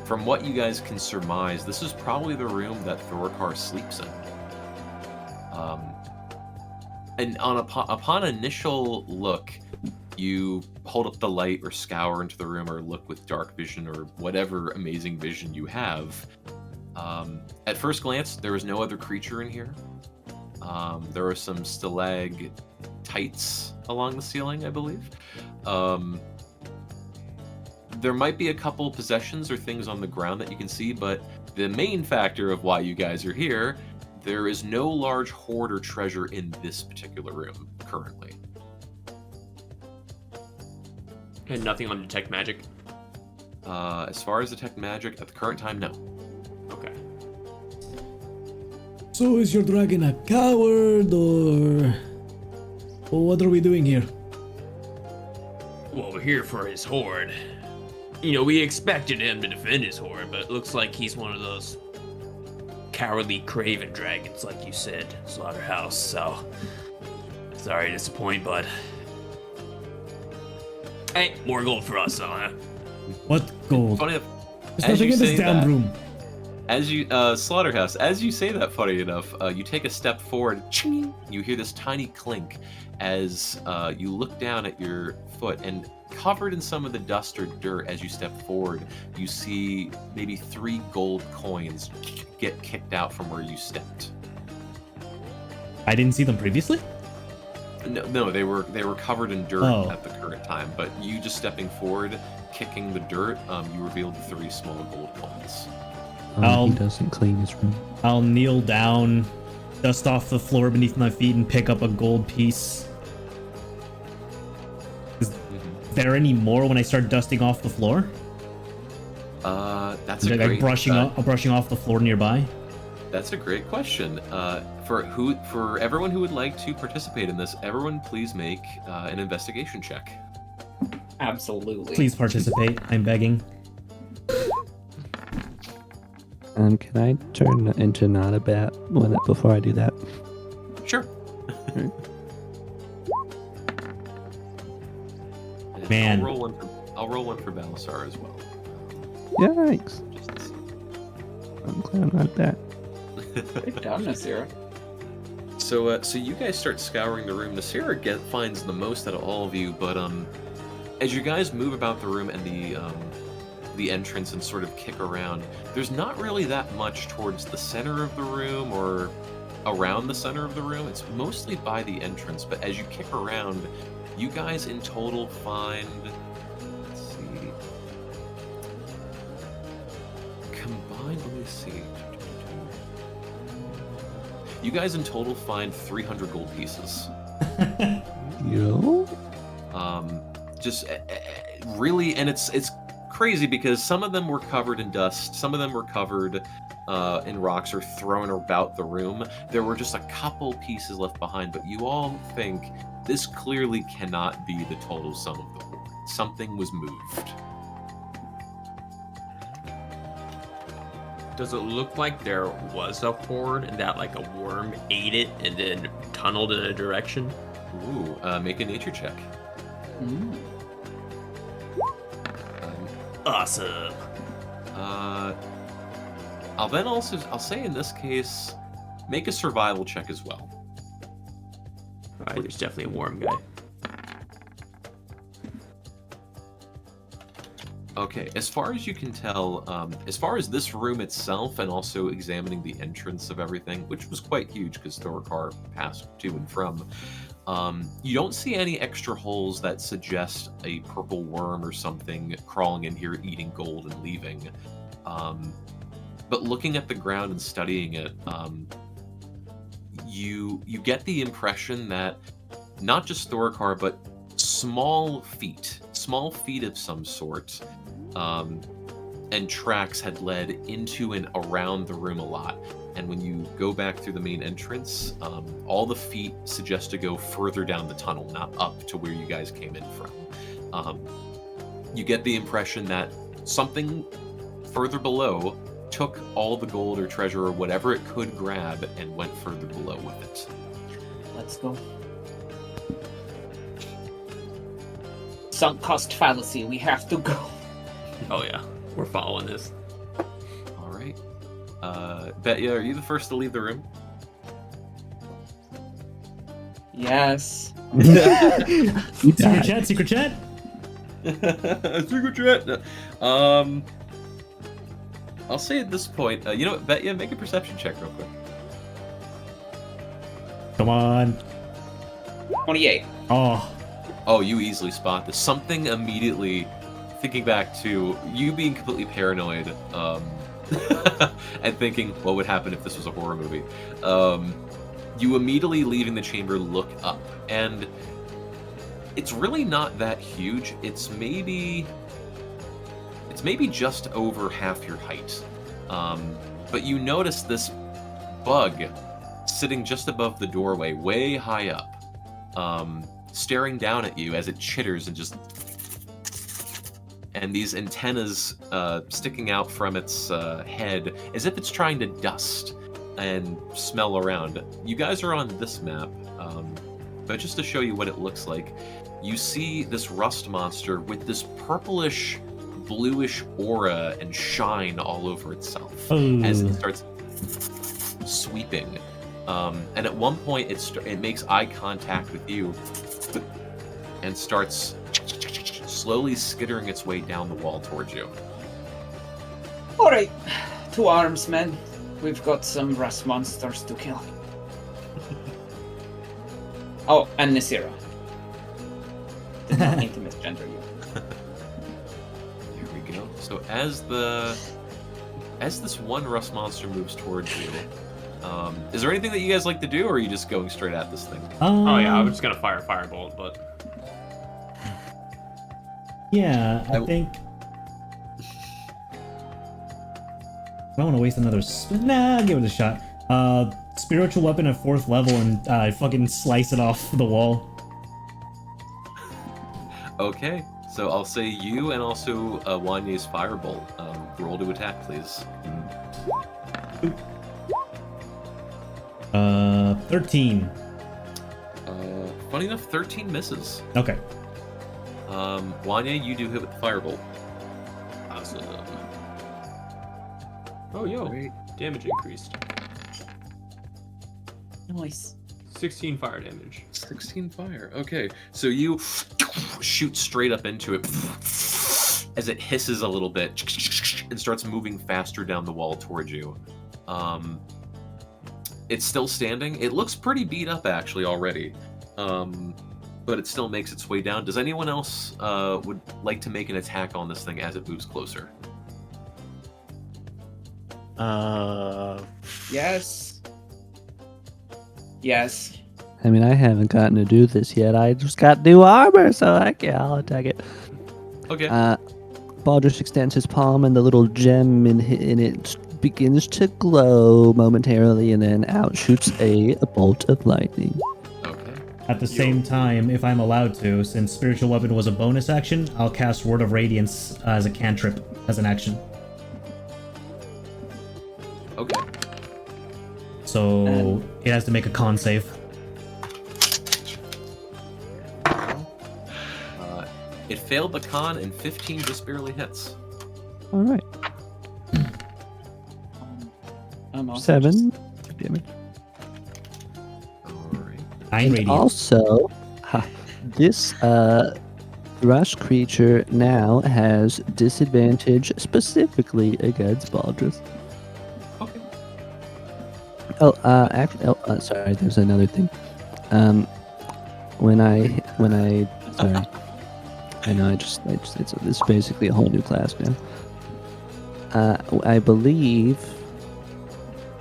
From what you guys can surmise, this is probably the room that Thorkar sleeps in. And upon initial look, you hold up the light or scour into the room or look with dark vision or whatever amazing vision you have. At first glance, there was no other creature in here. There are some stalactites along the ceiling, I believe. There might be a couple possessions or things on the ground that you can see, but the main factor of why you guys are here, there is no large hoard or treasure in this particular room currently. And nothing on detect magic. As far as detect magic, at the current time, no. Okay. So is your dragon a coward, or what are we doing here? Well, we're here for his horde. You know, we expected him to defend his horde, but it looks like he's one of those cowardly, craven dragons, like you said, Slaughterhouse. So, sorry to disappoint, bud. Hey, more gold for us, huh? What gold? Funny enough, There's as nothing you in this say damn that- room. As you, Slaughterhouse, as you say that, funny enough, you take a step forward, ching, you hear this tiny clink as you look down at your foot, and covered in some of the dust or dirt as you step forward, you see maybe 3 gold coins get kicked out from where you stepped. I didn't see them previously? No, they were covered in dirt Oh. at the current time, but you just stepping forward, kicking the dirt, you revealed 3 small gold coins. He doesn't clean his room. I'll kneel down, dust off the floor beneath my feet, and pick up a gold piece. Is there any more when I start dusting off the floor? That's Is a it great like brushing off the floor nearby? That's a great question. For everyone who would like to participate in this, everyone please make an investigation check. Absolutely. Please participate. I'm begging. Can I turn into not a bat before I do that? Sure. And Man. I'll roll one for Balasar as well. Yikes. Just to see. I'm glad I'm not that. Great job, Nasira. So you guys start scouring the room. Nasira finds the most out of all of you, but as you guys move about the room and the entrance and sort of kick around, there's not really that much towards the center of the room or around the center of the room. It's mostly by the entrance, but as you kick around, you guys in total find, let's see, combined, let me see. You guys in total find 300 gold pieces. Yo? Just really, and it's crazy because some of them were covered in dust, some of them were covered in rocks or thrown about the room. There were just a couple pieces left behind, but you all think this clearly cannot be the total sum of the horde. Something was moved. Does it look like there was a horde and that like a worm ate it and then tunneled in a direction? Ooh, make a nature check. Awesome. I'll say in this case, make a survival check as well. Alright, there's definitely a worm guy. Okay, as far as you can tell, as far as this room itself and also examining the entrance of everything, which was quite huge because Thorokar passed to and from, you don't see any extra holes that suggest a purple worm or something crawling in here, eating gold and leaving. But looking at the ground and studying it, you get the impression that not just Thorokar, but small feet of some sort, and tracks had led into and around the room a lot. And when you go back through the main entrance, all the feet suggest to go further down the tunnel, not up to where you guys came in from. You get the impression that something further below took all the gold or treasure or whatever it could grab and went further below with it. Let's go. Sunk cost fallacy. We have to go. Oh yeah, we're following this. All right. Betya, are you the first to leave the room? Yes. Secret chat, secret chat. Secret chat. No. I'll say at this point, you know what, Betya, make a perception check real quick. Come on. 28. Oh, you easily spot this. Something immediately, thinking back to you being completely paranoid, and thinking what would happen if this was a horror movie. You immediately leaving the chamber look up, and It's really not that huge. It's maybe just over half your height. But you notice this bug sitting just above the doorway, way high up, staring down at you as it chitters and just... And these antennas sticking out from its head as if it's trying to dust and smell around. You guys are on this map, but just to show you what it looks like, you see this rust monster with this purplish, bluish aura and shine all over itself as it starts sweeping. And at one point, it makes eye contact with you and starts slowly skittering its way down the wall towards you. All right, to arms, men. We've got some rust monsters to kill. Oh, and Nasira. Did not mean to misgender you. Here we go. So as this one rust monster moves towards you, is there anything that you guys like to do, or are you just going straight at this thing? Oh yeah, I'm just gonna fire a firebolt, but Yeah, I think... I don't want to waste another... Nah, give it a shot. Spiritual weapon at 4th level and fucking slice it off the wall. Okay, so I'll say you and also Wanye's firebolt. Roll to attack, please. 13. Funny enough, 13 misses. Okay. Wanye, you do hit with the firebolt. awesome. Oh yo, damage increased. Nice. 16 fire damage. 16 fire. Okay, so you shoot straight up into it as it hisses a little bit and starts moving faster down the wall towards you. It's still standing. It looks pretty beat up actually already, but it still makes its way down. Does anyone else would like to make an attack on this thing as it moves closer? Yes. Yes. I mean, I haven't gotten to do this yet. I just got new armor, so I'll attack it. Okay. Baldrus extends his palm, and the little gem in it begins to glow momentarily, and then out shoots a bolt of lightning. Okay. At the same time, if I'm allowed to, since Spiritual Weapon was a bonus action, I'll cast Word of Radiance as a cantrip, as an action. Okay. So it has to make a con save. It failed the con, and 15 just barely hits. All right. I'm also 7 damage. Alright. 9 And radiant. also, this rush creature now has disadvantage specifically against Baldrus. Okay. Sorry, there's another thing. When I sorry, I know it's basically a whole new class now. I believe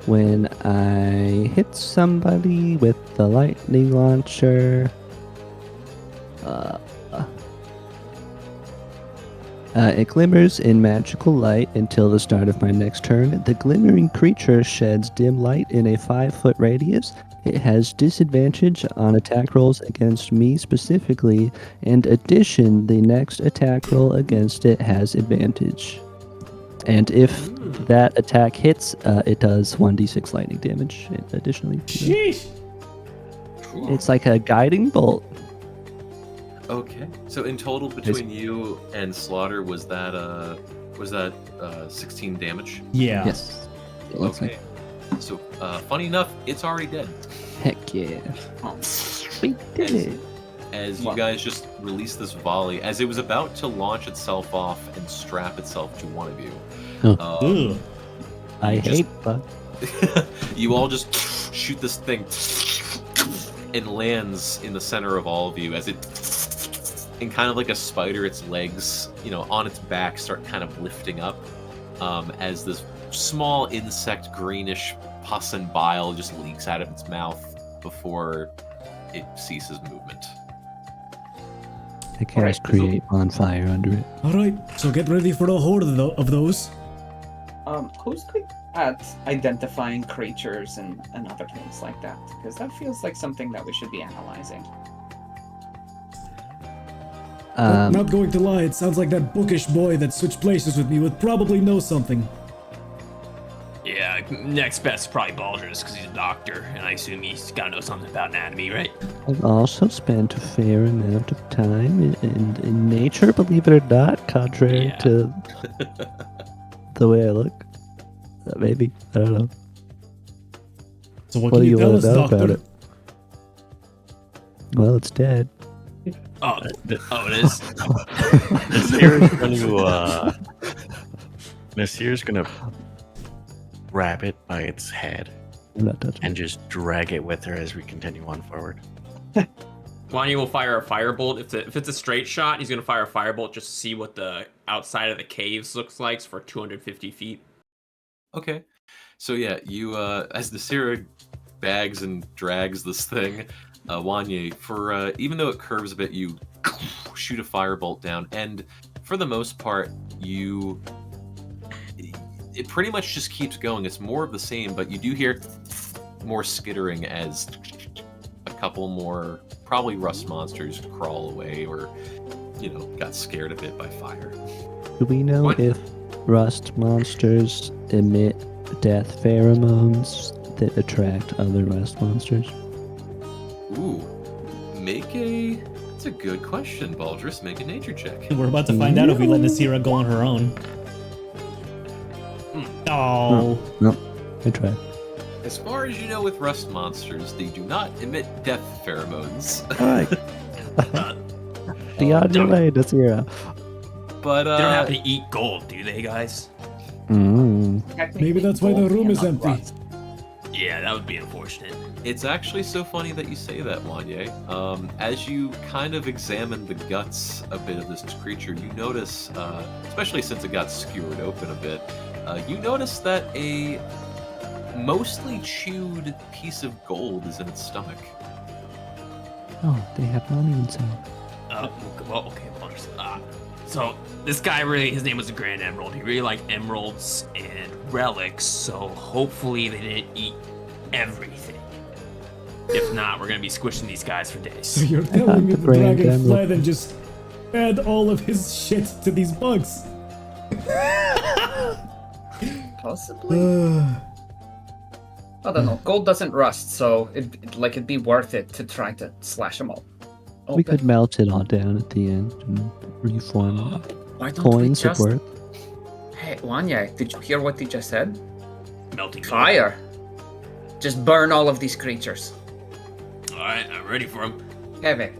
when I hit somebody with the lightning launcher, it glimmers in magical light until the start of my next turn. The glimmering creature sheds dim light in a 5-foot radius. It has disadvantage on attack rolls against me specifically. In addition, the next attack roll against it has advantage. And if that attack hits, it does 1d6 lightning damage additionally. Sheesh! Cool. It's like a guiding bolt. Okay. So in total between you and Slaughter was that 16 damage? Yeah. Yes. It looks Okay. So funny enough, it's already dead. Heck yeah. Oh. We did it. As you Wow. guys just released this volley, as it was about to launch itself off and strap itself to one of you. Ugh. I You just- hate bugs. You all just shoot this thing and lands in the center of all of you as it, and kind of like a spider, its legs, on its back start kind of lifting up as this small insect greenish pus and bile just leaks out of its mouth before it ceases movement. I cast create bonfire under it. Alright, so get ready for a horde of those. Who's good at identifying creatures and other things like that? Because that feels like something that we should be analyzing. Not going to lie, it sounds like that bookish boy that switched places with me would probably know something. Yeah, next best is probably Baldrus, because he's a doctor, and I assume he's got to know something about anatomy, right? I've also spent a fair amount of time in nature, believe it or not, contrary to the way I look. Maybe. I don't know. So what What can do you you tell want us, to know doctor? about it? Well, it's dead. Oh, it is? Nasir's gonna grab it by its head I'm not touching it. and just drag it with her as we continue on forward. Wanya will fire a firebolt. If it's a straight shot, he's going to fire a firebolt just to see what the outside of the caves looks like for 250 feet. Okay. So yeah, you as the Sierra bags and drags this thing, Wanye, for even though it curves a bit, you shoot a firebolt down, and for the most part, it pretty much just keeps going. It's more of the same, but you do hear more skittering as a couple more, probably rust monsters, crawl away or, got scared a bit by fire. Do we know if rust monsters emit death pheromones that attract other rust monsters? Ooh, that's a good question, Baldrus. Make a nature check. We're about to find out if we let Nasira go on her own. Oh. No, I tried. As far as you know with rust monsters, they do not emit death pheromones. Alright. Beyond your way, Nasira. But, they don't happen to eat gold, do they, guys? Maybe that's why the room is empty. Yeah, that would be unfortunate. It's actually so funny that you say that, Wanye. As you kind of examine the guts a bit of this creature, you notice, especially since it got skewered open a bit, you notice that a mostly chewed piece of gold is in its stomach. Oh, they have money inside. Okay, so this guy his name was the Grand Emerald. He really liked emeralds and relics, so hopefully they didn't eat everything. If not, we're gonna be squishing these guys for days. So you're telling me the dragon fled and just fed all of his shit to these bugs? Possibly. I don't know. Gold doesn't rust, so it'd be worth it to try to slash them all. We could melt it all down at the end and reform it. Why don't Coins we at just... worth. Hey, Wanya, did you hear what he just said? Melting gold. Fire! Just burn all of these creatures. Alright, I'm ready for him. Have it.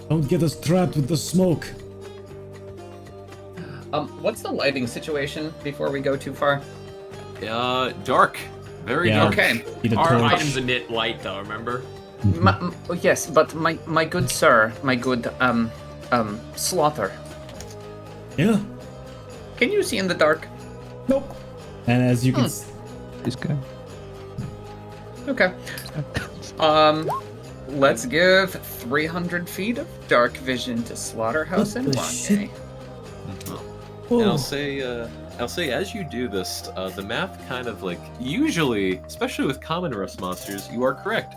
Don't get us trapped with the smoke. What's the lighting situation before we go too far? Dark. Very dark. Okay. Our items emit light, though, remember? Yes, but my good sir, my good Slaughter. Yeah. Can you see in the dark? Nope. And as you can This guy. Okay. Let's give 300 feet of dark vision to Slaughterhouse and Wanye. And I'll say as you do this, the math kind of usually, especially with common rust monsters, you are correct.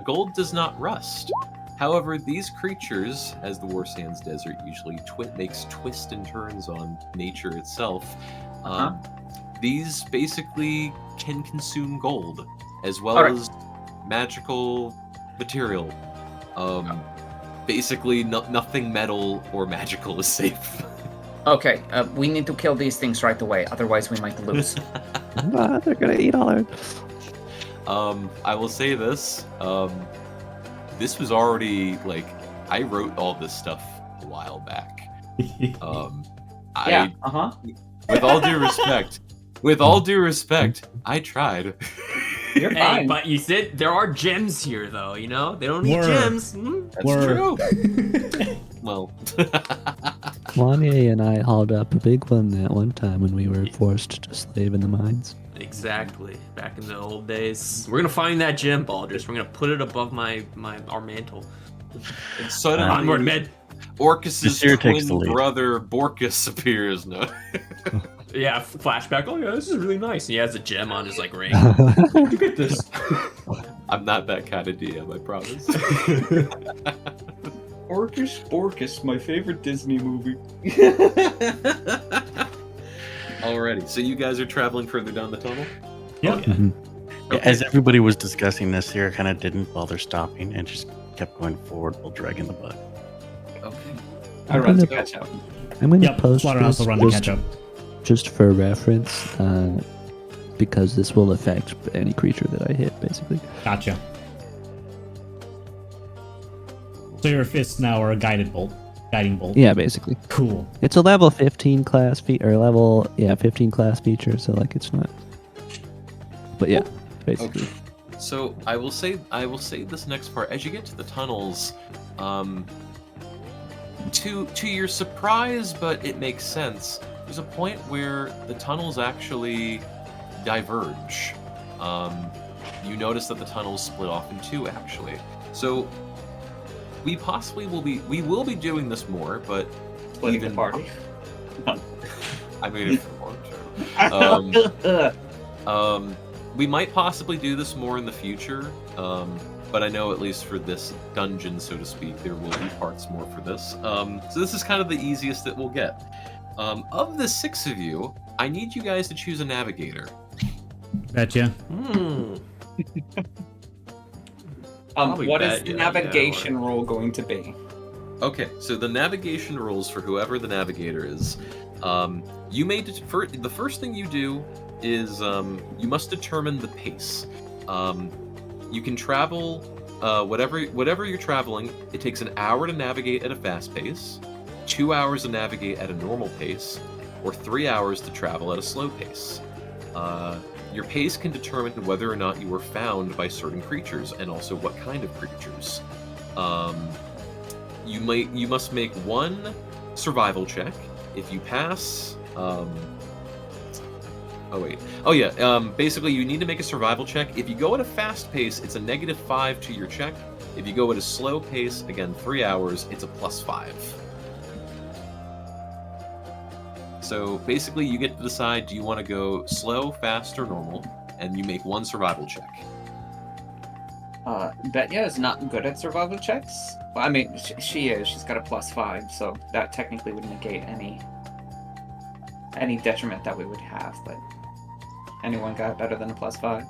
Gold does not rust. However, these creatures, as the War Sands Desert usually makes twists and turns on nature itself, these basically can consume gold, as well as magical material. Basically, nothing metal or magical is safe. Okay, we need to kill these things right away, otherwise we might lose. They're gonna eat all our... I will say this. This was already, I wrote all this stuff a while back. With all due respect, I tried. You're fine. Hey, but you said there are gems here, though, They don't need gems. That's true. Well... Wanye and I hauled up a big one that one time when we were forced to slave in the mines. Exactly. Back in the old days. We're gonna find that gem, Baldrus. We're gonna put it above our mantle. Suddenly, Onward, Med. Orcus's Nasir takes the twin lead. brother Borcus appears. No. Yeah, flashback. Oh yeah, this is really nice. He has a gem on his like ring. Where'd you get this? I'm not that kind of DM, I promise. Orcus, my favorite Disney movie. Alrighty, so you guys are traveling further down the tunnel? Yeah. Mhm. Yeah, as everybody was discussing this, Sierra kind of didn't bother stopping and just kept going forward while dragging the bug. Okay. I run to catch up. I'm going to Yep. post Slaughterhouse this will run to just, catch up. just for reference, because this will affect any creature that I hit, basically. Gotcha. So your fists now are a guiding bolt. Yeah, basically. Cool. It's a level 15 class feature, or level 15 class feature, so like it's not. But yeah, basically. Okay. So I will say this next part. As you get to the tunnels, to your surprise, but it makes sense. There's a point where the tunnels actually diverge. You notice that the tunnels split off in two, actually. So we will be doing this more, but Splitting the party. I mean, it's a long term. We might possibly do this more in the future, but I know at least for this dungeon, so to speak, there will be parts more for this. So this is kind of the easiest that we'll get. Of the 6 of you, I need you guys to choose a navigator. Betcha. Probably What is bet, the yeah, navigation rule going to be? Okay, so the navigation rules for whoever the navigator is, you may the first thing you do is you must determine the pace. You can travel whatever you're traveling. It takes an hour to navigate at a fast pace, 2 hours to navigate at a normal pace, or 3 hours to travel at a slow pace. Your pace can determine whether or not you were found by certain creatures, and also what kind of creatures. You must make one survival check. If you pass, basically you need to make a survival check. If you go at a fast pace, it's a -5 to your check. If you go at a slow pace, again 3 hours, it's a +5. So basically you get to decide, do you want to go slow, fast, or normal, and you make one survival check. Betya is not good at survival checks. Well, I mean, she is. She's got a +5, so that technically would negate any detriment that we would have. But anyone got better than a +5?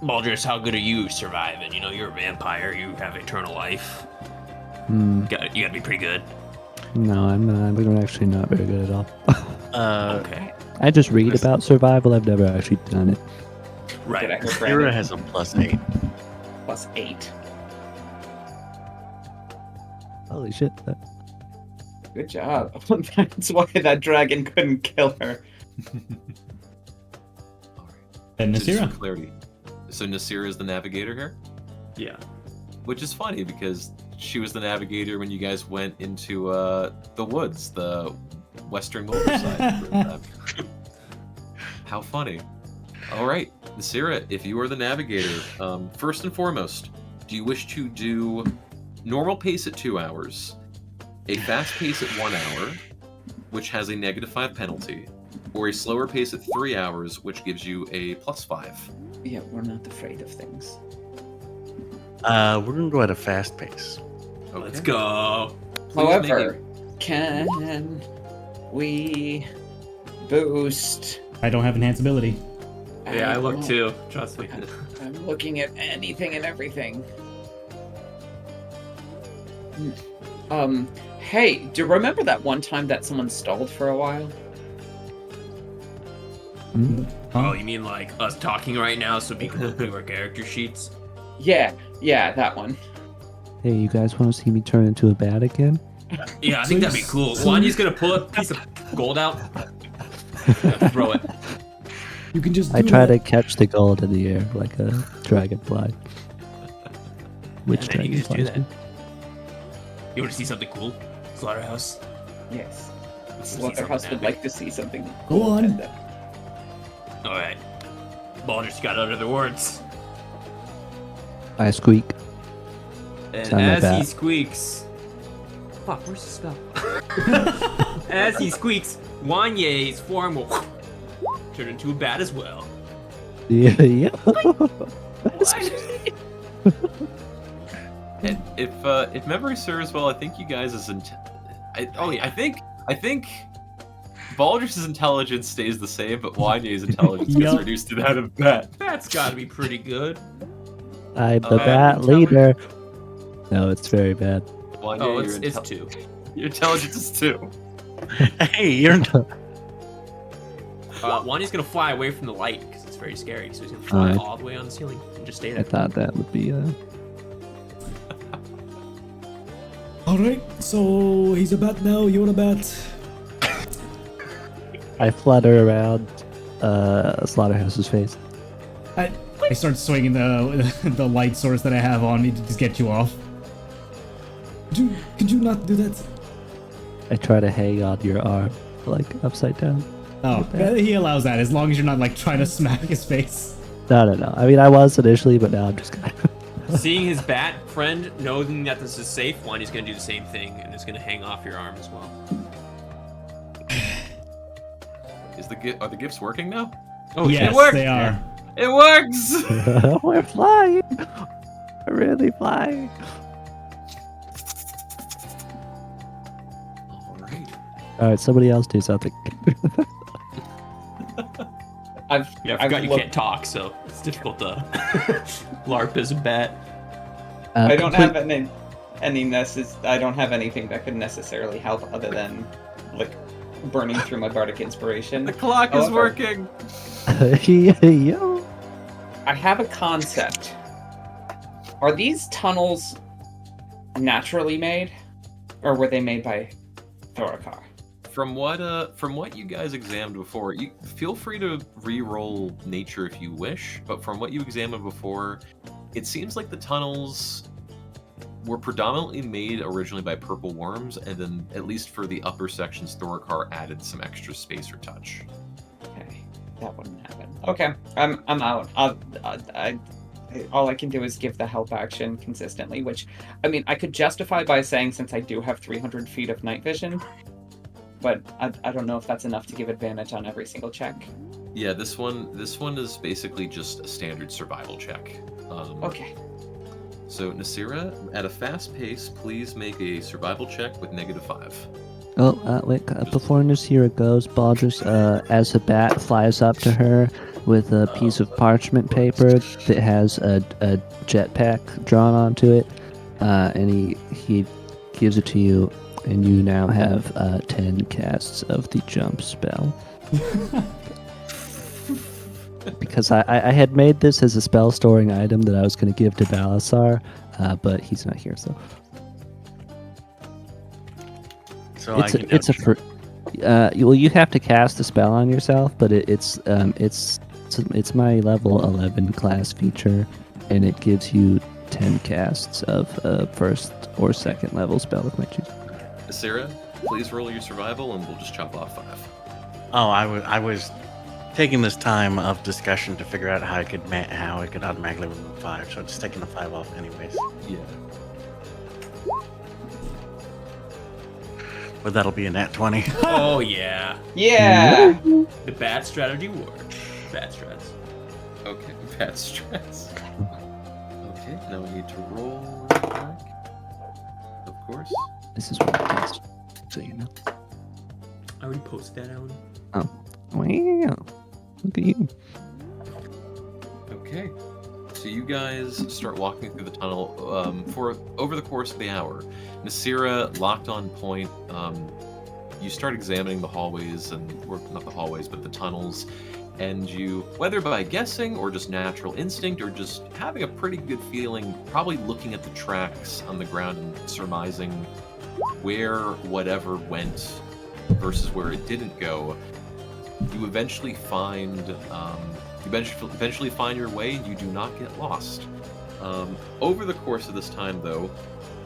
Baldrus, how good are you surviving? You know, you're a vampire. You have eternal life. You gotta be pretty good. No, I'm actually not very good at all. Okay. I just read about survival. I've never actually done it. Right. Did I hear Sierra Brandon? has a +8. +8. Holy shit. Good job. That's why that dragon couldn't kill her. And Just for Nasira. clarity. So Nasira is the navigator here? Yeah. Which is funny because she was the navigator when you guys went into the woods, the western countryside. How funny. All right, Nasira, if you are the navigator, first and foremost, do you wish to do normal pace at 2 hours, a fast pace at 1 hour, which has a -5 penalty, or a slower pace at 3 hours, which gives you a +5? Yeah, we're not afraid of things. We're gonna go at a fast pace. Okay. Let's go. Please However, can we boost? I don't have enhance ability. Yeah, I look don't know. too. Trust me. I'm looking at anything and everything. Hey, do you remember that one time that someone stalled for a while? Oh, you mean like us talking right now so we can do our character sheets? Yeah, that one. Hey, you guys want to see me turn into a bat again? Yeah, I think that'd be cool. Wanya's gonna pull a piece of gold out, throw it. You can just. I do try that. to catch the gold in the air like a dragonfly. Which And then you just do dragonflies? You want to see something cool? Slaughterhouse? Yes. see Slaughterhouse something would like to see something. Go on. And, Alright. Baldur's got other words. I squeak. And Sound like as he that. squeaks, fuck, where's the spell? As he squeaks, Wanye's form will turn into a bat as well. Yeah. And if memory serves well, I think you guys I think Baldur's intelligence stays the same, but Wanye's intelligence gets Yup. reduced to that of bat. That's gotta be pretty good. I'm the Uh, bat leader. No, it's very bad. Wanye, Oh, your it's 2. Your intelligence is 2. Hey, you're Wanya's gonna fly away from the light because it's very scary. So he's gonna fly Alright. all the way on the ceiling and just stay I there. thought that would be Alright, so he's a bat now, you're a bat. I flutter around Slaughterhouse's face. I start swinging the light source that I have on me to just get you off. Could you not do that? I try to hang on your arm, like upside down. Oh, he allows that as long as you're not like trying to smack his face. No. I mean, I was initially, but now I'm just kind of. Seeing his bat friend, knowing that this is safe, Wanya's gonna do the same thing and is gonna hang off your arm as well. Are the gifts working now? Oh, Yes, it worked. they are. It works! We're flying. We're really flying. Alright. All right, somebody else do something. I've Yeah, I I've forgot you looked- can't talk, so it's difficult to LARP as a bat. I don't have any I don't have anything that could necessarily help other than like burning through my bardic inspiration. The clock is However, working! Yo. I have a concept. Are these tunnels naturally made, or were they made by Thorokar? From what you guys examined before, you feel free to re-roll nature if you wish, but from what you examined before, it seems like the tunnels were predominantly made originally by purple worms, and then at least for the upper sections, Thorokar added some extra space or touch. Okay, that wouldn't happen. Okay, I'm out. All I can do is give the help action consistently, which, I mean, I could justify by saying since I do have 300 feet of night vision, but I don't know if that's enough to give advantage on every single check. Yeah, this one is basically just a standard survival check. Okay. So Nasira, at a fast pace, please make a survival check with -5. Oh, wait, before Nasira goes, Baldrus, as the bat flies up to her with a piece of parchment paper that has a jetpack drawn onto it, and he gives it to you, and you now have 10 casts of the jump spell. Because I had made this as a spell storing item that I was going to give to Balasar, but he's not here, so well, you have to cast a spell on yourself, but it's my level 11 class feature, and it gives you 10 casts of first or second level spell of my choosing. Nasira, please roll your survival, and we'll just chop off 5. Oh, I was taking this time of discussion to figure out how I could automatically remove 5, so I'm just taking the 5 off anyways. Yeah. But that'll be a nat 20. Oh yeah, Yeah. the bat strategy worked. Bat strats. Okay, bad stress. Okay, now we need to roll attack. Of course. This is what I cast, so you know. I already posted that, Alan. Wow, look at you. Okay. So you guys start walking through the tunnel for over the course of the hour. Nasira, locked on point, you start examining the hallways or not the hallways, but the tunnels, and you, whether by guessing or just natural instinct or just having a pretty good feeling, probably looking at the tracks on the ground and surmising where whatever went versus where it didn't go, you eventually find your way, and you do not get lost. Over the course of this time, though,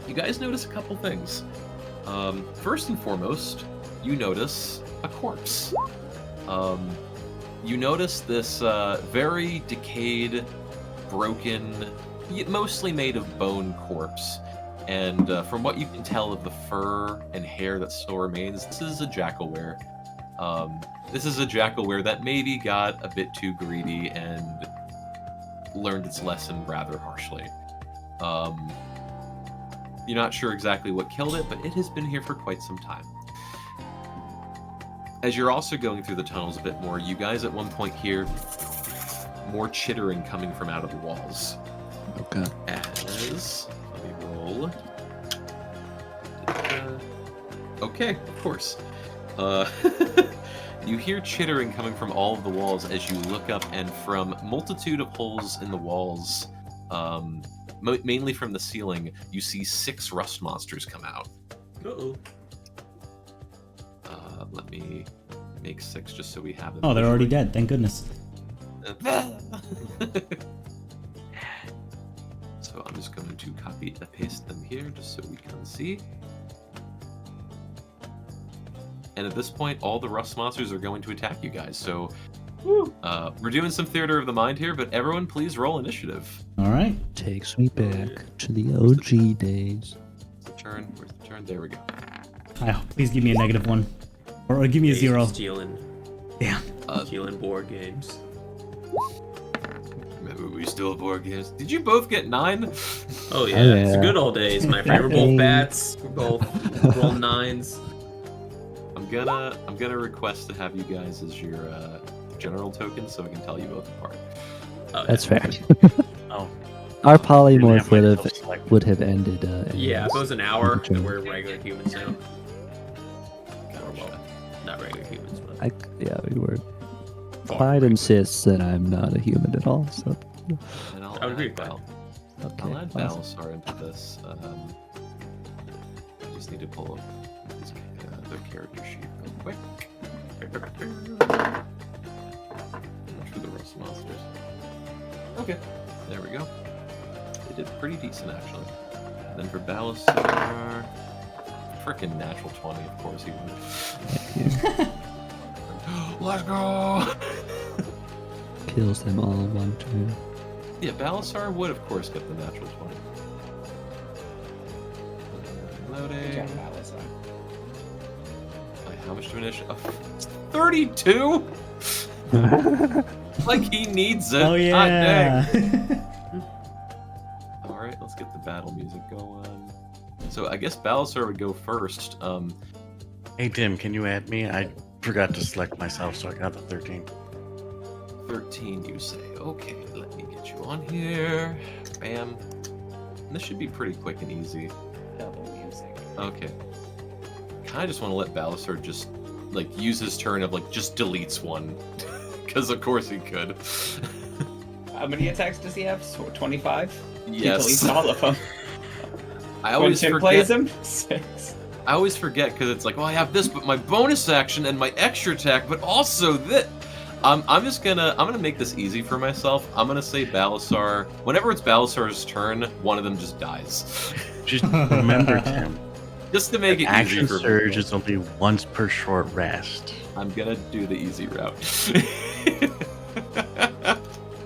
you guys notice a couple things. First and foremost, you notice a corpse. You notice this very decayed, broken, mostly made of bone corpse And from what you can tell of the fur and hair that still remains, this is a jackal-were. This is a jackal-were that maybe got a bit too greedy and learned its lesson rather harshly. You're not sure exactly what killed it, but it has been here for quite some time. As you're also going through the tunnels a bit more, you guys at one point hear more chittering coming from out of the walls. Okay. As... let me roll. Okay, of course. You hear chittering coming from all of the walls as you look up, and from multitude of holes in the walls, mainly from the ceiling, you see 6 rust monsters come out. Uh-oh. Let me make 6 just so we have them. Oh, they're already dead. Thank goodness. So I'm just going to copy and paste them here just so we can see. And at this point, all the rust monsters are going to attack you guys. So we're doing some theater of the mind here, but everyone please roll initiative. All right. Takes me back to the OG days. Where's the turn? Where's the turn? There we go. Oh, please give me a -1. Or give me a 0. Stealing Damn. board games. Remember we still have board games. Did you both get 9? Oh yeah, it's the yeah. good old days, my friend. We're both bats. We're both roll 9s. I'm gonna request to have you guys as your general token so I can tell you both apart. Oh, That's yeah. fair. Oh, Our polymorph Didn't have would myself selected. would have ended. Yeah, if it was an hour, Sure. we're regular humans now. Or, well, Gotcha. not regular humans, but Yeah, we were. far Clyde from insists that I'm not a human at all. So And I would agree add with that. okay. I'll add awesome. Balasar into this. I just need to pull up his, their character sheet real quick. For the rust monsters. Okay, there we go. They did pretty decent actually. And then for Balasar, frickin' natural 20, of course he would. Let's go! Kills them all in one turn. Yeah, Balasar would of course get the natural 20. Loading. How much to initiate? 32? Like he needs it. Oh God yeah. dang. Alright, let's get the battle music going. So I guess Balasar would go first. hey Tim, can you add me? I forgot to select myself, so I got the 13. 13 you say. Okay, let me get you on here. Bam. And this should be pretty quick and easy. Double music. Okay. I just want to let Balasar just, like, use his turn of, like, just deletes one. Because of course he could. How many attacks does he have? 25? Yes. He deletes all of them. I When always Tim forget. plays him, 6. I always forget because it's like, well, I have this, but my bonus action and my extra attack, but also this. I'm gonna make this easy for myself. I'm gonna say Balasar. Whenever it's Balasar's turn, one of them just dies. Just remember, Tim, Just to make it easy action for surge me. is only once per short rest. I'm gonna do the easy route.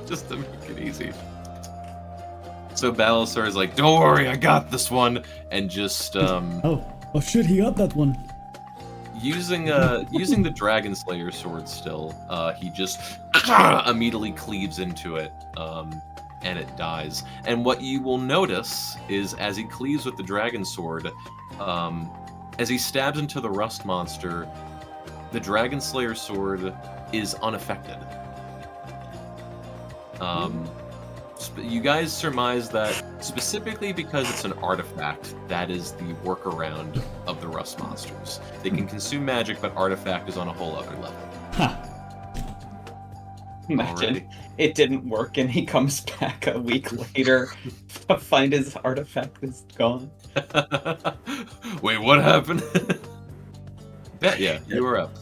Just to make it easy. So Balasar is like, don't worry, I got this one, and just Oh shit, he got that one. using the Dragon Slayer sword still, he just immediately cleaves into it, and it dies. And what you will notice is as he cleaves with the Dragon Sword, as he stabs into the rust monster, the Dragon Slayer sword is unaffected. You guys surmise that specifically because it's an artifact, that is the workaround of the rust monsters. They can consume magic, but artifact is on a whole other level. Huh. Imagine Alrighty. it didn't work and he comes back a week later to find his artifact is gone. Wait, what happened? Yeah, you were up.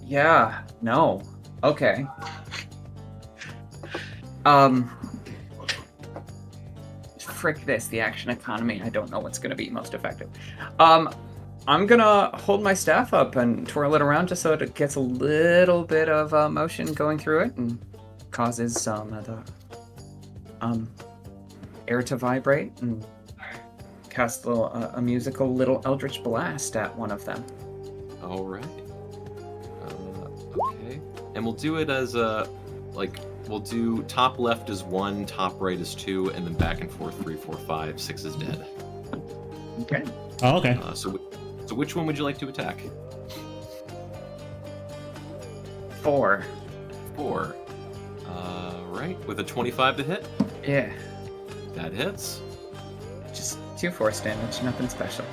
Yeah, no. Okay. Frick this, the action economy. I don't know what's gonna be most effective. I'm gonna hold my staff up and twirl it around just so it gets a little bit of motion going through it and causes some of the air to vibrate and cast a musical little eldritch blast at one of them. All right. Okay. And we'll do it as we'll do top left is 1, top right is 2, and then back and forth 3, 4, 5, 6 is dead. Okay. Oh, okay. So which one would you like to attack? 4. 4. Right, with a 25 to hit. Yeah. That hits. Just 2 force damage, nothing special.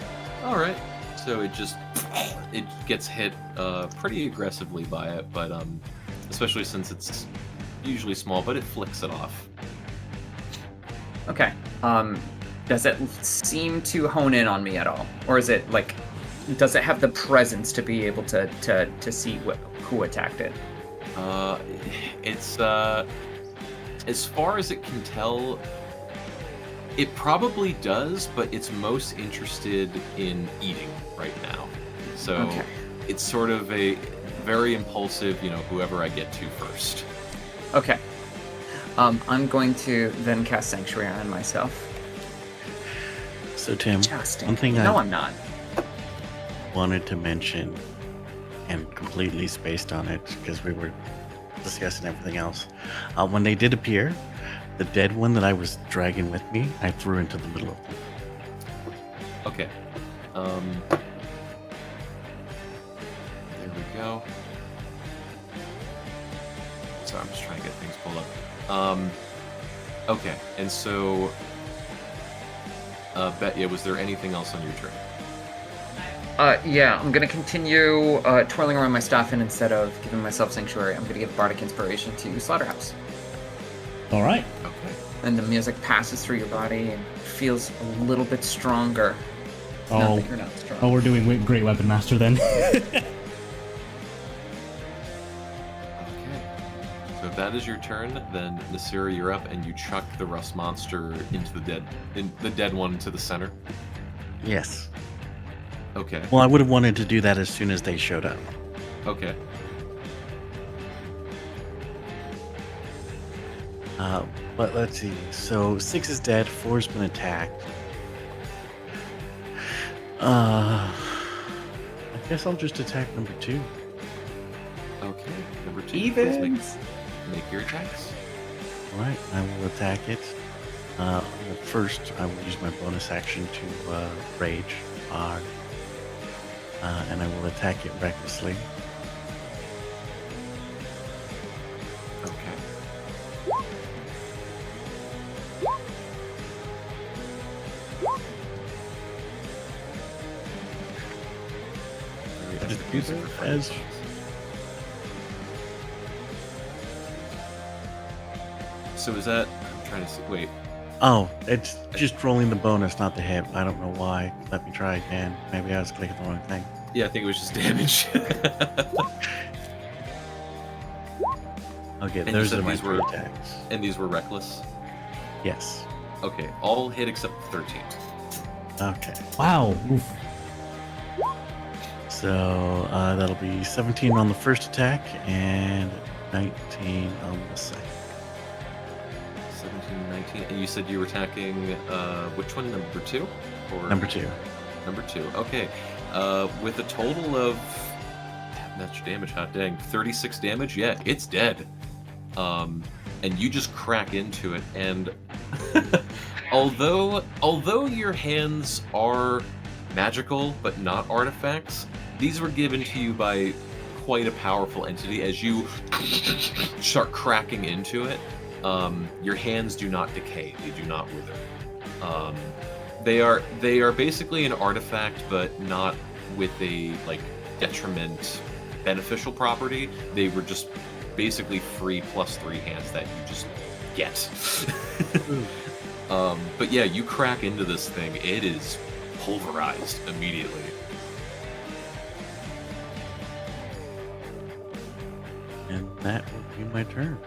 All right. So it gets hit pretty aggressively by it, but especially since it's usually small, but it flicks it off. Okay. Does it seem to hone in on me at all, or is it like, does it have the presence to be able to see who attacked it? It's as far as it can tell, it probably does, but it's most interested in eating right now. So Okay. it's sort of a very impulsive, whoever I get to first. Okay. I'm going to then cast Sanctuary on myself. So Tim, Just one thing no, I I'm not. wanted to mention, and completely spaced on it because we were discussing everything else. When they did appear, the dead one that I was dragging with me, I threw into the middle of them. Okay. There we go. Sorry, I'm just trying to get things pulled up. Okay, and so, Betya, was there anything else on your turn? Yeah, I'm gonna continue twirling around my staff, and instead of giving myself Sanctuary, I'm gonna give Bardic Inspiration to Slaughterhouse. All right. Okay. And the music passes through your body and feels a little bit stronger. Not Oh, that you're not strong. oh, we're doing Great Weapon Master then. Okay. So if that is your turn, then Nasira, you're up, and you chuck the rust monster into the dead one to the center. Yes. Okay. Well, I would have wanted to do that as soon as they showed up. Okay. But let's see. So 6 is dead. 4's been attacked. I guess I'll just attack number 2. Okay. Number 2. Please Evens. make your attacks. All right, I will attack it. Well, first, I will use my bonus action to rage, and I will attack it recklessly. Okay. As So is that? I'm trying to see. Wait. oh, it's just rolling the bonus, not the hit. I don't know why. Let me try again. Maybe I was clicking the wrong thing. Yeah, I think it was just damage. Okay, And you those said are my these 3 were- attacks. And these were reckless. Yes. Okay, all hit except 13. Okay. Wow. Oof. So that'll be 17 on the first attack and 19 on the second. 17, 19. And you said you were attacking which one? Number 2? Or Number 2. Number 2. Okay. With a total of that's your damage, hot dang. 36 damage. Yeah, it's dead. And you just crack into it, and although your hands are magical but not artifacts, these were given to you by quite a powerful entity. As you start cracking into it, your hands do not decay, they do not wither. They are basically an artifact, but not with a detriment beneficial property. They were just basically free +3 hands that you just get. But yeah, you crack into this thing, it is pulverized immediately. And that will be my turn.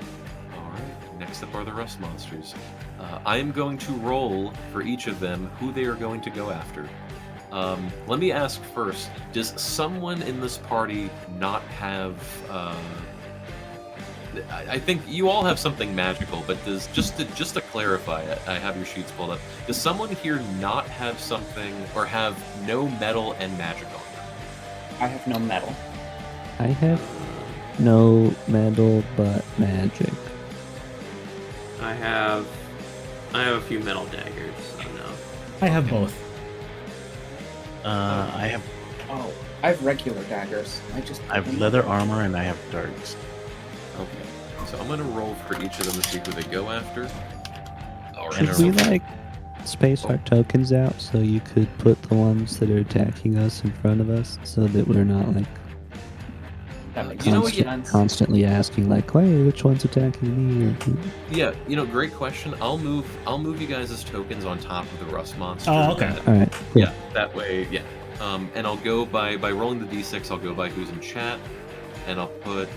Alright, next up are the rust monsters. I am going to roll for each of them who they are going to go after. Let me ask first, does someone in this party not have I think you all have something magical, but does just to clarify it, I have your sheets pulled up. Does someone here not have something or have no metal and magic on them? I have no metal. I have no metal but magic. I have a few metal daggers. So no. I have both. I have Oh, I have regular daggers. I have leather armor and I have darts. Okay. So I'm gonna roll for each of them to see who they go after. Alright. And Should we like space our tokens out so you could put the ones that are attacking us in front of us so that we're not like That makes You know sense. what, constantly asking like, hey, which one's attacking me? Or Yeah, great question. I'll move you guys as tokens on top of the rust monster. Oh, okay. that- all right, cool. Yeah, that way, yeah. And I'll go by rolling the d6. I'll go by who's in chat, and I'll put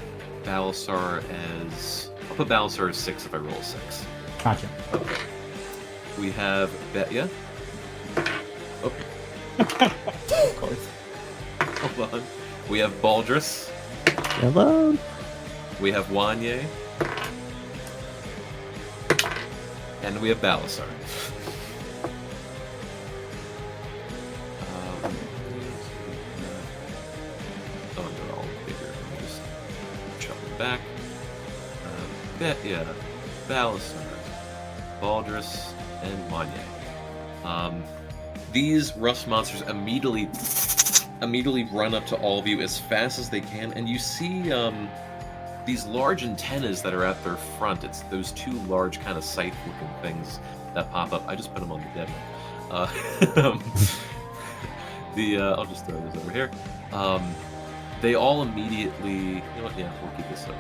Balasar as 6 if I roll a 6. Gotcha. Okay. We have Betya. Okay. Of course. Hold on. We have Baldrus. Hello. We have Wanye. And we have Balasar. Oh, they're all bigger. Let me just chop them back. Betya, Balasar, Baldrus, and Wanye. These rust monsters immediately run up to all of you as fast as they can, and you see these large antennas that are at their front. It's those two large kind of scythe-looking things that pop up. I just put them on the demo. I'll just throw this over here. They all immediately, you know what? Yeah, we'll keep this up.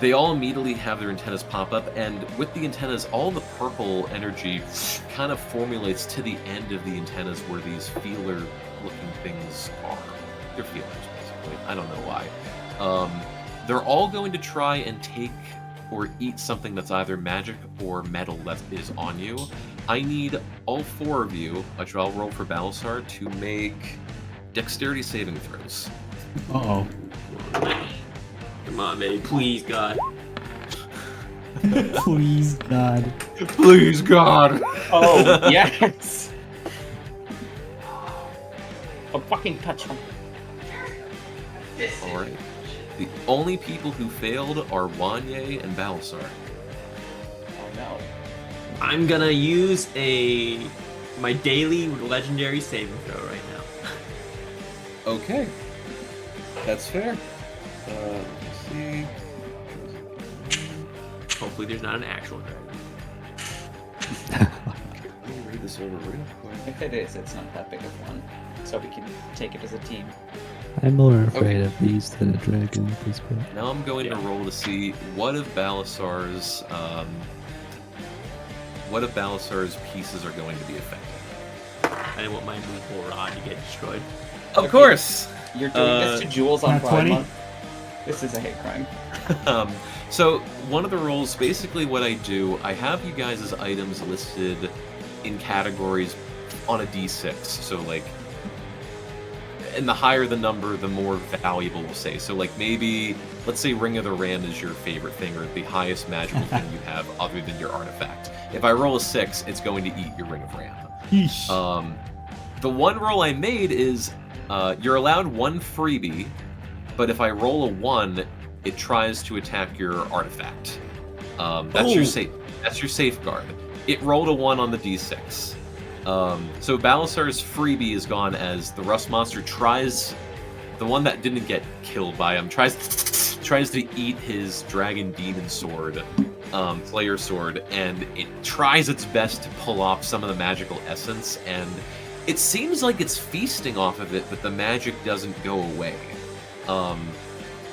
They all immediately have their antennas pop up, and with the antennas, all the purple energy kind of formulates to the end of the antennas where these feeler-looking things are. They're feelers, basically. I don't know why. They're all going to try and take or eat something that's either magic or metal that is on you. I need all 4 of you, which I'll roll for Balasar, to make dexterity saving throws. Uh-oh. Come on, baby. Please, God. Please, God. Please, God! Oh, yes! Oh, fucking touch him. Alright. The only people who failed are Wanye and Balasar. Oh, no. I'm gonna use my daily legendary saving throw right now. Okay. That's fair. Let's see. Hopefully there's not an actual dragon. Let me read this over real quick. If it is, it's not that big of one. So we can take it as a team. I'm more afraid of these than a dragon at this point. Now I'm going to roll to see what of Balasar's pieces are going to be affected. I didn't want my movable rod to get destroyed. Of course. You're doing this to Jules on Nat Pride 20? Month? This is a hate crime. So one of the rolls, basically what I do, I have you guys' items listed in categories on a d6. So like, and the higher the number, the more valuable we'll say. So like maybe, let's say Ring of the Ram is your favorite thing, or the highest magical thing you have other than your artifact. If I roll a 6, it's going to eat your Ring of Ram. Yeesh. The one roll I made is you're allowed 1 freebie, but if I roll a 1, it tries to attack your artifact. That's your safeguard. It rolled a 1 on the d6. So Balasar's freebie is gone as the rust monster tries, the one that didn't get killed by him, tries to eat his dragon demon sword, player sword, and it tries its best to pull off some of the magical essence, and it seems like it's feasting off of it, but the magic doesn't go away.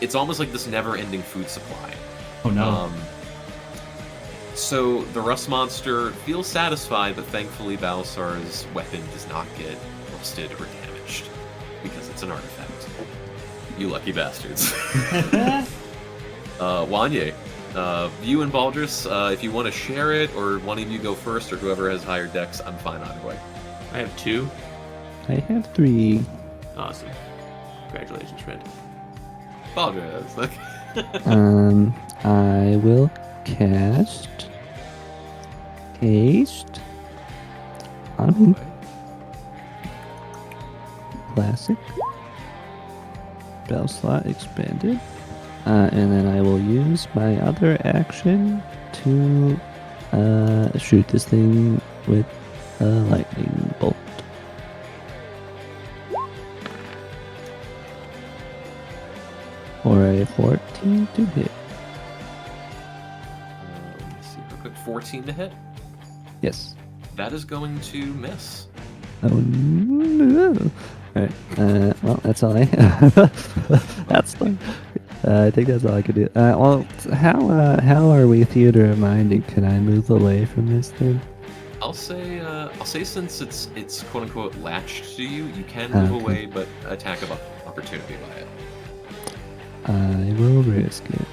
It's almost like this never-ending food supply. Oh no. So the rust monster feels satisfied, but thankfully Balasar's weapon does not get rusted or damaged because it's an artifact. You lucky bastards. Wanye, you and Baldrus, if you want to share it, or one of you go first, or whoever has higher decks, I'm fine either way. I have 2. I have 3. Awesome. Congratulations, Fred. Baldrus. I will cast haste on classic spell slot expanded, and then I will use my other action to shoot this thing with a lightning bolt. For a 14 to hit. Let's see real quick. 14 to hit. Yes. That is going to miss. Oh no. Alright. Well, that's all I have. That's fine. I think that's all I could do. Well, how are we theater minded? Can I move away from this thing? I'll say since it's quote unquote latched to you, you can move Okay. away, but attack of opportunity by it. I will risk it.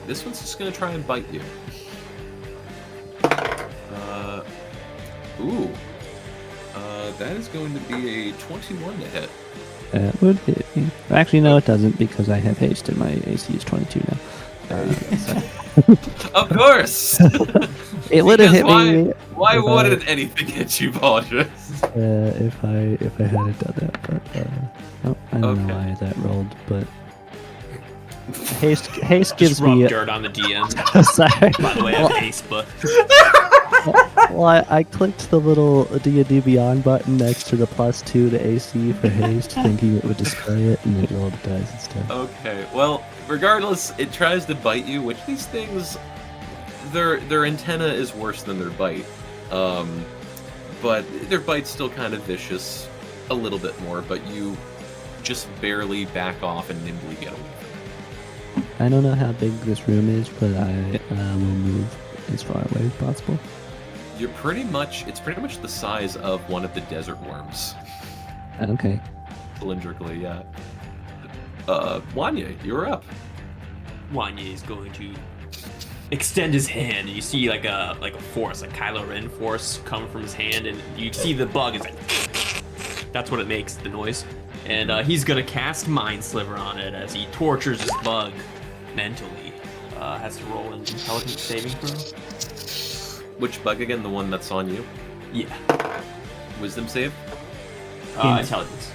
This one's just gonna try and bite you. Ooh. That is going to be a 21 to hit. That would hit me. Actually, no, it doesn't because I have haste and my AC is 22 now. Of course. It would have hit me. Why if wouldn't anything hit you, Apologist? if I hadn't done that, but I don't know Okay. why that rolled, but haste Just gives rub me. dirt on the DM. Sorry. By the way, I have ace, but Well, I clicked the little D&D Beyond button next to the +2 to AC for haste, thinking it would display it, and it rolled the dice instead. Okay. Well, regardless, it tries to bite you, which these things, their antenna is worse than their bite. But their bite's still kind of vicious, a little bit more. But you just barely back off and nimbly get away from it. I don't know how big this room is, but I will move as far away as possible. It's pretty much the size of one of the desert worms. Okay. Cylindrically, yeah. Wanya, you're up. Wanye is going to extend his hand, and you see like a force, like Kylo Ren force, come from his hand, and you see the bug. It's like that's what it makes, the noise. And he's gonna cast Mind Sliver on it as he tortures this bug mentally. Has to roll an intelligence saving throw. Which bug again? The one that's on you? Yeah. Wisdom save? Intelligence.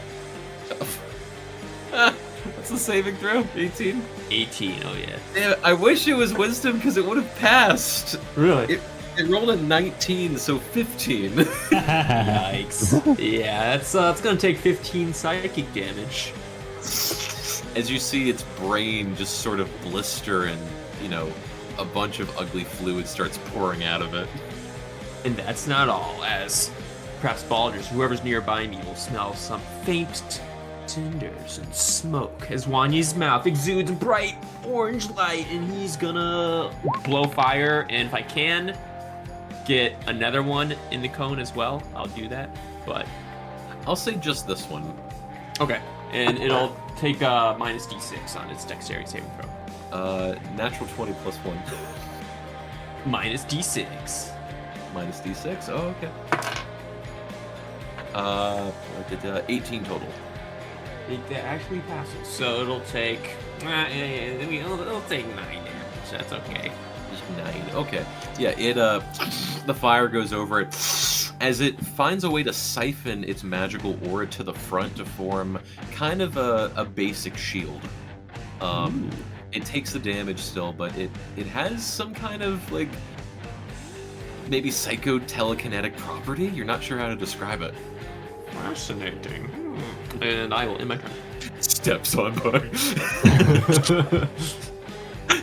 What's the saving throw? 18? 18. Oh yeah. Damn, I wish it was wisdom because it would have passed. Really? It rolled a 19, so 15. Yikes. Yeah, it's gonna take 15 psychic damage. As you see its brain just sort of blister and, a bunch of ugly fluid starts pouring out of it. And that's not all, as perhaps Baldur's, whoever's nearby me will smell some faint cinders and smoke as Wanya's mouth exudes bright orange light, and he's gonna blow fire, and if I can get another one in the cone as well, I'll do that, but... I'll say just this one. Okay, and it'll take minus d6 on its dexterity saving throw. Natural 20 plus 1. Minus d6. Minus d6? Oh, okay. I did 18 total. It actually passes, so it'll take... it'll take 9 damage, that's okay. Just 9. Okay. Yeah, it the fire goes over it as it finds a way to siphon its magical aura to the front to form kind of a basic shield. It takes the damage still, but it has some kind of maybe psycho telekinetic property. You're not sure how to describe it. Fascinating. And I will end my turn. Steps on by.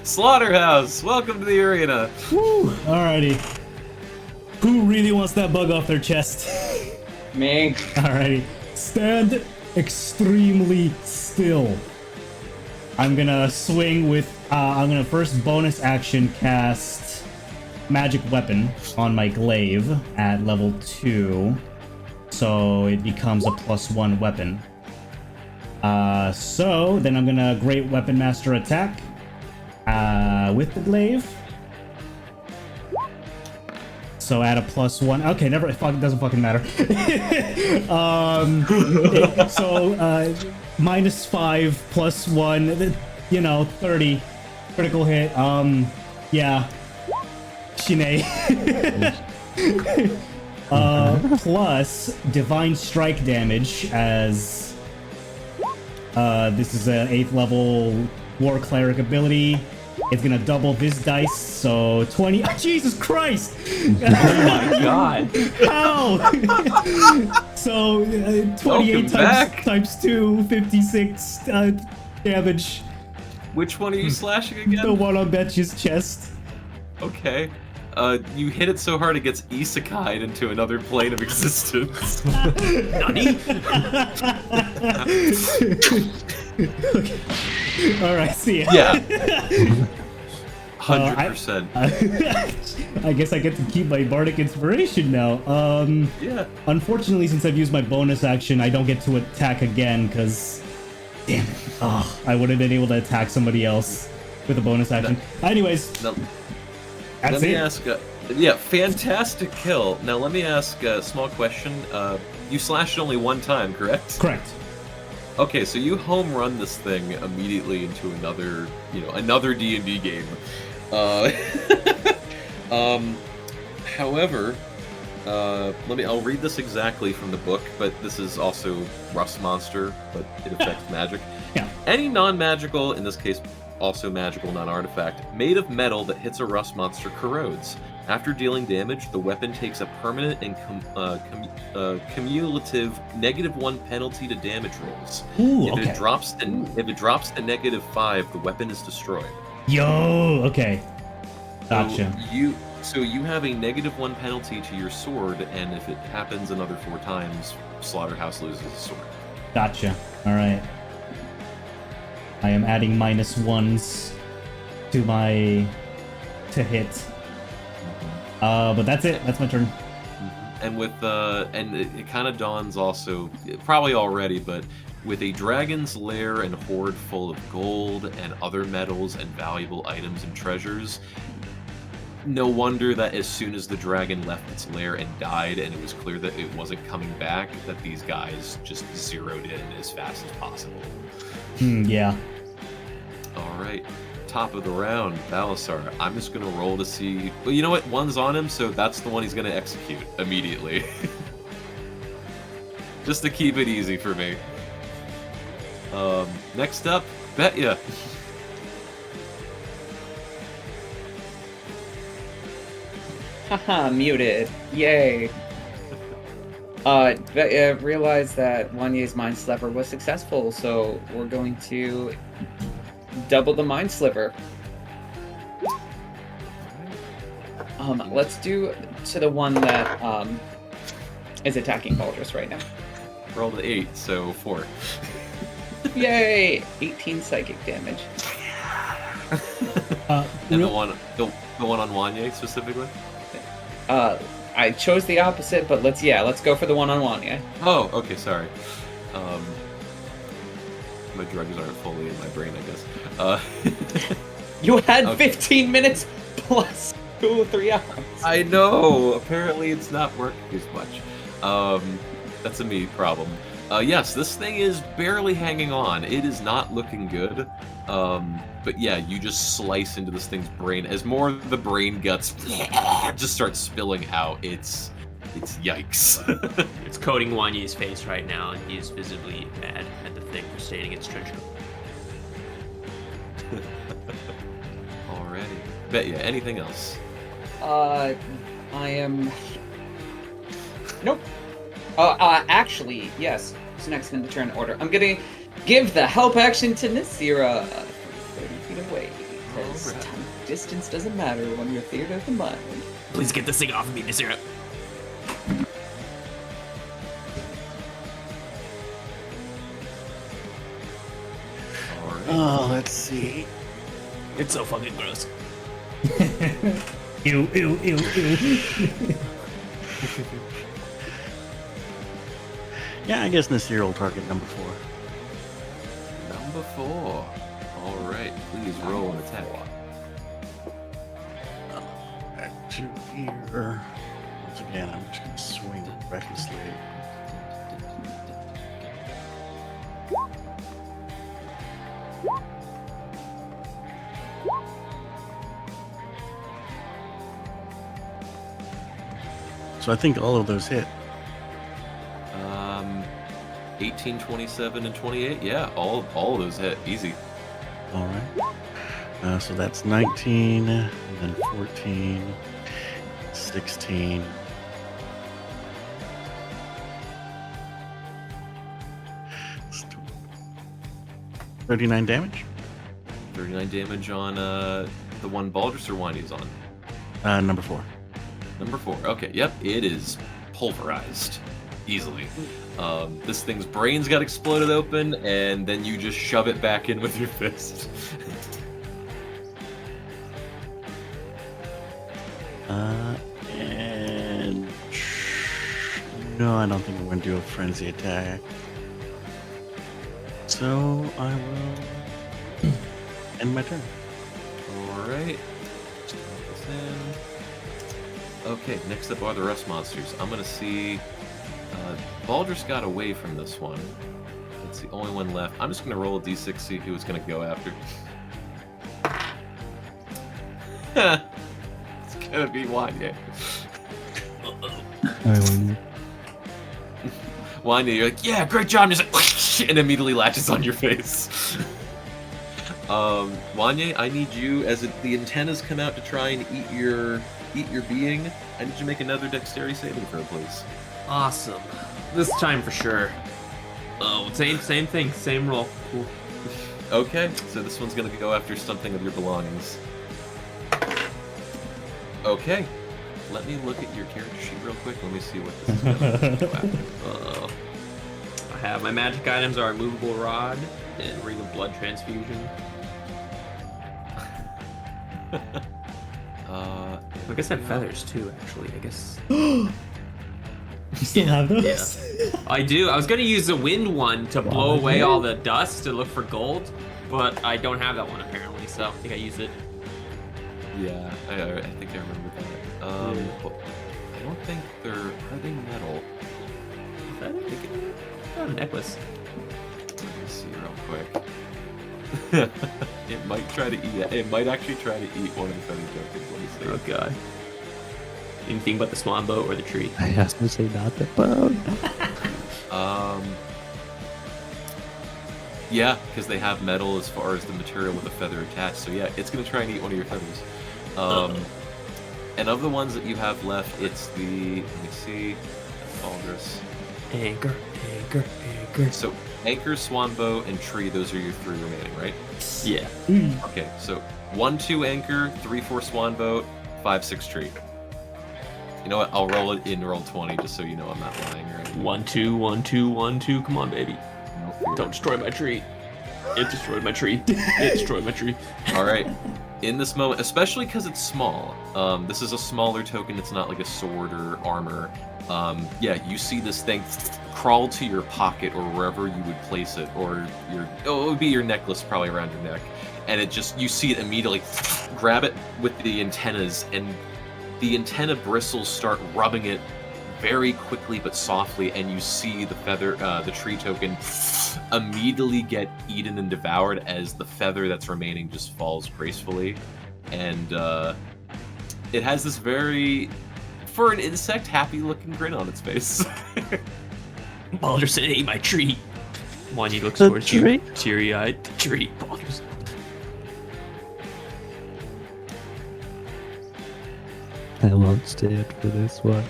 Slaughterhouse, welcome to the arena. Woo! Alrighty. Who really wants that bug off their chest? Me. Alrighty. Stand extremely still. I'm gonna swing with, I'm gonna first bonus action cast Magic Weapon on my glaive at level 2. So it becomes a +1 weapon. So then I'm gonna Great Weapon Master attack with the glaive. So add a +1. Okay, never. It doesn't fucking matter. So -5 +1. 30 critical hit. Yeah. Shine. Plus divine strike damage as this is an 8th level war cleric ability. It's gonna double this dice, so 20. Jesus Christ! Oh my god. How? So 28 times 2, 56 damage. Which one are you slashing again? The one on Betch's chest. Okay. You hit it so hard it gets isekai'd into another plane of existence. Nani? Okay. All right, see ya. Yeah. 100%. I guess I get to keep my bardic inspiration now. Yeah. Unfortunately, since I've used my bonus action, I don't get to attack again because, damn it, I would have been able to attack somebody else with a bonus action. Anyways, Now, that's let me it. ask. Yeah, fantastic kill. Now let me ask a small question. You slashed only one time, correct? Correct. Okay, so you home run this thing immediately into another, another D&D game. However, I'll read this exactly from the book, but this is also Rust Monster, but it affects magic. Yeah. Any non-magical, in this case also magical non-artifact, made of metal that hits a Rust Monster corrodes. After dealing damage, the weapon takes a permanent and cumulative -1 penalty to damage rolls. Ooh, if okay. it drops to -5, the weapon is destroyed. Yo, okay. Gotcha. So you have a -1 penalty to your sword, and if it happens another 4 times, Slaughterhouse loses a sword. Gotcha. All right. I am adding -1s to my hit. But that's it. That's my turn. And with and it kind of dawns also, probably already, but with a dragon's lair and hoard full of gold and other metals and valuable items and treasures, no wonder that as soon as the dragon left its lair and died, and it was clear that it wasn't coming back, that these guys just zeroed in as fast as possible. Yeah. All right. Top of the round, Balasar. I'm just gonna roll to see. Well, you know what? One's on him, so that's the one he's gonna execute immediately. Just to keep it easy for me. Next up, Betya. Haha, muted. Yay. Realized that Wanye's Mind Sliver was successful, so we're going to double the Mind Sliver. Let's do to the one that is attacking Baldrus right now. Rolled an 8, so 4. Yay! 18 psychic damage. And the one on Wanye specifically? I chose the opposite, but let's go for the one on Wanye. Oh, okay, sorry. My drugs aren't fully in my brain, I guess. You had Okay. 15 minutes plus 2 or 3 hours. I know. Apparently, it's not working as much. That's a me problem. Yes, this thing is barely hanging on. It is not looking good. But yeah, you just slice into this thing's brain. As more of the brain guts just start spilling out, it's yikes. It's coating Wanye's face right now, and he is visibly mad at the thing for staining its trench coat. Alrighty. Betya, anything else? I am. Nope. Actually, yes. It's next in the turn order. I'm gonna give the help action to Nasira 30 feet away. Because Alright. time distance doesn't matter when you're theater of the mind. Please get this thing off of me, Nasira. Alright. Oh, let's see. It's so fucking gross. Ew, ew, ew, ew. Yeah, I guess Nasir will target number 4. Number 4. Alright, please roll an attack. Back to here. Once again, I'm just gonna swing recklessly. So I think all of those hit. 18, 27, and 28. Yeah, all of those hit. Easy. All right. So that's 19, and then 14, 16. St- 39 damage. 39 damage on the one Baldrus or Windy's on. Number 4. Number 4. Okay, yep, it is pulverized easily. This thing's brains got exploded open, and then you just shove it back in with your fist. And no, I don't think I'm going to do a frenzy attack. So I will end my turn. Alright. Okay, next up are the rust monsters. I'm gonna see... Baldrus got away from this one. It's the only one left. I'm just gonna roll a d6, see who it's gonna go after. It's gonna be Wanya. Alright, Wanya. Wanya, you're like, yeah, great job, and just like, and immediately latches on your face. Wanya, I need you, as the antennas come out to try and eat your being, I need you to make another dexterity saving throw, please. Awesome. This time for sure. Oh, same thing, same roll. Cool. Okay, so this one's gonna go after something of your belongings. Okay, let me look at your character sheet real quick. Let me see what this is gonna go after. I have my magic items are immovable rod and ring of blood transfusion. I guess I have feathers too, actually. I guess. You still have those? Yeah. I do. I was gonna use the wind one to blow away all the dust to look for gold, but I don't have that one apparently, so I think I use it. Yeah, I think I remember that. But I don't think are they metal? I think a necklace. Let me see real quick. It might try to eat it. It might actually try to eat one of the feather tokens. Let me see. Oh god. Anything but the swan boat or the tree. I asked to say not the boat. Yeah, because they have metal as far as the material with the feather attached. So yeah, it's gonna try and eat one of your feathers. And of the ones that you have left, it's the let me see, Baldrus. Anchor. So anchor, swan boat, and tree. Those are your 3 remaining, right? Yeah. Okay, so 1, 2 anchor, 3, 4 swan boat, 5, 6 tree. You know what? I'll roll it in roll 20 just so you know I'm not lying or anything. 1, 2, 1, 2, 1, 2. Come on, baby. Nope. Don't destroy my tree. It destroyed my tree. It destroyed my tree. All right. In this moment, especially because it's small, this is a smaller token. It's not like a sword or armor. Yeah, you see this thing crawl to your pocket or wherever you would place it, or it would be your necklace probably around your neck, and you see it immediately grab it with the antennas, and the antenna bristles start rubbing it very quickly but softly, and you see the tree token immediately get eaten and devoured as the feather that's remaining just falls gracefully. And it has this very, for an insect, happy-looking grin on its face. Baldrus ate my tree. Wanya looks The towards tree? you, teary-eyed. The tree. Baldrus. I won't stand for this one.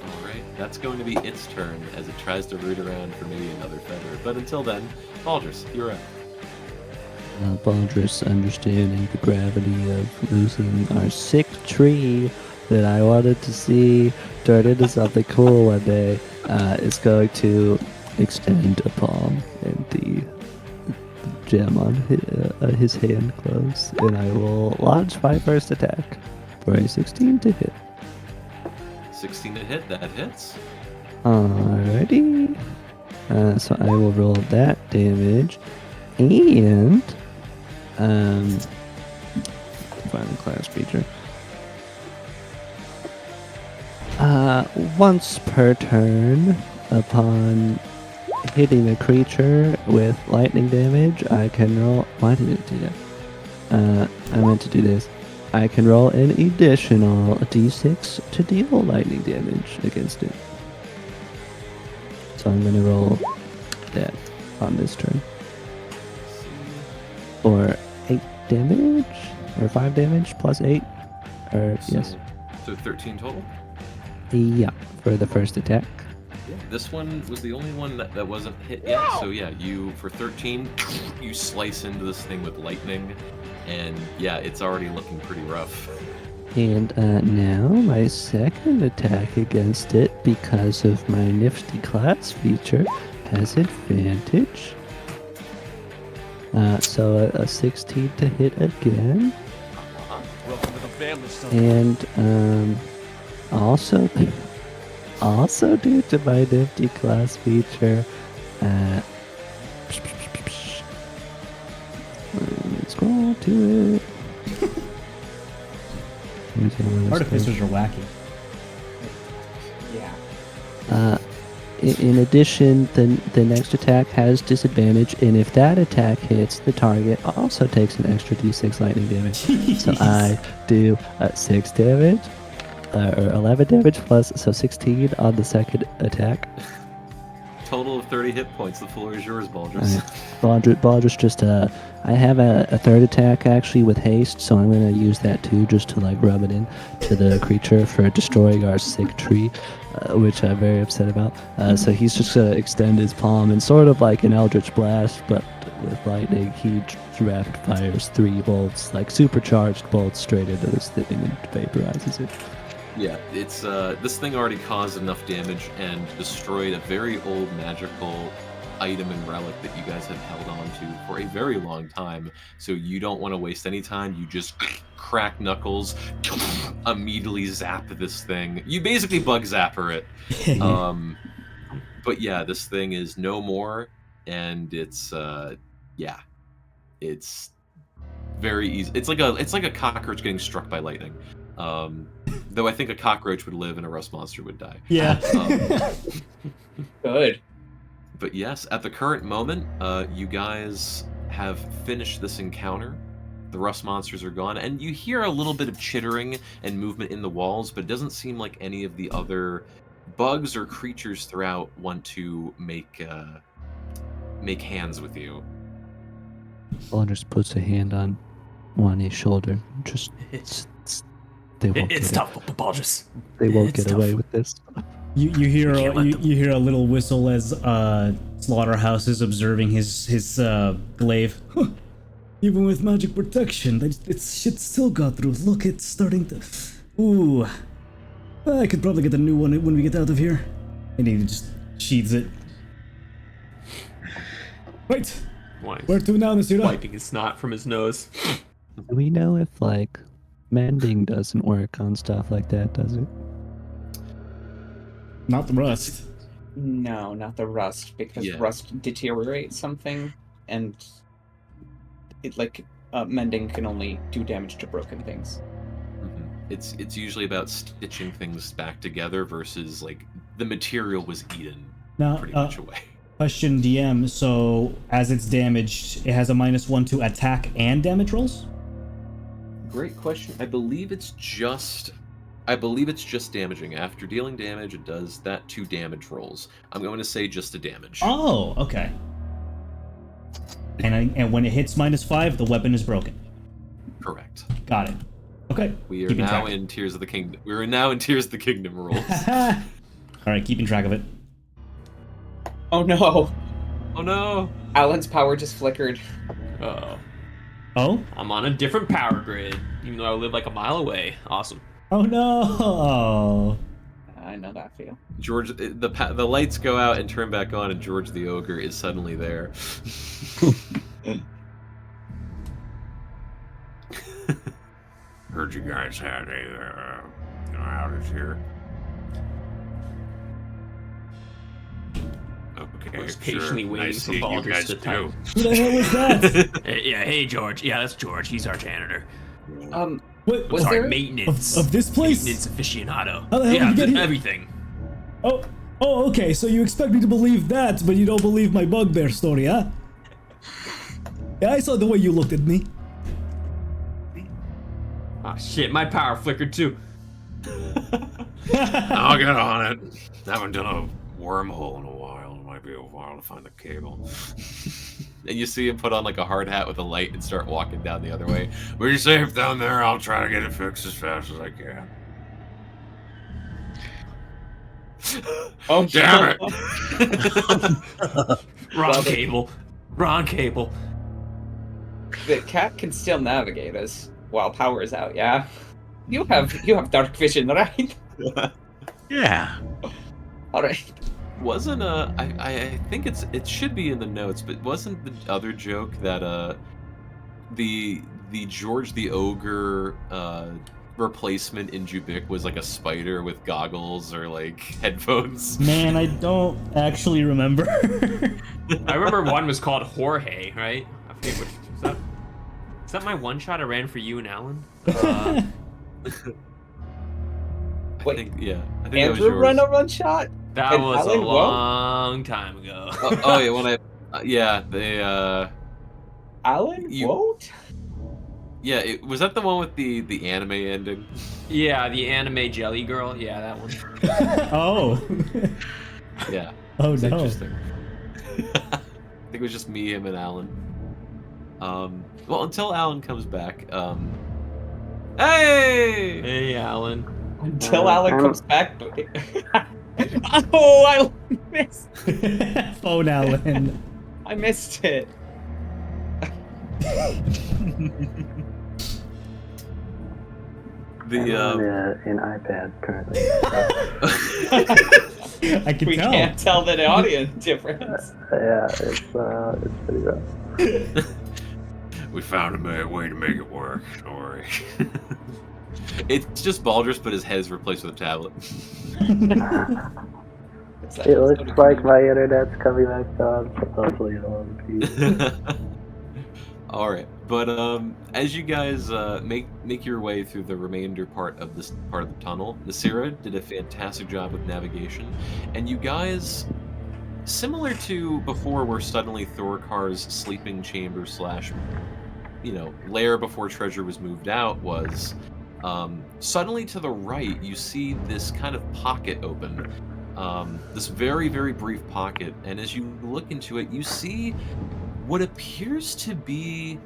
Alright, that's going to be its turn as it tries to root around for maybe another feather. But until then, Baldrus, you're up. Baldrus, understanding the gravity of losing our sick tree that I wanted to see turn into something cool one day, is going to extend a palm and the gem on his hand close, and I will launch my first attack for a 16 to hit. 16 to hit, that hits. Alrighty. So I will roll that damage, and final class feature. Once per turn, upon hitting a creature with lightning damage, I can roll. Why did it do that? I meant to do this. I can roll an additional d6 to deal lightning damage against it. So I'm gonna roll that on this turn. Or 8 damage? Or 5 damage plus 8? Or, yes. So 13 total? Yeah, for the first attack. This one was the only one that wasn't hit yet, so yeah, you, for 13, you slice into this thing with lightning, and yeah, it's already looking pretty rough. And now my second attack against it, because of my nifty class feature, has advantage. So a 16 to hit again. Welcome to the family, son. And also due to my nifty class feature, let's scroll to it. Artificers are wacky. Yeah. In addition, the next attack has disadvantage, and if that attack hits, the target also takes an extra d6 lightning damage. So I do 6 damage, or 11 damage plus, so 16 on the second attack. Total of 30 hit points. The floor is yours, Baldrus. Baldrus just, I have a third attack actually with haste, so I'm going to use that too, just to like rub it in to the creature for destroying our sick tree, which I'm very upset about. So he's just going to extend his palm and sort of like an Eldritch Blast, but with lightning, he rapid fires 3 bolts, like supercharged bolts straight into this thing and vaporizes it. Yeah, it's this thing already caused enough damage and destroyed a very old magical item and relic that you guys have held on to for a very long time. So you don't want to waste any time. You just crack knuckles, immediately zap this thing. You basically bug zapper it. But yeah, this thing is no more, and it's yeah, it's very easy. It's like a cockroach getting struck by lightning. Though I think a cockroach would live and a rust monster would die. Yeah. Good. But yes, at the current moment, you guys have finished this encounter. The rust monsters are gone, and you hear a little bit of chittering and movement in the walls, but it doesn't seem like any of the other bugs or creatures throughout want to make hands with you. Baldrus puts a hand on Juani's shoulder. Just they won't It's get tough, Baldrus. They won't It's get tough. away with this. You hear can't let them. you hear a little whistle as Slaughterhouse is observing his glaive. Even with magic protection, it's shit still got through. Look, it's starting to. Ooh, I could probably get a new one when we get out of here. And he just sheathes it. Right, where to now, Nasira? Wiping his snot from his nose. Do we know if like mending doesn't work on stuff like that, does it? Not the rust. No, not the rust, because Yeah. rust deteriorates something, and it mending can only do damage to broken things. It's usually about stitching things back together versus like the material was eaten Now, pretty much away. question DM. So as it's damaged, it has a -1 to attack and damage rolls. Great question. I believe it's just damaging. After dealing damage, it does that 2 damage rolls. I'm going to say just a damage. Oh, okay. And when it hits -5, the weapon is broken. Correct. Got it. Okay. We are keeping now track. in Tears of the Kingdom. We're now in Tears of the Kingdom rolls. All right, keeping track of it. Oh no! Oh no! Alan's power just flickered. Uh-oh. Oh? I'm on a different power grid, even though I live like a mile away. Awesome. Oh no! I know that feel. George, the lights go out and turn back on, and George the Ogre is suddenly there. Heard you guys had a outage here. Okay, I was patiently waiting for Baldrus to type. Who the hell was that? Yeah, hey George. Yeah, that's George. He's our janitor. What? Was Sorry, there maintenance. Of this place? Maintenance aficionado. How the hell yeah, did you get here? everything. Oh, okay. So you expect me to believe that, but you don't believe my bugbear story, huh? Yeah, I saw the way you looked at me. Oh shit, my power flickered too. I'll get on it. Haven't done a wormhole in a while. It might be a while to find the cable. And you see him put on like a hard hat with a light and start walking down the other way. We're safe down there. I'll try to get it fixed as fast as I can. Oh, Damn it! Wrong cable. Wrong cable. The cat can still navigate us while power is out. Yeah, you have dark vision, right? Yeah. All right. Wasn't I think it should be in the notes, but wasn't the other joke that the George the Ogre replacement in Jubik was like a spider with goggles or like headphones? Man, I don't actually remember. I remember one was called Jorge, right? I forget which is that. Is that my one shot I ran for you and Alan? I Wait, think that was Andrew yours. run a run shot. That And was Alan a Woe? long time ago. Oh yeah, when they Alan You- won't. yeah, was that the one with the anime ending? Yeah, the anime jelly girl. Yeah, that one. Oh. Yeah. Oh It's no. interesting. I think it was just me, him, and Alan. Well, until Alan comes back. Hey! Hey, Alan. Until Alan comes back. Oh, I missed. Phone Alan. I missed it. The an iPad currently. I can We tell. can't tell the audio difference. Yeah, it's pretty rough. we found a way to make it work. Don't worry. It's just Baldrus, but his head is replaced with a tablet. It looks like my internet's coming back on, so hopefully it'll repeat. All right, but as you guys make your way through the remainder part of this part of the tunnel, Nasira did a fantastic job with navigation, and you guys, similar to before, where suddenly Thorkar's sleeping chamber slash, lair before treasure was moved out was, suddenly to the right you see this kind of pocket open. This very, very brief pocket, and as you look into it, you see what appears to be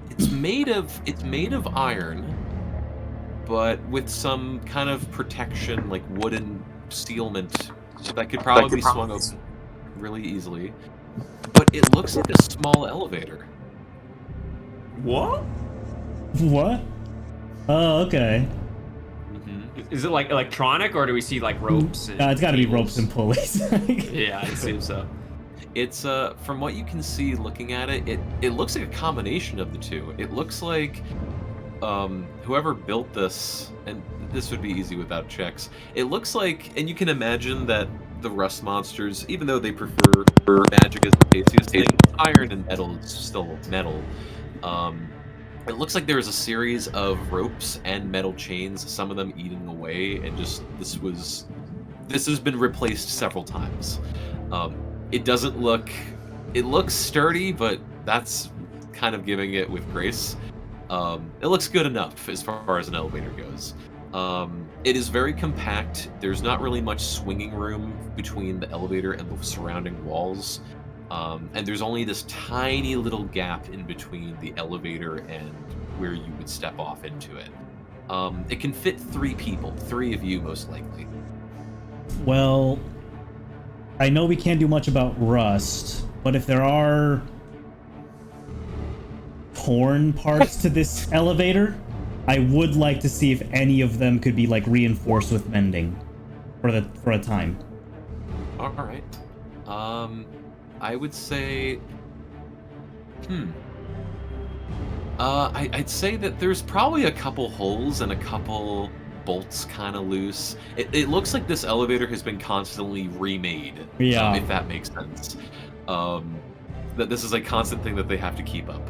it's made of iron, but with some kind of protection, like wooden sealment that could probably be swung open really easily. But it looks like a small elevator. What? What? Oh, okay. Is it like electronic, or do we see like ropes? And It's got to be cables? ropes and pulleys. Yeah, I assume so. It's from what you can see looking at it, it looks like a combination of the two. It looks like whoever built this, and this would be easy without checks. It looks like, and you can imagine that the rust monsters, even though they prefer magic as the tastiest thing, iron and metal is still metal. It looks like there is a series of ropes and metal chains, some of them eating away, and just this has been replaced several times. It doesn't look, it looks sturdy, but that's kind of giving it with grace. It looks good enough as far as an elevator goes. It is very compact. There's not really much swinging room between the elevator and the surrounding walls. And there's only this tiny little gap in between the elevator and where you would step off into it. It can fit 3 people, 3 of you most likely. Well, I know we can't do much about rust, but if there are torn parts to this elevator, I would like to see if any of them could be like reinforced with mending for a time. All right. I would say, I'd say that there's probably a couple holes and a couple bolts kind of loose. It looks like this elevator has been constantly remade. Yeah. If that makes sense. That this is a constant thing that they have to keep up.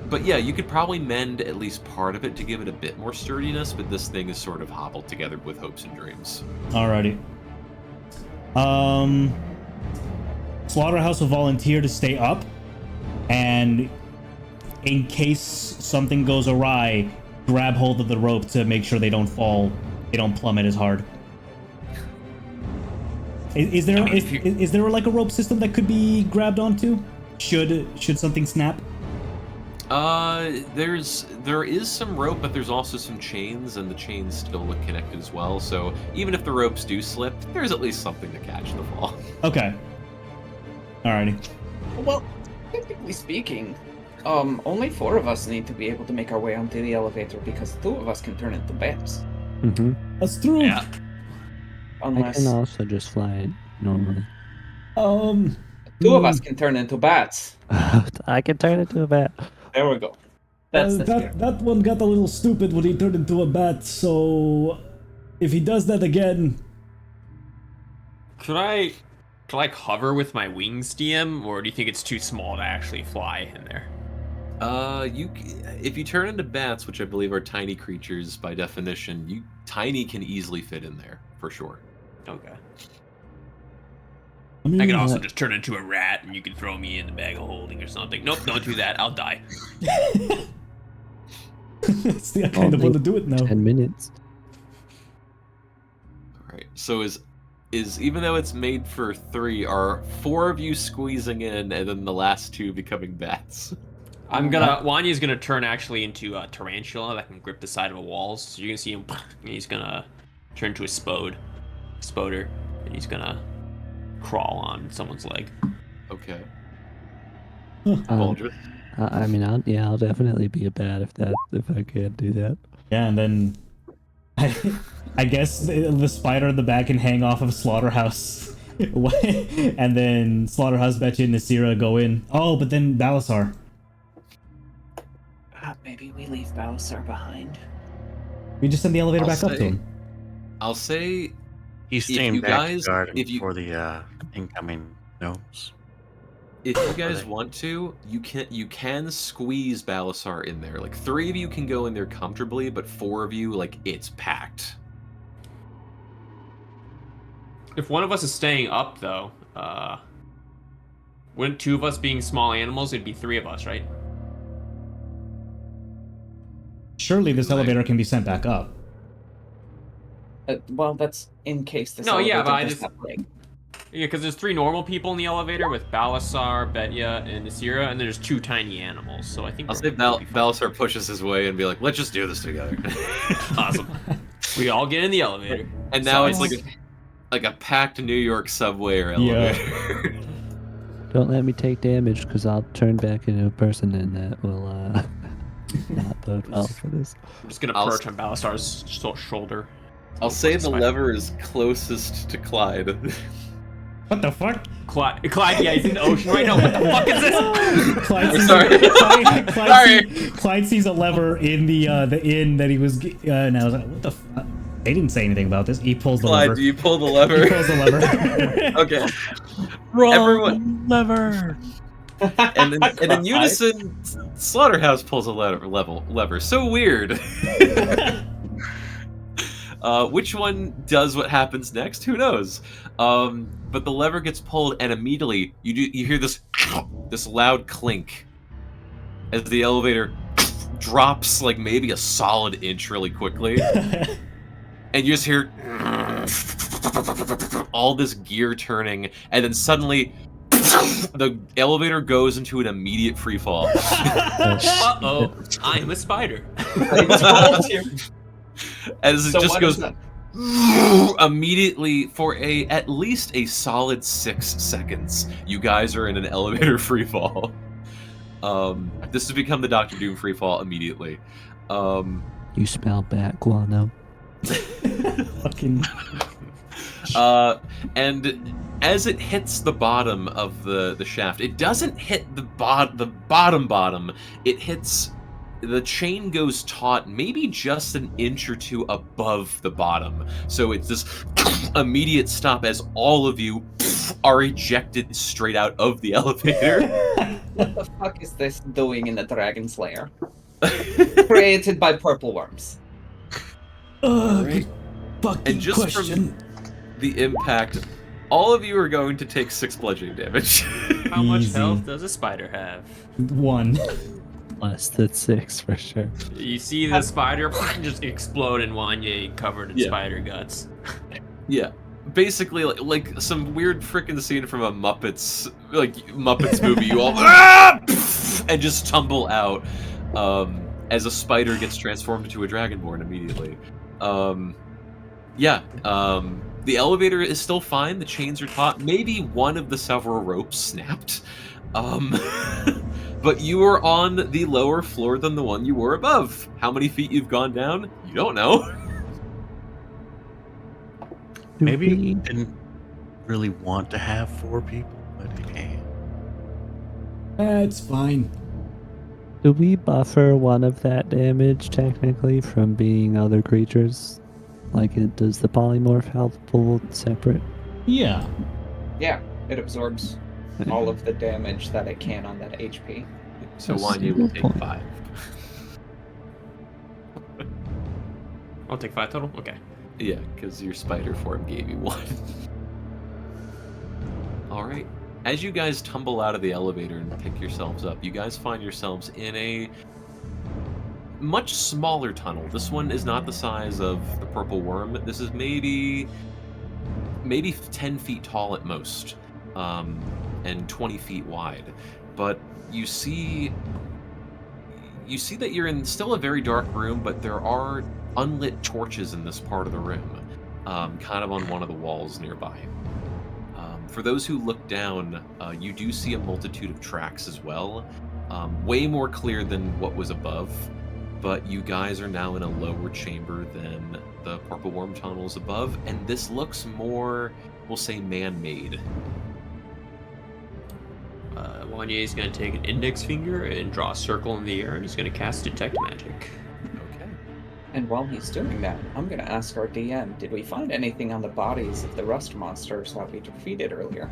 But yeah, you could probably mend at least part of it to give it a bit more sturdiness, but this thing is sort of hobbled together with hopes and dreams. Alrighty. Slaughterhouse will volunteer to stay up and in case something goes awry, grab hold of the rope to make sure they don't fall, they don't plummet as hard. Is there like a rope system that could be grabbed onto? Should something snap? There is some rope, but there's also some chains, and the chains still look connected as well. So even if the ropes do slip, there's at least something to catch the fall. Okay. Alrighty. Well, technically speaking, only 4 of us need to be able to make our way onto the elevator because 2 of us can turn into bats. Mm-hmm. That's true. Yeah. I Unless can also just fly it normally. 2 of us can turn into bats. I can turn into a bat. There we go. That's the spirit. that one got a little stupid when he turned into a bat, so if he does that again... Could I hover with my wings, DM, or do you think it's too small to actually fly in there? If you turn into bats, which I believe are tiny creatures by definition, tiny can easily fit in there for sure. Okay. I mean, I can also just turn into a rat, and you can throw me in the bag of holding or something. Nope, don't do that. I'll die. it's the kind of want to do it now. 10 minutes. All right. So is even though it's made for 3, are 4 of you squeezing in, and then the last 2 becoming bats? Wanya's gonna turn actually into a tarantula that can grip the side of the walls. So you're gonna see him, and he's gonna turn to a spoder, and he's gonna crawl on someone's leg. Okay. I mean, I'll definitely be a bat if I can do that. Yeah, and then I guess the spider in the back can hang off of Slaughterhouse, and then Slaughterhouse, Betcha, and Nasira go in. Oh, but then Balasar. Maybe we leave Balasar behind. We just send the elevator back up to him. I'll say, He's if staying you back guys, guarding for the incoming gnomes. if you guys want to, you can squeeze Balasar in there. Like 3 of you can go in there comfortably, but 4 of you, like, it's packed. If one of us is staying up, though, wouldn't 2 of us being small animals, it'd be 3 of us, right? Surely this elevator can be sent back up. Well, that's in case this No, yeah, elevator but I does just... not break. Yeah, because there's 3 normal people in the elevator with Balasar, Betya, and Nasira, and there's 2 tiny animals, so I think I'll say Balasar pushes his way and be like, let's just do this together. Awesome. We all get in the elevator. And now it's like a packed New York subway or elevator. Yeah. Don't let me take damage, because I'll turn back into a person, and that will not bode well for this. I'm just gonna perch on Balasar's shoulder. I'll say the lever is closest to Clyde. What the fuck? Clyde, yeah, he's in the ocean right now. What the fuck is this? Clyde sees a lever in the inn that he was, and I was like, what the fuck? They didn't say anything about this. He pulls the lever. Clyde, do you pull the lever? He pulls the lever. Okay. Everyone, lever. And in unison, Slaughterhouse pulls a lever. So weird. Which one does what happens next? Who knows? But the lever gets pulled, and immediately you hear this loud clink as the elevator drops like maybe a solid inch really quickly, and you just hear all this gear turning, and then suddenly the elevator goes into an immediate free fall. Uh-oh, I'm a spider. As it just goes immediately for at least a solid 6 seconds, you guys are in an elevator free fall. This has become the Doctor Doom free fall immediately. You smell bat guano. Fucking. And as it hits the bottom of the shaft, it doesn't hit the bottom. It hits. The chain goes taut, maybe just an inch or 2 above the bottom. So it's this immediate stop as all of you are ejected straight out of the elevator. What the fuck is this doing in the Dragon's Lair? Created by purple worms. Right. Fucking And just question. from the impact, all of you are going to take 6 bludgeoning damage. How much Easy. health does a spider have? 1. Less than 6 for sure. You see the spider just explode and Wanye covered in spider guts. Yeah. Basically, like some weird frickin' scene from a Muppets movie. You all and just tumble out as a spider gets transformed into a dragonborn immediately. The elevator is still fine. The chains are taut. Maybe one of the several ropes snapped. But you are on the lower floor than the one you were above. How many feet you've gone down? You don't know. Maybe we didn't really want to have 4 people, but hey. That's fine. Do we buffer one of that damage technically from being other creatures? Like, does the polymorph health pool separate? Yeah. Yeah, it absorbs all of the damage that it can on that HP. So That's Wanye a will good take point. 5. I'll take 5 total? Okay. Yeah, because your spider form gave you 1. Alright. As you guys tumble out of the elevator and pick yourselves up, you guys find yourselves in a much smaller tunnel. This one is not the size of the purple worm. This is maybe 10 feet tall at most, and 20 feet wide. But you see that you're in still a very dark room, but there are unlit torches in this part of the room, kind of on one of the walls nearby. For those who look down, you do see a multitude of tracks as well, way more clear than what was above, but you guys are now in a lower chamber than the purple worm tunnels above, and this looks more, we'll say, man-made. Wanye is going to take an index finger and draw a circle in the air, and he's going to cast Detect Magic. Okay. And while he's doing that, I'm going to ask our DM, did we find anything on the bodies of the rust monsters that we defeated earlier?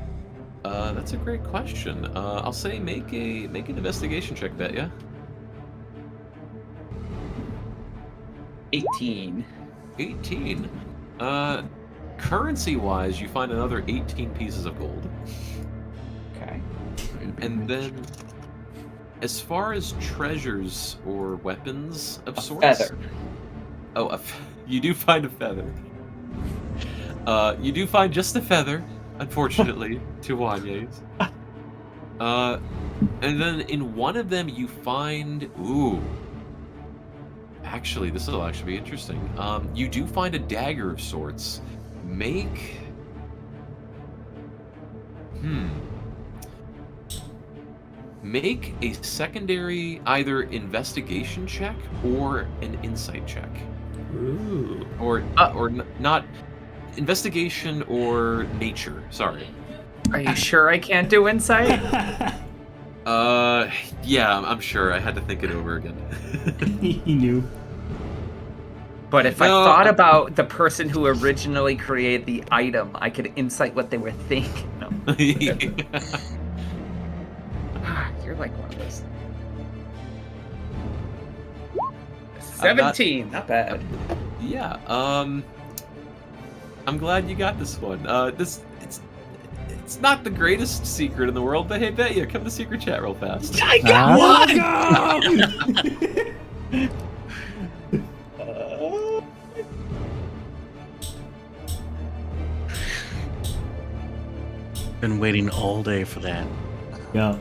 That's a great question. I'll say make an investigation check, bet ya. 18. 18. Currency-wise, you find another 18 pieces of gold. Okay. And then, as far as treasures or weapons of sorts... Feather. Oh, you do find a feather. You do find just a feather, unfortunately, to Wanye's. And then in one of them you find... Ooh. Actually, this will actually be interesting. You do find a dagger of sorts. Make a secondary either investigation check or an insight check. Ooh. Or not investigation or nature. Sorry. Are you sure I can't do insight? Yeah, I'm sure. I had to think it over again. He knew. But if No, I thought about the person who originally created the item, I could insight what they were thinking. No. You're like one of those. 17, not bad. Yeah, I'm glad you got this one. It's not the greatest secret in the world, but hey, bet you, come to secret chat real fast. I got one! Been waiting all day for that. Yeah.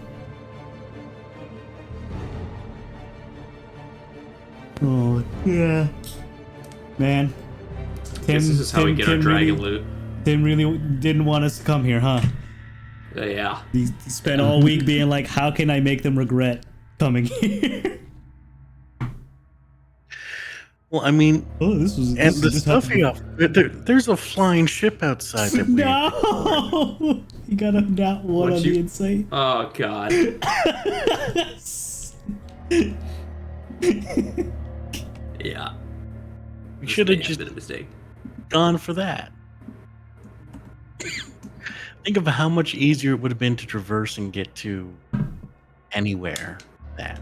Oh, yeah. Man. Guess this is how we get our dragon loot. Tim really didn't want us to come here, huh? Yeah. He spent all week being like, how can I make them regret coming here? Well, I mean, This and the stuff there's a flying ship outside that we... No! You got a nat one on the insight. Oh, God. Yeah. We should have just been a mistake. gone for that. Think of how much easier it would have been to traverse and get to anywhere that.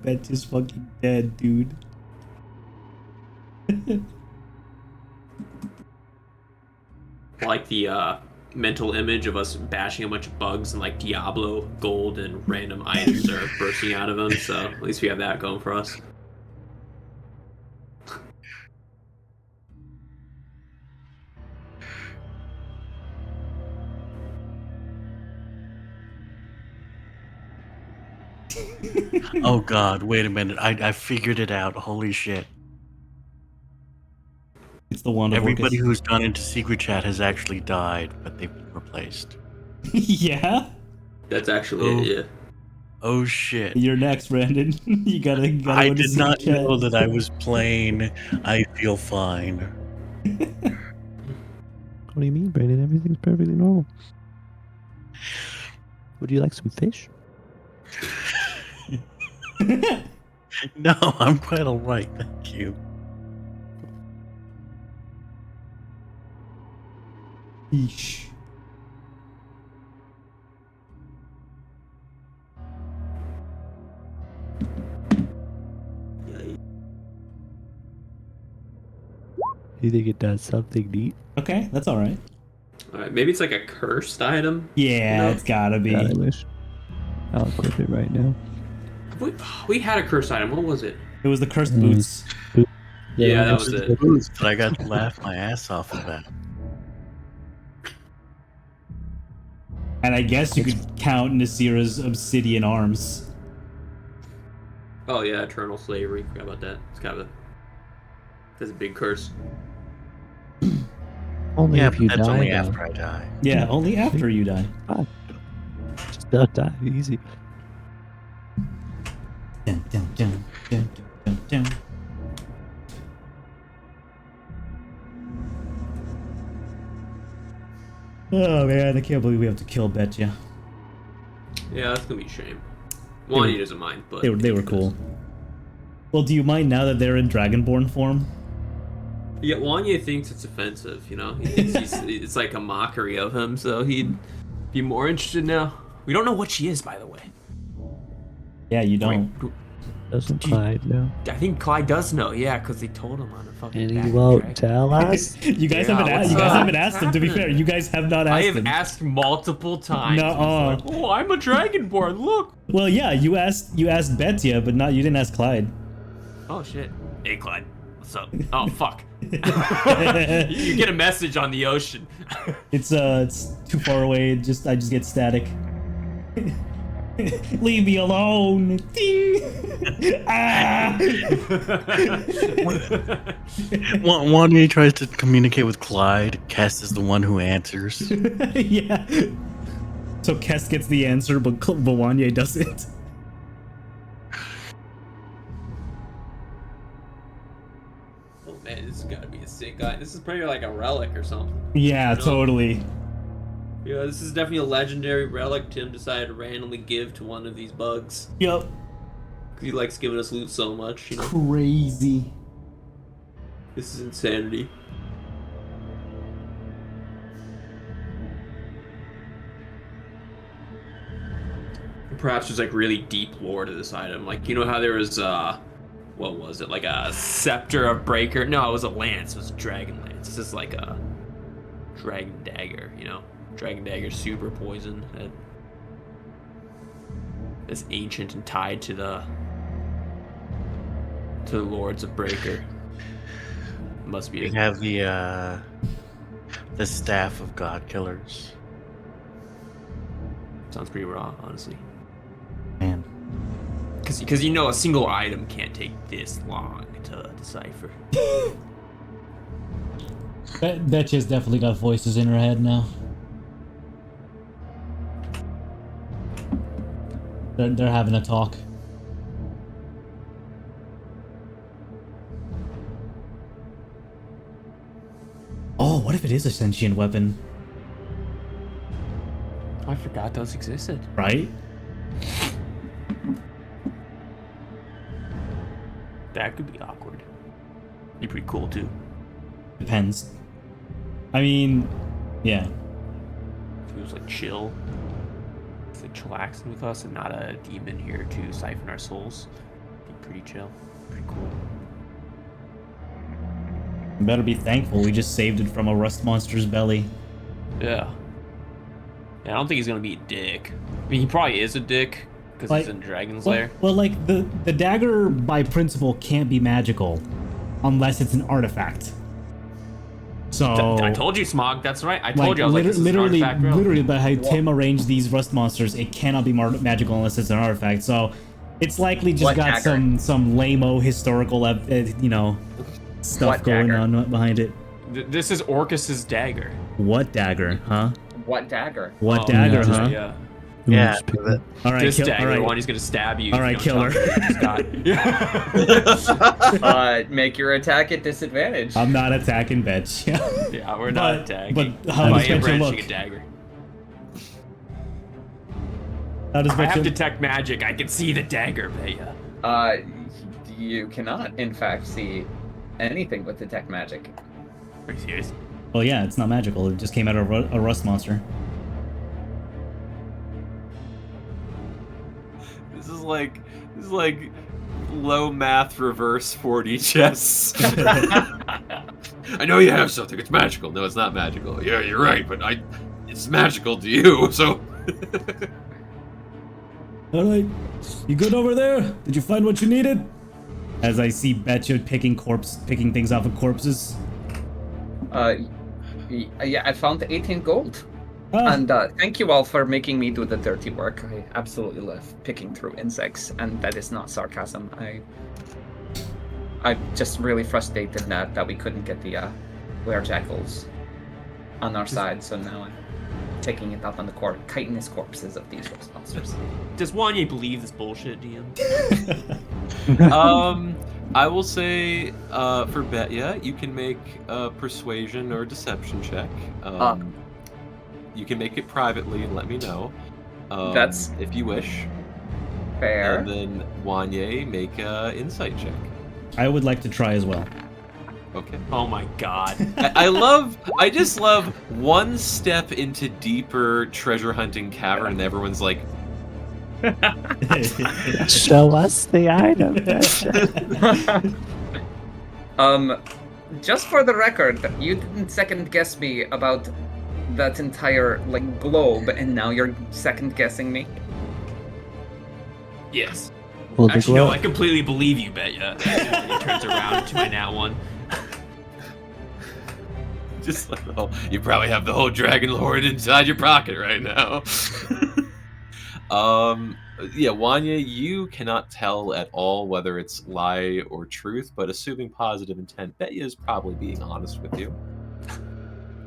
That's just fucking dead, dude. Like the mental image of us bashing a bunch of bugs and like Diablo gold and random items are bursting out of them. So at least we have that going for us. Oh god, wait a minute. I figured it out. Holy shit. It's the wand of Everybody Orcus. who's gone into secret chat has actually died, but they've been replaced. Yeah? That's actually it, yeah. Oh shit. You're next, Brandon. you gotta I go into did not secret chat. know that I was playing I Feel Fine. What do you mean, Brandon? Everything's perfectly normal. Would you like some fish? No, I'm quite alright, thank you. Yeesh. You think it does something neat? Okay, that's alright. Alright, maybe it's like a cursed item. Yeah, No. it's gotta be. God, I wish. I'll equip it right now. We had a cursed item. What was it? It was the cursed boots. Yeah, that was it. Boots, but I got to laugh my ass off of that. And I guess you could count Nasira's obsidian arms. Oh yeah, eternal slavery. Forgot about that. It's kind of that's a big curse. Only Yeah, if you but that's die, only though. after I die. Yeah, only after you die. Just don't die. Easy. Dun, dun, dun, dun, dun, dun, dun. Oh man, I can't believe we have to kill Betya. Yeah, that's gonna be a shame. Wanya doesn't mind, but They were cool. Well, do you mind now that they're in Dragonborn form? Yeah, Wanya thinks it's offensive. You know, he thinks it's like a mockery of him. So he'd be more interested now. We don't know what she is, by the way. Yeah, you don't. Doesn't Clyde know? I think Clyde does know. Yeah, because they told him on the fucking. And he back won't track. tell us? You guys Yeah, haven't asked. what's You guys up? haven't asked him. To be fair, you guys have not asked I have him. asked multiple times. Nuh-uh. He's like, oh, I'm a Dragonborn. Look. Well, yeah, you asked Betya, but you didn't ask Clyde. Oh shit. Hey Clyde, what's up? Oh fuck. You get a message on the ocean. It's too far away. I just get static. Leave me alone. Ding. Ah. One day he tries to communicate with Clyde. Kess is the one who answers. Yeah. So Kess gets the answer, but Wanye doesn't. Oh man, this has got to be a sick guy. This is probably like a relic or something. Yeah, You know? totally. Yeah, this is definitely a legendary relic Tim decided to randomly give to one of these bugs. Yep. 'Cause he likes giving us loot so much, you know? Crazy. This is insanity. Perhaps there's like really deep lore to this item. Like, you know how there was, what was it? Like a scepter of breaker? No, it was a lance. It was a dragon lance. This is like a dragon dagger, you know? Dragon dagger super poison. That's ancient and tied to the lords of breaker. Must be. We have the staff of god killers. Sounds pretty raw, honestly. Man. Because you know a single item can't take this long to decipher. Betcha's definitely got voices in her head now. They're having a talk. Oh, what if it is a sentient weapon? I forgot those existed. Right? That could be awkward. Be pretty cool too. Depends. I mean, yeah. If it was like chill. It's like chillaxing with us and not a demon here to siphon our souls. Be pretty chill. Pretty cool. You better be thankful we just saved it from a rust monster's belly. Yeah. Yeah, I don't think he's gonna be a dick. I mean, he probably is a dick because Like- he's in Dragon's Lair. Well, like the dagger by principle can't be magical unless it's an artifact. So I told you, Smog. That's right. I told you. I was like, this is an literally, artifact room. literally, by how Tim arranged these rust monsters, it cannot be magical unless it's an artifact. So it's likely just What got dagger? some lame-o historical, stuff What going dagger? on behind it. This is Orcus's dagger. What dagger, huh? What dagger? What Oh, dagger, yeah, huh? Yeah. Yeah, Just pick the- All right, This kill, dagger, all the right, one he's gonna stab you. all right, if you don't killer. tell me it's Scott. Make your attack at disadvantage. I'm not attacking, bitch. Yeah, we're not But- attacking. but how By does him Betcha brandishing look? a dagger. How does I have Betcha- detect magic. I can see the dagger, Beta. You cannot, in fact, see anything with detect magic. Are you serious? Well, yeah, it's not magical. It just came out of a rust monster. This is like low math reverse 4D chess. I know you have something. It's magical. No, it's not magical. Yeah, you're right, but it's magical to you. So All right, you good over there? Did you find what you needed? As I see Betcha picking things off of corpses. Yeah, I found 18 gold. Ah, And thank you all for making me do the dirty work. I absolutely love picking through insects, and that is not sarcasm. I'm just really frustrated that we couldn't get the werejackals on our side, so now I'm taking it out on the chitinous corpses of these rust monsters. Does Wanye believe this bullshit, DM? I will say for Betya, you can make a persuasion or deception check. You can make it privately and let me know. That's if you wish. Fair. And then Wanye, make a insight check. I would like to try as well. Okay. Oh my god. I just love one step into deeper treasure hunting cavern and everyone's like, Show us the item. Just for the record, you didn't second guess me about that entire globe, and now you're second guessing me. Yes. Well, the Actually, no, glow- I completely believe you, Betya. And he turns around to my nat one. just like, oh, you probably have the whole dragon lord inside your pocket right now. Yeah, Wanya, you cannot tell at all whether it's lie or truth, but assuming positive intent, Betya is probably being honest with you.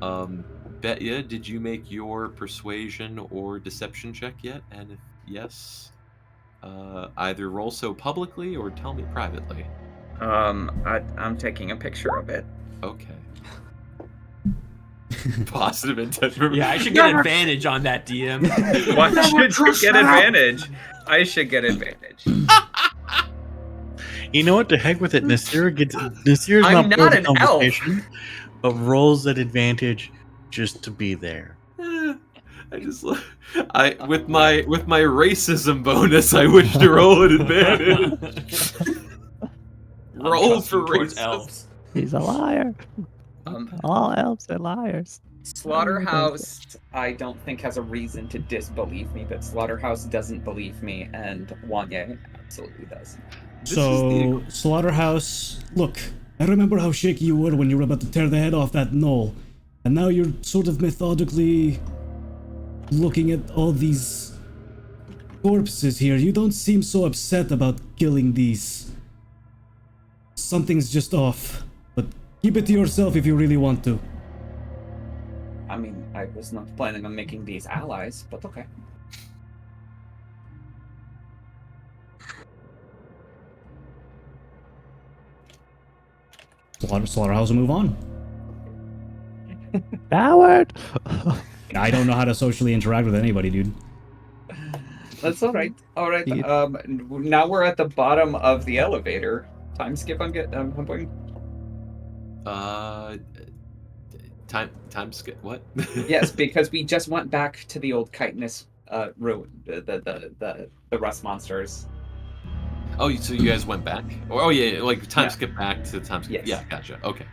Betya, did you make your persuasion or deception check yet? And if yes, either roll so publicly or tell me privately. I'm taking a picture of it. Okay. Positive intent. Yeah, I should get advantage on that, DM. Why should you get advantage? I should get advantage. You know what? The heck with it. Nasir's I'm not not part of an the elf. conversation, but rolls at advantage just to be there. I just with my racism bonus, I wish to roll an advantage. Roll for towards racism. elves. He's a liar. All elves are liars. Slaughterhouse, I don't think has a reason to disbelieve me, but Slaughterhouse doesn't believe me, and Wanye absolutely does. So, Slaughterhouse, look, I remember how shaky you were when you were about to tear the head off that knoll. And now you're sort of methodically looking at all these corpses here. You don't seem so upset about killing these. Something's just off. But keep it to yourself if you really want to. I mean, I was not planning on making these allies, but okay. Slaughterhouse will move on. Howard! I don't know how to socially interact with anybody, dude. That's all right. All right. You- Now we're at the bottom of the elevator. Time skip. I'm going. Time skip. What? Yes, because we just went back to the old chitinous ruin, the rust monsters. Oh, so you guys went back? Oh yeah, like time Yeah. skip back to time skip. Yes. Yeah, gotcha. Okay.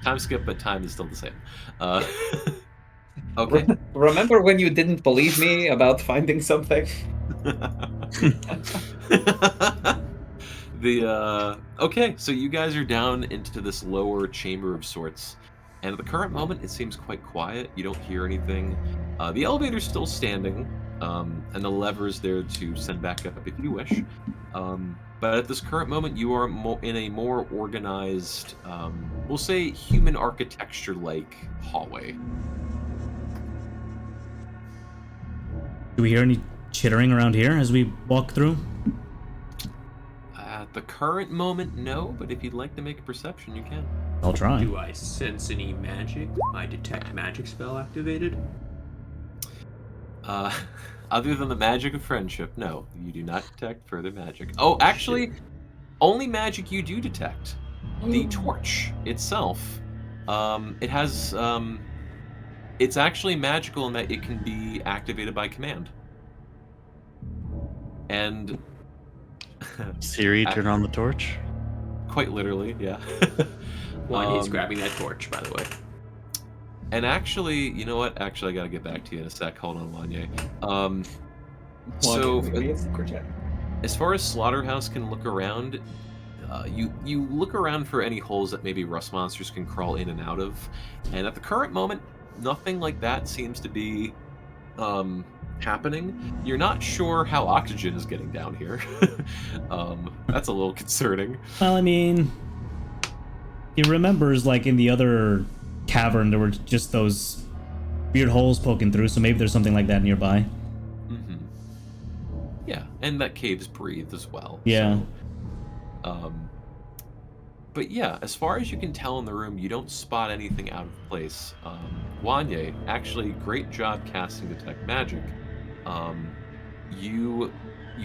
Time skip, but time is still the same. Okay. Remember when you didn't believe me about finding something? Okay, so you guys are down into this lower chamber of sorts, and at the current moment it seems quite quiet. You don't hear anything. The elevator's still standing, and the lever's there to send back up if you wish. But at this current moment, you are in a more organized, we'll say, human architecture-like hallway. Do we hear any chittering around here as we walk through? At the current moment, no, but if you'd like to make a perception, you can. I'll try. Do I sense any magic? My detect magic spell activated? Other than the magic of friendship, no, you do not detect further magic. Oh, actually, only magic you do detect. The torch itself, it has, it's actually magical in that it can be activated by command. And Siri, turn on the torch. quite literally, yeah. He's grabbing that torch, by the way. And actually, you know what? Actually, I gotta get back to you in a sec. Hold on, Wanye. So, as far as Slaughterhouse can look around, you look around for any holes that maybe rust monsters can crawl in and out of, and at the current moment, nothing like that seems to be happening. You're not sure how oxygen is getting down here. That's a little concerning. Well, I mean, he remembers, like, in the other cavern, there were just those weird holes poking through, so maybe there's something like that nearby. Mm-hmm. Yeah, and that caves breathe as well. Yeah. So, but yeah, as far as you can tell in the room, you don't spot anything out of place. Wanye, actually, great job casting Detect Magic. You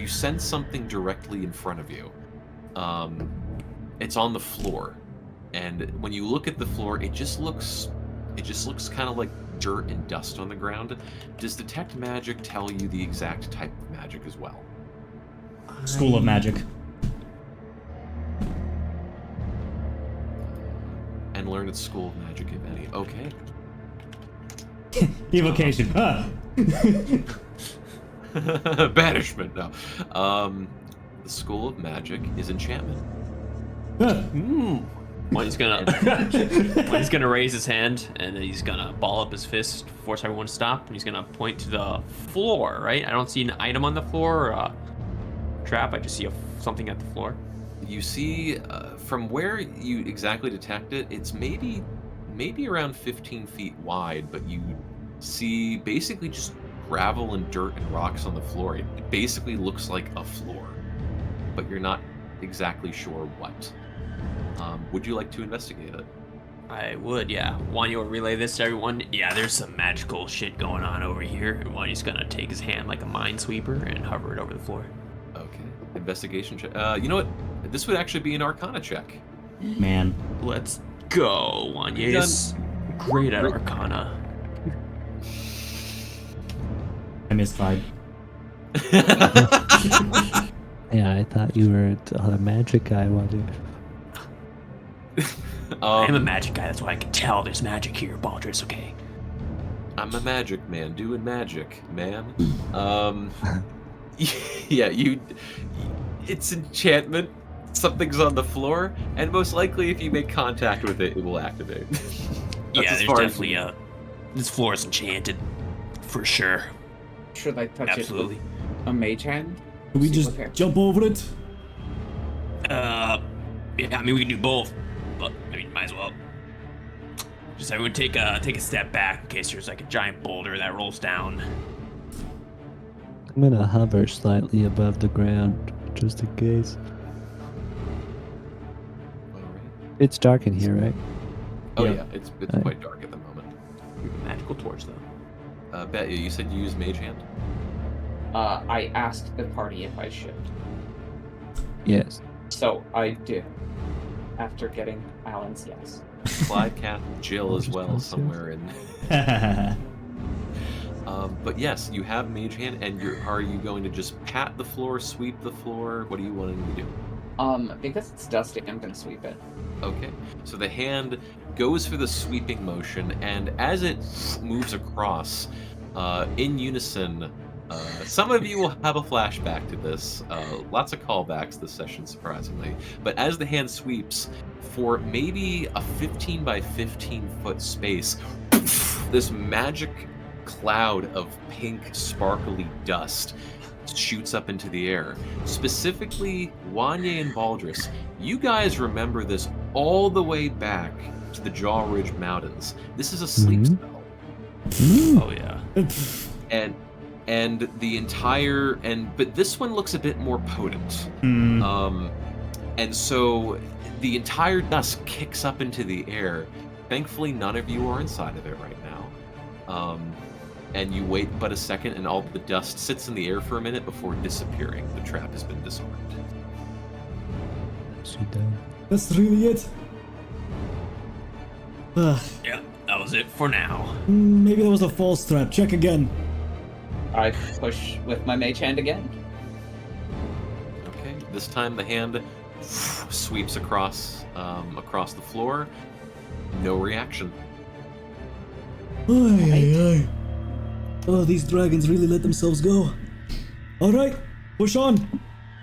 sense something directly in front of you. It's on the floor, and when you look at the floor, it just looks kind of like dirt and dust on the ground. Does Detect Magic tell you the exact type of magic as well? School of Magic. And learn its School of Magic, if any. Okay. Evocation. Banishment, no. The School of Magic is enchantment. He's gonna raise his hand, and then he's gonna ball up his fist, force everyone to stop, and he's gonna point to the floor, right? I don't see an item on the floor or a trap, I just see something at the floor. You see, from where you exactly detect it, it's maybe around 15 feet wide, but you see basically just gravel and dirt and rocks on the floor. It basically looks like a floor, but you're not exactly sure what. Would you like to investigate it? I would, yeah. Wanya will relay this to everyone. Yeah, there's some magical shit going on over here. And Wanya's gonna take his hand like a minesweeper and hover it over the floor. Okay. Investigation check. You know what? This would actually be an Arcana check. Man. Let's go. Wanya is great at Arcana. I misfired. Yeah, I thought you were a magic guy, Wadu. I am a magic guy, that's why I can tell there's magic here, Baldrus, okay? I'm a magic man doing magic, man. Yeah, it's enchantment. Something's on the floor, and most likely if you make contact with it, it will activate. Yeah, there's definitely this floor is enchanted. For sure. Should I touch Absolutely. it with a mage hand? Can we just jump over it? Yeah, I mean we can do both, but I mean might as well. Just everyone take a step back in case there's like a giant boulder that rolls down. I'm gonna hover slightly above the ground, just in case. It's dark in here, right? Oh Yep. yeah, it's quite dark at the moment. Magical torch though. Bet you said you use mage hand. I asked the party if I should. Yes. So I did. After getting Alan's yes. Clyde cast Jill as well somewhere in. But yes, you have mage hand, and are you going to just pat the floor, sweep the floor? What are you wanting to do? Because it's dusty, I'm gonna sweep it. Okay, so the hand goes for the sweeping motion, and as it moves across, in unison, some of you will have a flashback to this. Lots of callbacks this session, surprisingly. But as the hand sweeps, for maybe a 15 by 15 foot space, this magic cloud of pink, sparkly dust shoots up into the air. Specifically, Wanye and Baldrus, you guys remember this all the way back to the Jaw Ridge Mountains. This is a sleep spell. Oh yeah. And the entire but this one looks a bit more potent. And so the entire dust kicks up into the air. Thankfully, none of you are inside of it right now. And you wait but a second, and all the dust sits in the air for a minute before disappearing. The trap has been disarmed. That's really it. Yeah, that was it for now. Maybe that was a false trap. Check again. I push with my mage hand again. Okay, this time the hand sweeps across the floor. No reaction. Ay. Oh, these dragons really let themselves go. All right, push on.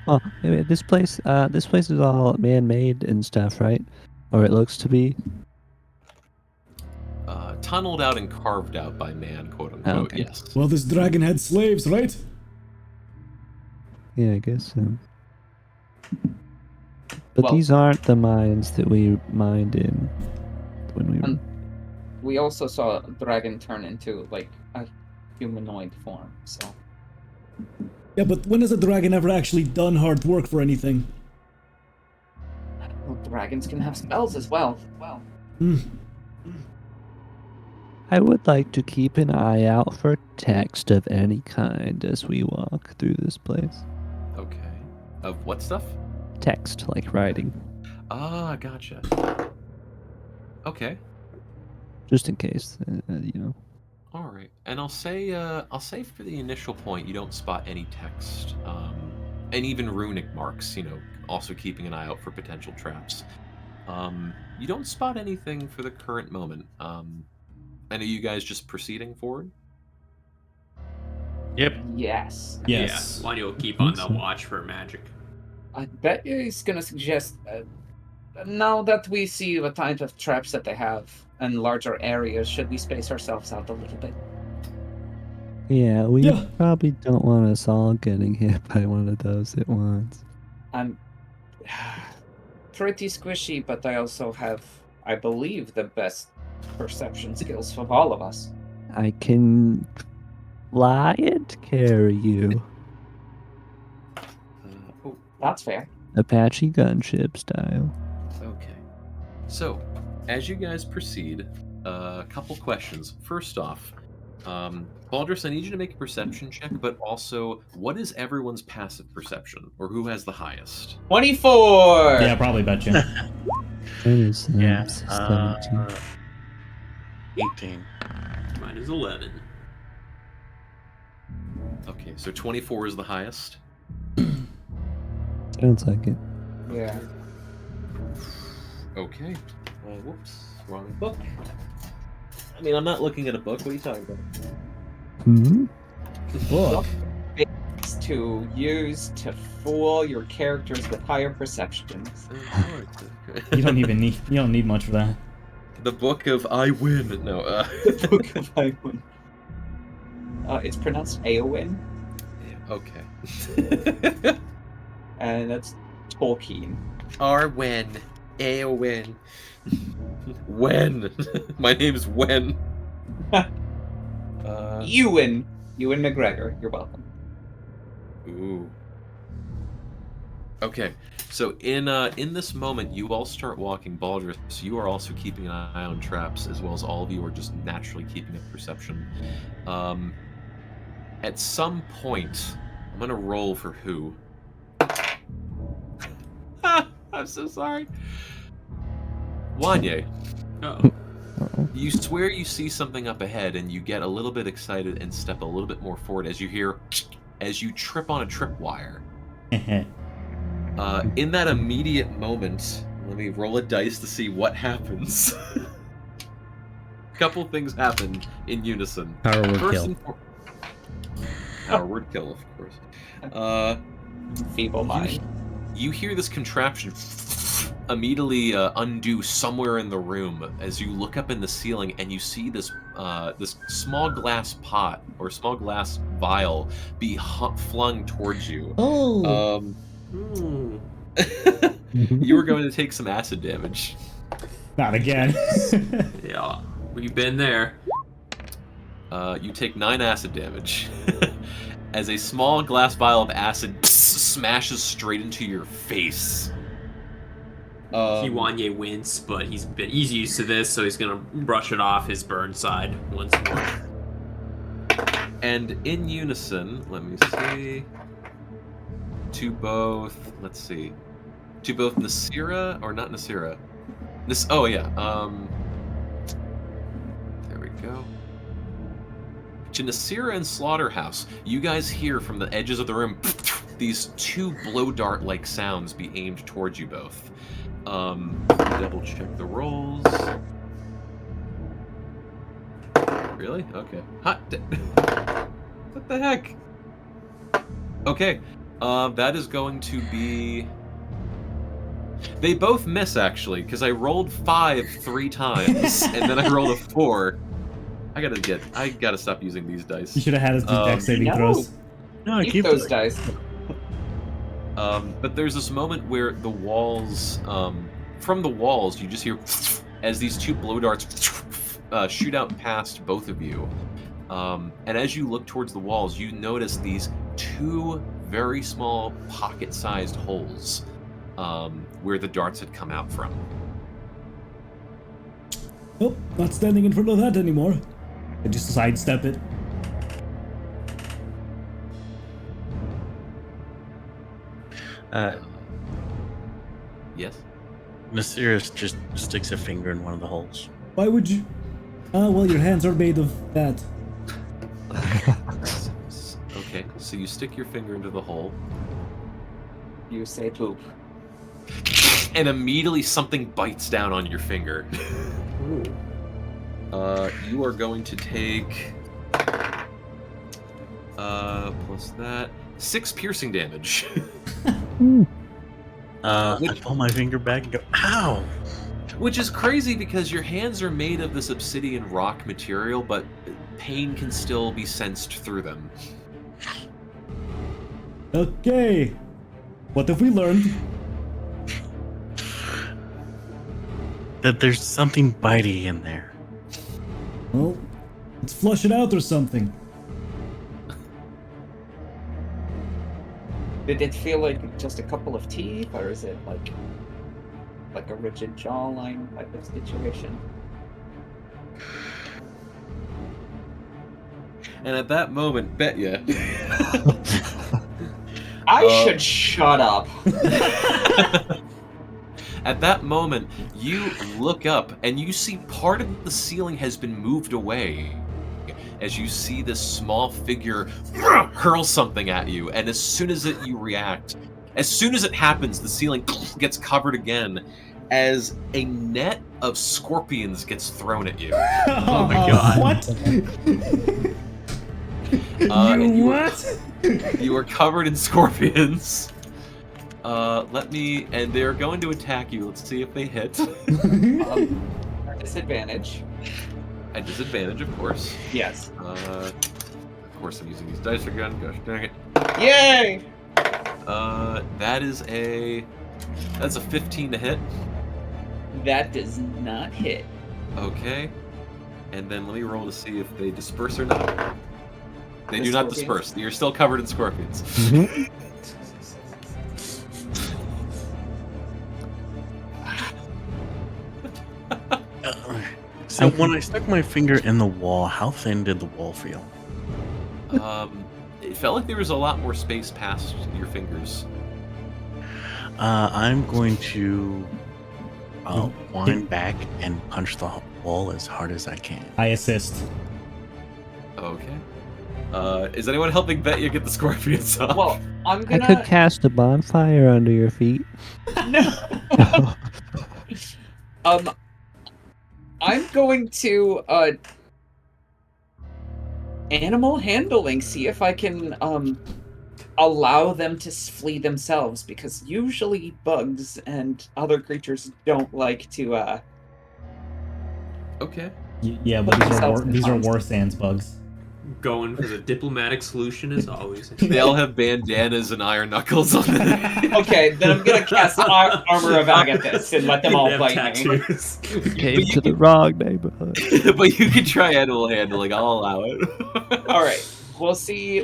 Oh, anyway, this place is all man-made and stuff, right? Or it looks to be. Tunneled out and carved out by man, quote unquote. Oh, okay. Yes. Well, this dragon had slaves, right? Yeah, I guess so. But Well- these aren't the mines that we mined in when we were. We also saw a dragon turn into like a humanoid form. So Yeah, but when has a dragon ever actually done hard work for anything? well, dragons can have spells as well. I would like to keep an eye out for text of any kind as we walk through this place. Okay. Of what stuff? Text, like writing, Ah, gotcha. Okay. just in case, you know. All right. And I'll say for the initial point, you don't spot any text, and even runic marks. Also keeping an eye out for potential traps. You don't spot anything for the current moment. And are you guys just proceeding forward? Yep. Yes. Yes. Yeah. Wanya will keep on the Awesome. watch for magic. I bet you he's gonna suggest now that we see the type of traps that they have in larger areas, should we space ourselves out a little bit? Yeah, we Yeah. probably don't want us all getting hit by one of those at once. I'm pretty squishy, but I also have, I believe, the best perception skills of all of us. I can fly and carry you. Oh, That's fair. Apache gunship style. okay. So, as you guys proceed, a couple questions. First off, Baldrus, I need you to make a perception check, but also, what is everyone's passive perception, or who has the highest? 24. Yeah, probably bet you. Mine is 17. 18. Mine is 11. Okay, so 24 is the highest. Sounds like it. Yeah. Okay. Whoops, wrong book. I mean, I'm not looking at a book. What are you talking about? Hmm? Book. It's to use to fool your characters with higher perceptions. You don't need much for that. The Book of I Win. No, The Book of Iwin. It's pronounced Eowyn, okay. and that's Tolkien. Arwen. Eowyn. Wen. My name's Wen. Ewan McGregor. You're welcome. Ooh. Okay, so in this moment, you all start walking. Baldrus, you are also keeping an eye on traps, as well as all of you are just naturally keeping up perception. At some point, I'm gonna roll for who. I'm so sorry. Wanye, Oh. you swear you see something up ahead, and you get a little bit excited and step a little bit more forward as you trip on a tripwire. In that immediate moment, let me roll a dice to see what happens. A couple things happen in unison. Power word First kill. and foremost, power word kill, of course. Feeble mind. You hear this contraption immediately undo somewhere in the room as you look up in the ceiling and you see this this small glass pot or small glass vial be flung towards you. Oh. You were going to take some acid damage. Not again. Yeah, we've been there. You take 9 acid damage as a small glass vial of acid smashes straight into your face. Kiwanye wince, but he's used to this, so he's gonna brush it off his burn side once more. And in unison, let me see. To both Nasira, or not Nasira. Oh yeah, there we go. To Nasira and Slaughterhouse, you guys hear from the edges of the room these 2 blow dart-like sounds be aimed towards you both. Double check the rolls. Really? Okay. Hot. What the heck? Okay. That is going to be. They both miss actually, because I rolled 5 3 times, and then I rolled a 4. I gotta stop using these dice. You should have had us do dex saving throws. No, Keep those dice. But there's this moment where the walls, from the walls, you just hear as these 2 blow darts shoot out past both of you. And as you look towards the walls, you notice these 2 very small pocket-sized holes where the darts had come out from. Oh, not standing in front of that anymore. I just sidestep it. Yes? Nasirus just sticks a finger in one of the holes. Why would you? Ah, well, your hands are made of that. Okay, so you stick your finger into the hole, You say poop. and immediately something bites down on your finger. You are going to take plus that 6 piercing damage. I pull my finger back and go, ow! Which is crazy because your hands are made of this obsidian rock material, but pain can still be sensed through them. Okay. What have we learned? That there's something bitey in there. Well, let's flush it out or something. Did it feel like just a couple of teeth, or is it like a rigid jawline type of situation? And at that moment, bet ya. I should shut up. At that moment, you look up and you see part of the ceiling has been moved away. As you see this small figure hurl something at you, and as soon as you react, as soon as it happens, the ceiling gets covered again as a net of scorpions gets thrown at you. Oh my god. What? You are covered in scorpions. And they're going to attack you. Let's see if they hit. Disadvantage. At disadvantage, of course. Yes. Of course I'm using these dice again. Gosh dang it. Yay! That's a 15 to hit. That does not hit. Okay. And then let me roll to see if they disperse or not. They do not disperse. You're still covered in scorpions. So when I stuck my finger in the wall, how thin did the wall feel? It felt like there was a lot more space past your fingers. I'm going to wind back and punch the wall as hard as I can. I assist. Okay. Is anyone helping Vetya get the scorpions off? Well, I'm I gonna. could cast a bonfire under your feet. No. I'm going to animal handling. See if I can allow them to flee themselves, because usually bugs and other creatures don't like to. Okay. Yeah, but these are war sands bugs. Going for the diplomatic solution as always. They all have bandanas and iron knuckles on them. Okay, then I'm gonna cast Armor of Agathis and let them all They have bite me. tattoos. Came to the wrong neighborhood. But you can try animal handling. I'll allow it. All right, we'll see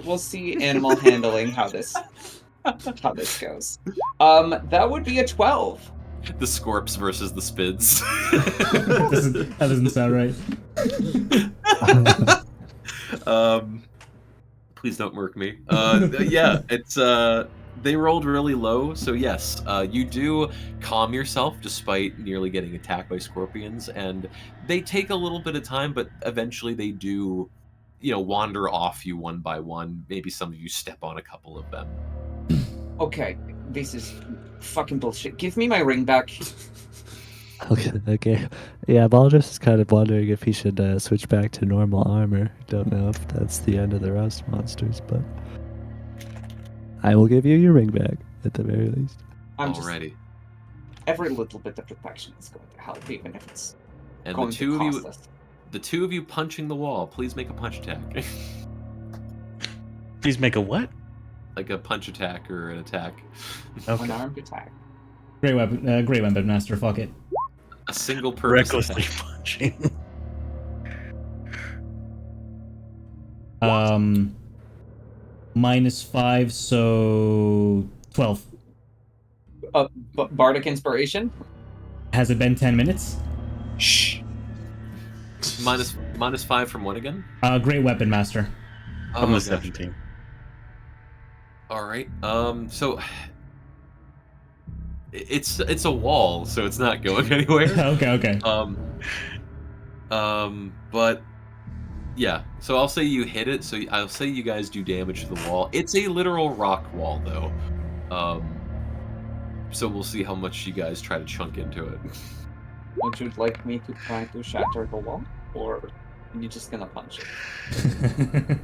animal handling how this goes. That would be a 12. The Scorps versus the Spids. That doesn't sound right. Please don't murk me. Yeah, it's they rolled really low, so yes, you do calm yourself despite nearly getting attacked by scorpions, and they take a little bit of time, but eventually they do, wander off you one by one. Maybe some of you step on a couple of them. Okay, this is fucking bullshit. Give me my ring back. Okay. Yeah, Baldrus is kind of wondering if he should switch back to normal armor. Don't know if that's the end of the rust monsters, but I will give you your ring back at the very least. Alrighty. Every little bit of protection is going to help, even if it's And going the two to of cost you, us. the two of you punching the wall. Please make a punch attack. Please make a what? Like a punch attack or an attack. An armed attack. Great weapon master. Fuck it. A single purpose Recklessly attack. punching. -5, so 12. Bardic Inspiration? Has it been 10 minutes? Shh. -5 from what again? Great weapon master. From the gosh. 17. All right. So it's a wall, so it's not going anywhere. Okay. But yeah. So I'll say you hit it. So I'll say you guys do damage to the wall. It's a literal rock wall, though. So we'll see how much you guys try to chunk into it. Would you like me to try to shatter the wall, or are you just gonna punch it?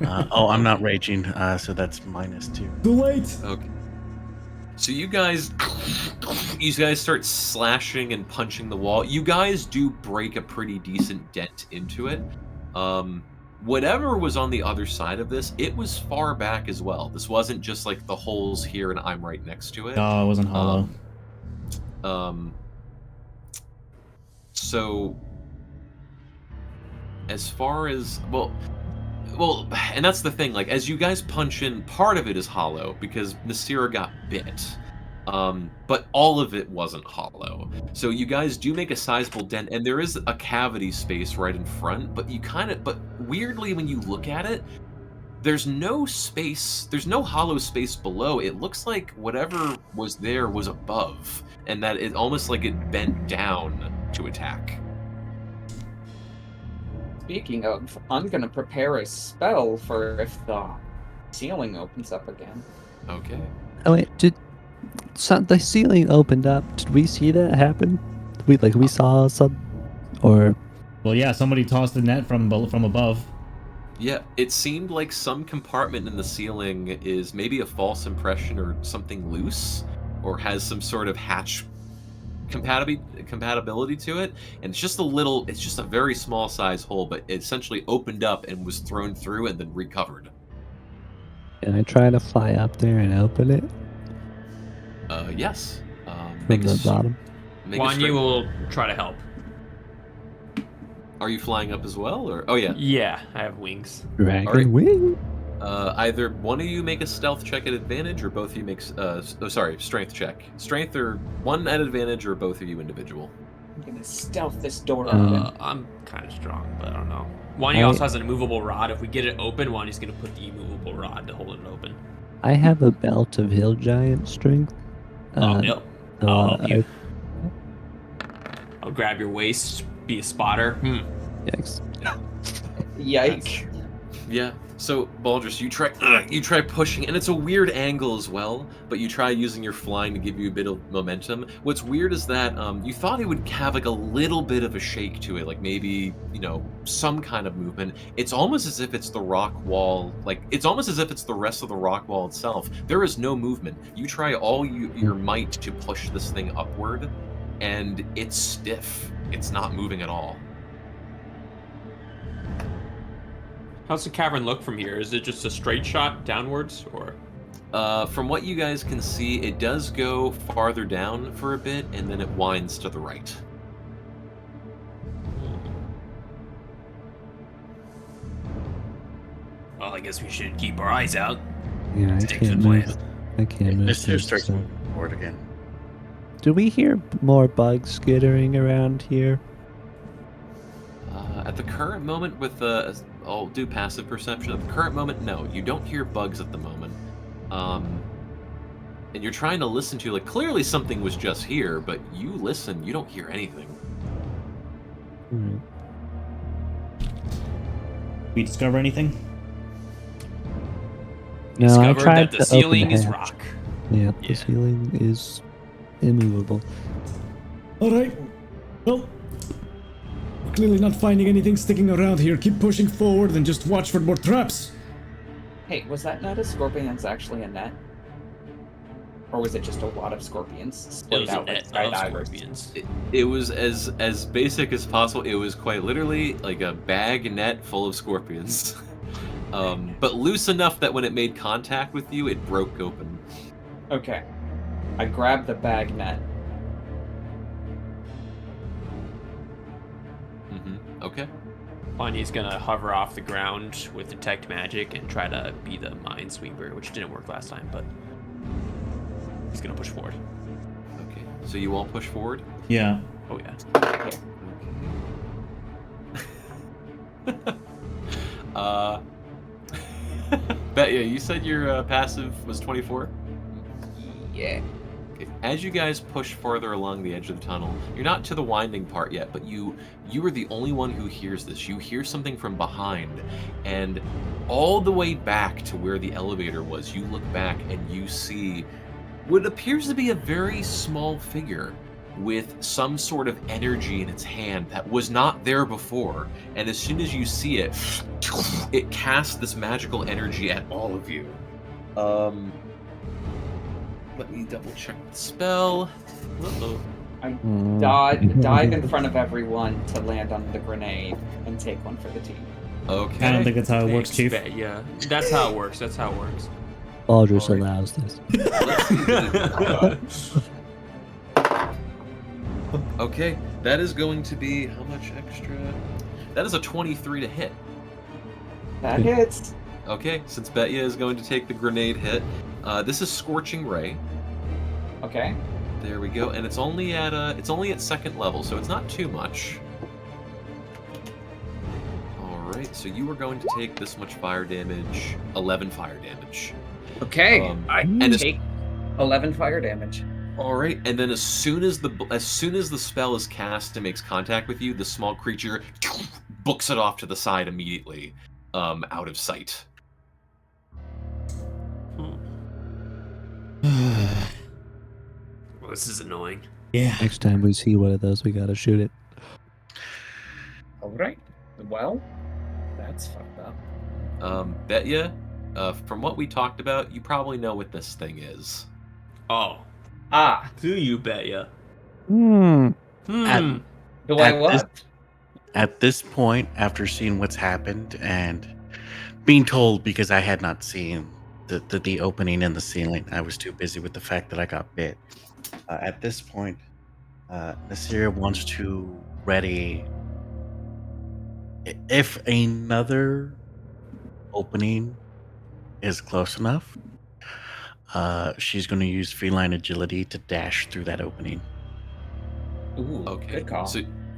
I'm not raging, so that's -2. Too late. Okay. So you guys start slashing and punching the wall. You guys do break a pretty decent dent into it. Whatever was on the other side of this, it was far back as well. This wasn't just like the holes here and I'm right next to it. No, it wasn't hollow. So as far as well, and that's the thing, like, as you guys punch in, part of it is hollow because Nasira got bit. But all of it wasn't hollow. So you guys do make a sizable dent, and there is a cavity space right in front, but but weirdly when you look at it, there's no hollow space below. It looks like whatever was there was above, and that it almost like it bent down to attack. Speaking of, I'm gonna prepare a spell for if the ceiling opens up again. Okay. Oh wait, the ceiling opened up? Did we see that happen? We saw some, or? Well, yeah, somebody tossed the net from above. Yeah, it seemed like some compartment in the ceiling is maybe a false impression or something loose, or has some sort of hatch compatibility to it, and it's just a very small size hole, but it essentially opened up and was thrown through and then recovered. Can I try to fly up there and open it? Yes. From the bottom? Wanyu will try to help. Are you flying up as well, or? Oh yeah. Yeah, I have wings. Dragon Alright. wing? Either one of you make a stealth check at advantage, or both of you make strength check. Strength, or one at advantage, or both of you individual. I'm gonna stealth this door open. I'm kind of strong, but I don't know. Wanyu also has an immovable rod. If we get it open, Wanyu's gonna put the immovable rod to hold it open. I have a belt of hill giant strength. I'll help you. I- I'll grab your waist, be a spotter. Yikes. Yikes. Yeah. So, Baldrus, you try pushing, and it's a weird angle as well, but you try using your flying to give you a bit of momentum. What's weird is that you thought it would have like a little bit of a shake to it, like maybe, some kind of movement. It's almost as if it's the rock wall, it's almost as if it's the rest of the rock wall itself. There is no movement. You try all your might to push this thing upward, and it's stiff. It's not moving at all. How's the cavern look from here? Is it just a straight shot downwards, or? From what you guys can see, it does go farther down for a bit, and then it winds to the right. Well, I guess we should keep our eyes out. Yeah, I Stick to can't the move. plan. I can't move. This this, starts so- moving forward again. Do we hear more bugs skittering around here? At the current moment with I'll do passive perception. At the current moment, no. You don't hear bugs at the moment. And you're trying to listen to, clearly something was just here, but you listen, you don't hear anything. Alright. We discover anything? No, I Discovered tried that the to ceiling open is hatch. rock. Yeah, Yeah. the ceiling is immovable. Alright. Well, we're clearly not finding anything sticking around here. Keep pushing forward and just watch for more traps. Hey, was that net of scorpions actually a net? Or was it just a lot of scorpions It splayed was a out like net of skydivers? scorpions. It was as basic as possible. It was quite literally like a bag net full of scorpions. But loose enough that when it made contact with you, it broke open. Okay. I grabbed the bag net. Okay. Wanya's gonna hover off the ground with detect magic and try to be the minesweeper, which didn't work last time, but he's gonna push forward. Okay. So you all push forward? Yeah. Oh yeah. Betya, you said your passive was 24? Yeah. Okay. As you guys push farther along the edge of the tunnel, you're not to the winding part yet, but you are the only one who hears this. You hear something from behind, and all the way back to where the elevator was, you look back and you see what appears to be a very small figure with some sort of energy in its hand that was not there before. And as soon as you see it, it casts this magical energy at all of you. Let me double check the spell. Uh-oh. I Mm. dive in front of everyone to land on the grenade and take one for the team. Okay. I don't think that's how it works, Chief. Yeah, that's how it works. That's how it works. Baldrus Alright. allows this. Okay, that is going to be how much extra? That is a 23 to hit. That hits. Okay, since Betya is going to take the grenade hit, this is Scorching Ray. Okay. There we go, and it's only at second level, so it's not too much. All right, so you are going to take this much fire damage, 11 fire damage. Okay. I and it's- take 11 fire damage. All right, and then as soon as the spell is cast and makes contact with you, the small creature books it off to the side immediately, out of sight. Well, this is annoying. Yeah. Next time we see one of those, we gotta shoot it. All right. Well, that's fucked up. Betya, from what we talked about, you probably know what this thing is. Oh, Ah, do you bet ya? Hmm. Hmm. do I At what? this- At this point, after seeing what's happened and being told, because I had not seen the opening in the ceiling, I was too busy with the fact that I got bit. At this point, Nasir wants to ready. If another opening is close enough, she's going to use feline agility to dash through that opening. Ooh, Okay. good call.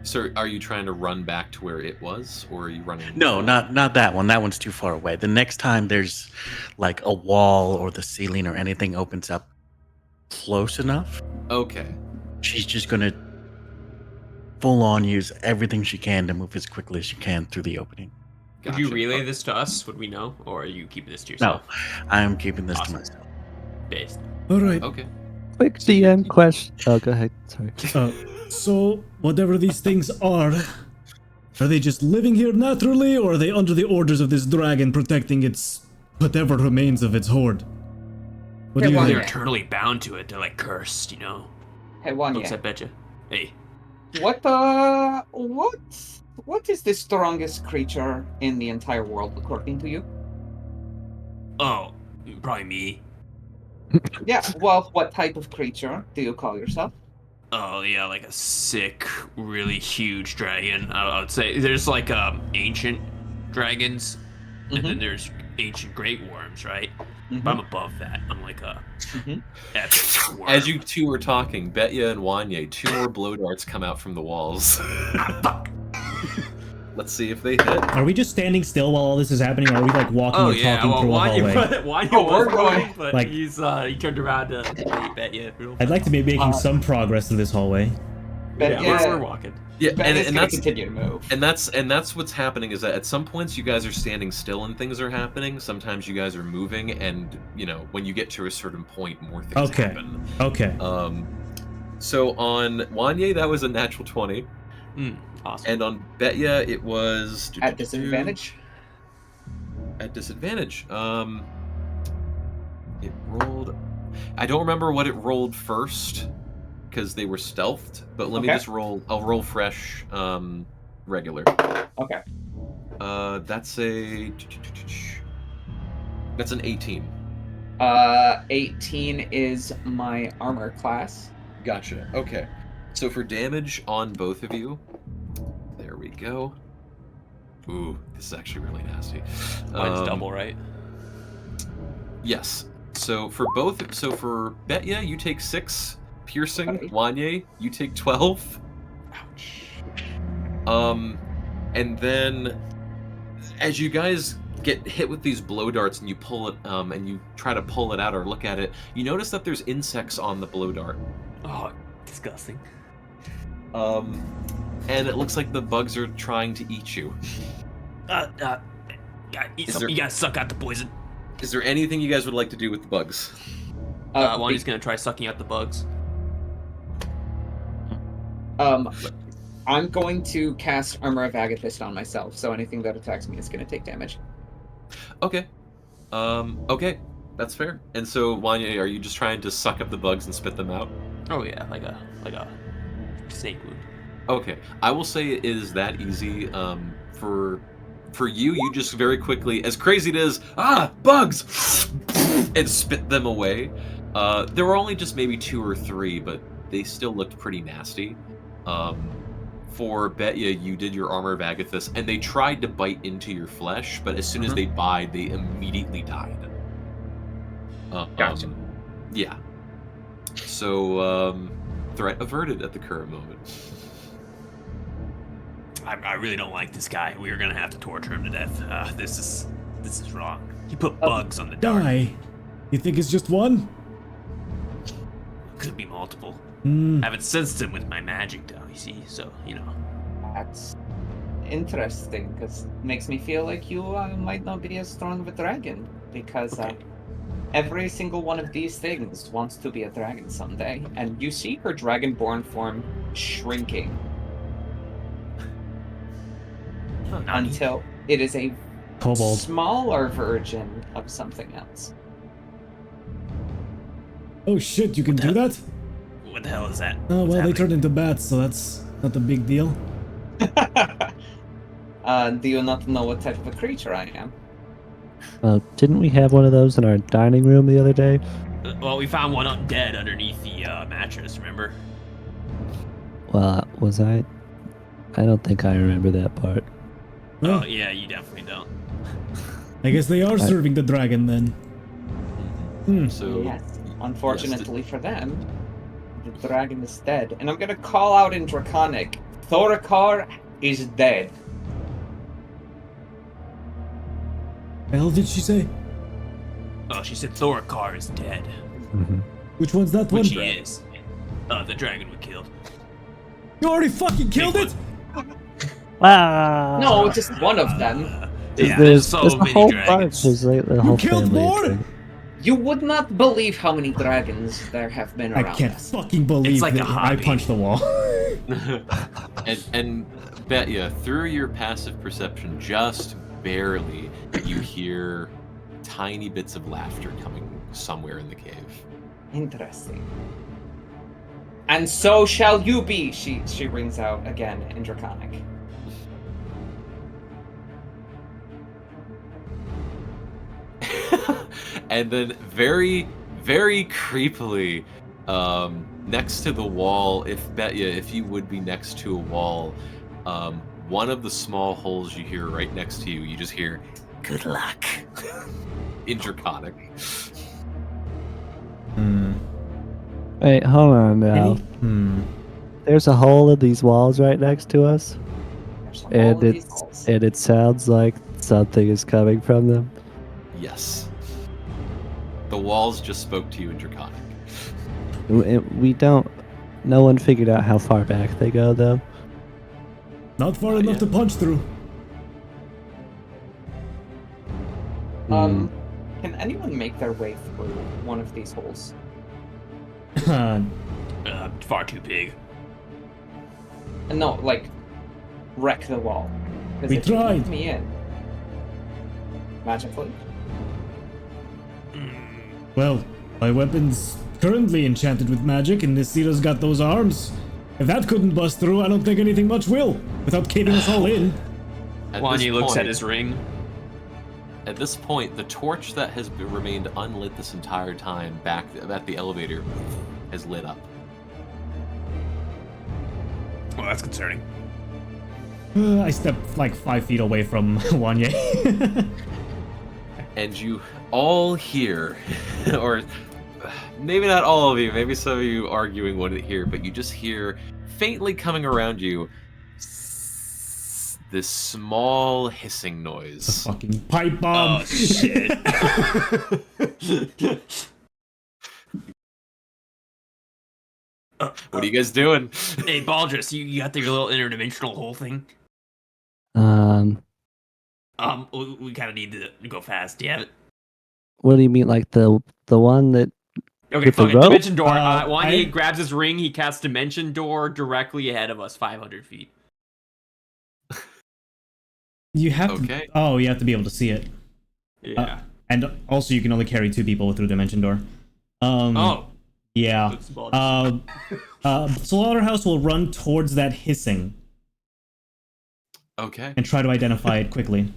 So are you trying to run back to where it was, or are you running? No, not that one. That one's too far away. The next time there's like a wall or the ceiling or anything opens up close enough, Okay. she's just gonna full on use everything she can to move as quickly as she can through the opening. Would you Gotcha. relay this to us? Would we know, or are you keeping this to No, yourself? I'm keeping this Awesome. to myself. Based. All right. Okay. Quick So you- DM question. Oh, go ahead. Sorry. So whatever these things are they just living here naturally, or are they under the orders of this dragon protecting its whatever remains of its horde? What do you Well, They're think? eternally bound to it. They're like cursed, you know. Hey, Looks, I Wanya, betcha. Hey, what is the strongest creature in the entire world, according to you? oh, probably me. Yeah, well, what type of creature do you call yourself? Oh yeah, like a sick, really huge dragon. I would say there's like ancient dragons, and then there's ancient great worms, right? But I'm above that. I'm like a epic worm. As you two were talking, Betya and Wanye, 2 more blow darts come out from the walls. Let's see if they hit. Are we just standing still while all this is happening, or are we like walking Oh or yeah, talking well, through a hallway? Wanya Oh, was we're going- going, but like- he turned around to bet you. I'd like to be making some progress through this hallway. We're walking. Yeah, Ben is and gonna that's continue to move. and that's what's happening is that at some points you guys are standing still and things are happening. Sometimes you guys are moving, and when you get to a certain point, more things Okay. happen. Okay. So on Wanye, that was a natural 20, Awesome. and on Betya, it was At disadvantage? At disadvantage. It rolled. I don't remember what it rolled first because they were stealthed. But let me Okay. just roll. I'll roll fresh. Regular. Okay. That's a. That's an 18. 18 is my armor class. Gotcha. Okay. So for damage on both of you, there we go. Ooh, this is actually really nasty. Mine's double, right? Yes. So for Betya, you take 6 piercing. Okay. Wanye, you take 12. Ouch. And then as you guys get hit with these blow darts and you pull it, and you try to pull it out or look at it, you notice that there's insects on the blow dart. Oh, disgusting. And it looks like the bugs are trying to eat you. You gotta suck out the poison. Is there anything you guys would like to do with the bugs? Wanya's gonna try sucking out the bugs. I'm going to cast Armor of Agathist on myself, so anything that attacks me is going to take damage. Okay. Okay. That's fair. And so, Wanya, are you just trying to suck up the bugs and spit them out? Oh yeah, like a snake wound. Okay. I will say it is that easy. For you, you just very quickly, as crazy it is, bugs! And spit them away. There were only just maybe 2 or 3, but they still looked pretty nasty. For Betya, you did your Armor of Agathis, and they tried to bite into your flesh, but as soon as they bite, they immediately died. Gotcha. Yeah. So, threat averted at the current moment. I really don't like this guy. We are gonna have to torture him to death. This is wrong. He put bugs on the dart. Die. You think it's just one? Could be multiple. Hmm. I haven't sensed him with my magic though, you see, so That's interesting, because it makes me feel like you might not be as strong of a dragon, because Okay. every single one of these things wants to be a dragon someday, and you see her dragonborn form shrinking until it is a Kobold. smaller version of something else. Oh shit, you can do that? What the hell is that? Oh, What's well, they happening? turned into bats, so that's not a big deal. Do you not know what type of a creature I am? Didn't we have one of those in our dining room the other day? Well, we found one up dead underneath the mattress, remember? Well, was I? I don't think I remember that part. Well, Oh, yeah, you definitely don't. I guess they are serving the dragon then. Hmm. So, Yes. Unfortunately for them, the dragon is dead. And I'm gonna call out in Draconic. Thorikar is dead. The hell did she say? Oh, she said Thorikar is dead. Which one's that one? Which he is. The dragon we killed. You already fucking killed Big it? Ah! No, just one of them. Yeah, there's so a many whole dragons. bunch. There's like the whole killed family. of more? dragons. You would not believe how many dragons there have been I around can't us. fucking believe like a that I hobby. punched the wall. and bet ya, through your passive perception, just barely, you hear tiny bits of laughter coming somewhere in the cave. Interesting. And so shall you be, she rings out again in Draconic. And then very, very creepily, next to the wall, if you would be next to a wall, one of the small holes you hear right next to you, you just hear, "Good luck," in Draconic. Wait, hold on now. There's a hole in these walls right next to us, There's all and of these holes. it sounds like something is coming from them. Yes. The walls just spoke to you in Draconic. We don't. No one figured out how far back they go, though. Not far enough to punch through. Can anyone make their way through one of these holes? Far too big. No, like, wreck the wall. 'Cause We if you tried. let me in. Magically. Well, my weapon's currently enchanted with magic, and Nisira's got those arms. If that couldn't bust through, I don't think anything much will, without caving us all in. Wanya looks at his ring. At this point, the torch that has remained unlit this entire time back at the elevator has lit up. Well, that's concerning. I stepped like 5 feet away from Wanye. And you all hear, or maybe not all of you, maybe some of you arguing wouldn't hear, but you just hear faintly coming around you this small hissing noise. Fucking pipe bomb. Oh shit. What are you guys doing? Hey, Baldrus, you got your little interdimensional hole thing? We kind of need to go fast. Do you have it? What do you mean, like the one that? Okay, With the fuck it. rope? Dimension door. I- Wanya grabs his ring. He casts Dimension Door directly ahead of us, 500 feet. You have Okay. to. Oh, you have to be able to see it. Yeah. And also, you can only carry 2 people through Dimension Door. Oh. Yeah. That's Baldrus. Slaughterhouse will run towards that hissing Okay. and try to identify it quickly.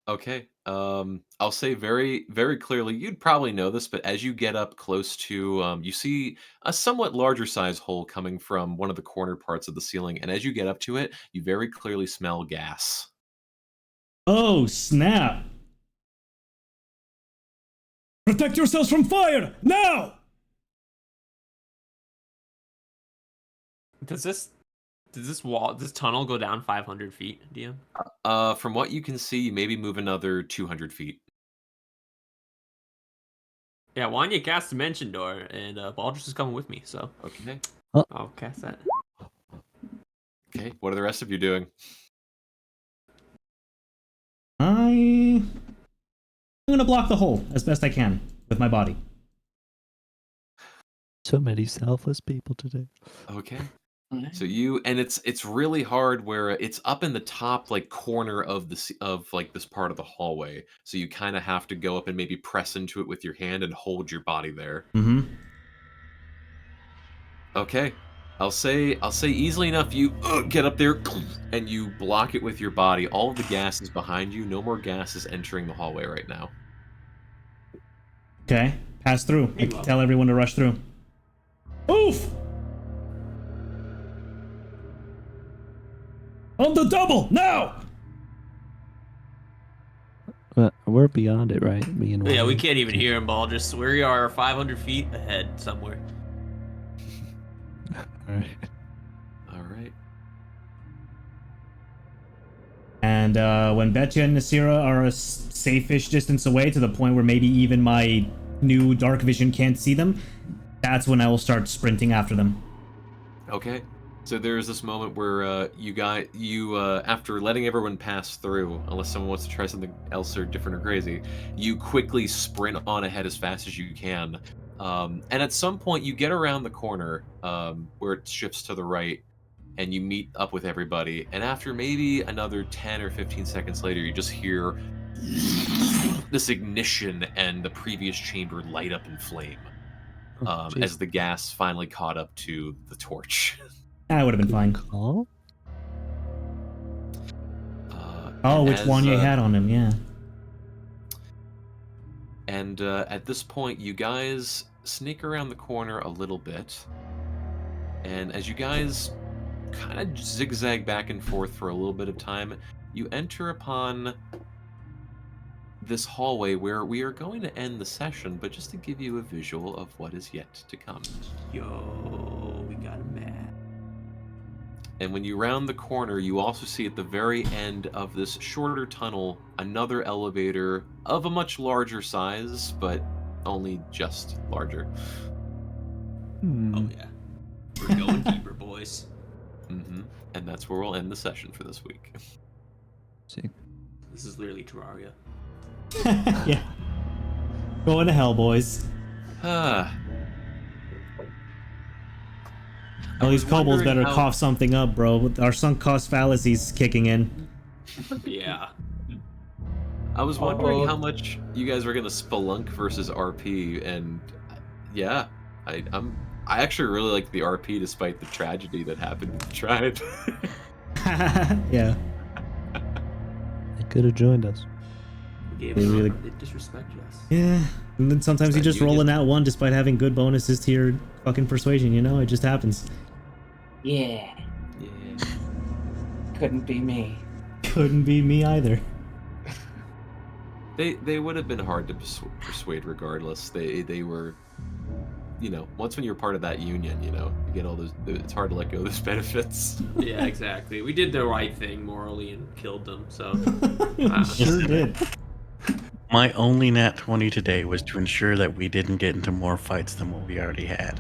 Okay. I'll say very, very clearly, you'd probably know this, but as you get up close to, you see a somewhat larger size hole coming from one of the corner parts of the ceiling, and as you get up to it, you very clearly smell gas. Oh, snap. Protect yourselves from fire, now! Does this tunnel go down 500 feet, DM? From what you can see, you maybe move another 200 feet. Yeah, Wanya cast Dimension Door, and Baldrus is coming with me, so Okay. I'll cast that. Okay. What are the rest of you doing? I'm gonna block the hole as best I can with my body. So many selfless people today. Okay. So it's really hard where it's up in the top like corner of like this part of the hallway. So you kind of have to go up and maybe press into it with your hand and hold your body there. Mm-hmm. Okay. I'll say easily enough you get up there and you block it with your body. All of the gas is behind you. No more gas is entering the hallway right now. Okay. Pass through. I can tell everyone to rush through. Oof! On the double, now! We're beyond it, right? Me and Yeah, we Wanya. can't even hear him, Baldrus. We are 500 feet ahead somewhere. All right. All right. And when Betcha and Nasira are a safe-ish distance away to the point where maybe even my new dark vision can't see them, that's when I will start sprinting after them. Okay. So there's this moment where after letting everyone pass through, unless someone wants to try something else or different or crazy, you quickly sprint on ahead as fast as you can. And at some point, you get around the corner where it shifts to the right, and you meet up with everybody. And after maybe another 10 or 15 seconds later, you just hear this ignition and the previous chamber light up in flame as the gas finally caught up to the torch. That would have been fine. Call? Oh, which Wanye had on him, yeah. And at this point, you guys sneak around the corner a little bit. And as you guys kind of zigzag back and forth for a little bit of time, you enter upon this hallway where we are going to end the session, but just to give you a visual of what is yet to come. Yo, we got a map. And when you round the corner, you also see at the very end of this shorter tunnel another elevator of a much larger size, but only just larger. Oh yeah, we're going deeper, boys. Mm-hmm. And that's where we'll end the session for this week. See. This is literally Terraria. Yeah. Going to hell, boys. All these kobolds better cough something up, bro. Our sunk cost fallacy's kicking in. Yeah. I was wondering how much you guys were gonna spelunk versus RP, and yeah, I actually really like the RP despite the tragedy that happened with the tribe. Yeah. They could have joined us. They disrespected us. Yeah. And then sometimes you just roll in that one despite having good bonuses to your fucking persuasion, you know? It just happens. Yeah. Yeah. Couldn't be me. Couldn't be me either. They would have been hard to persuade regardless. They were, you know, once when you're part of that union, you know, you get all those. It's hard to let go of those benefits. Yeah, exactly. We did the right thing morally and killed them. So Sure did. My only nat 20 today was to ensure that we didn't get into more fights than what we already had.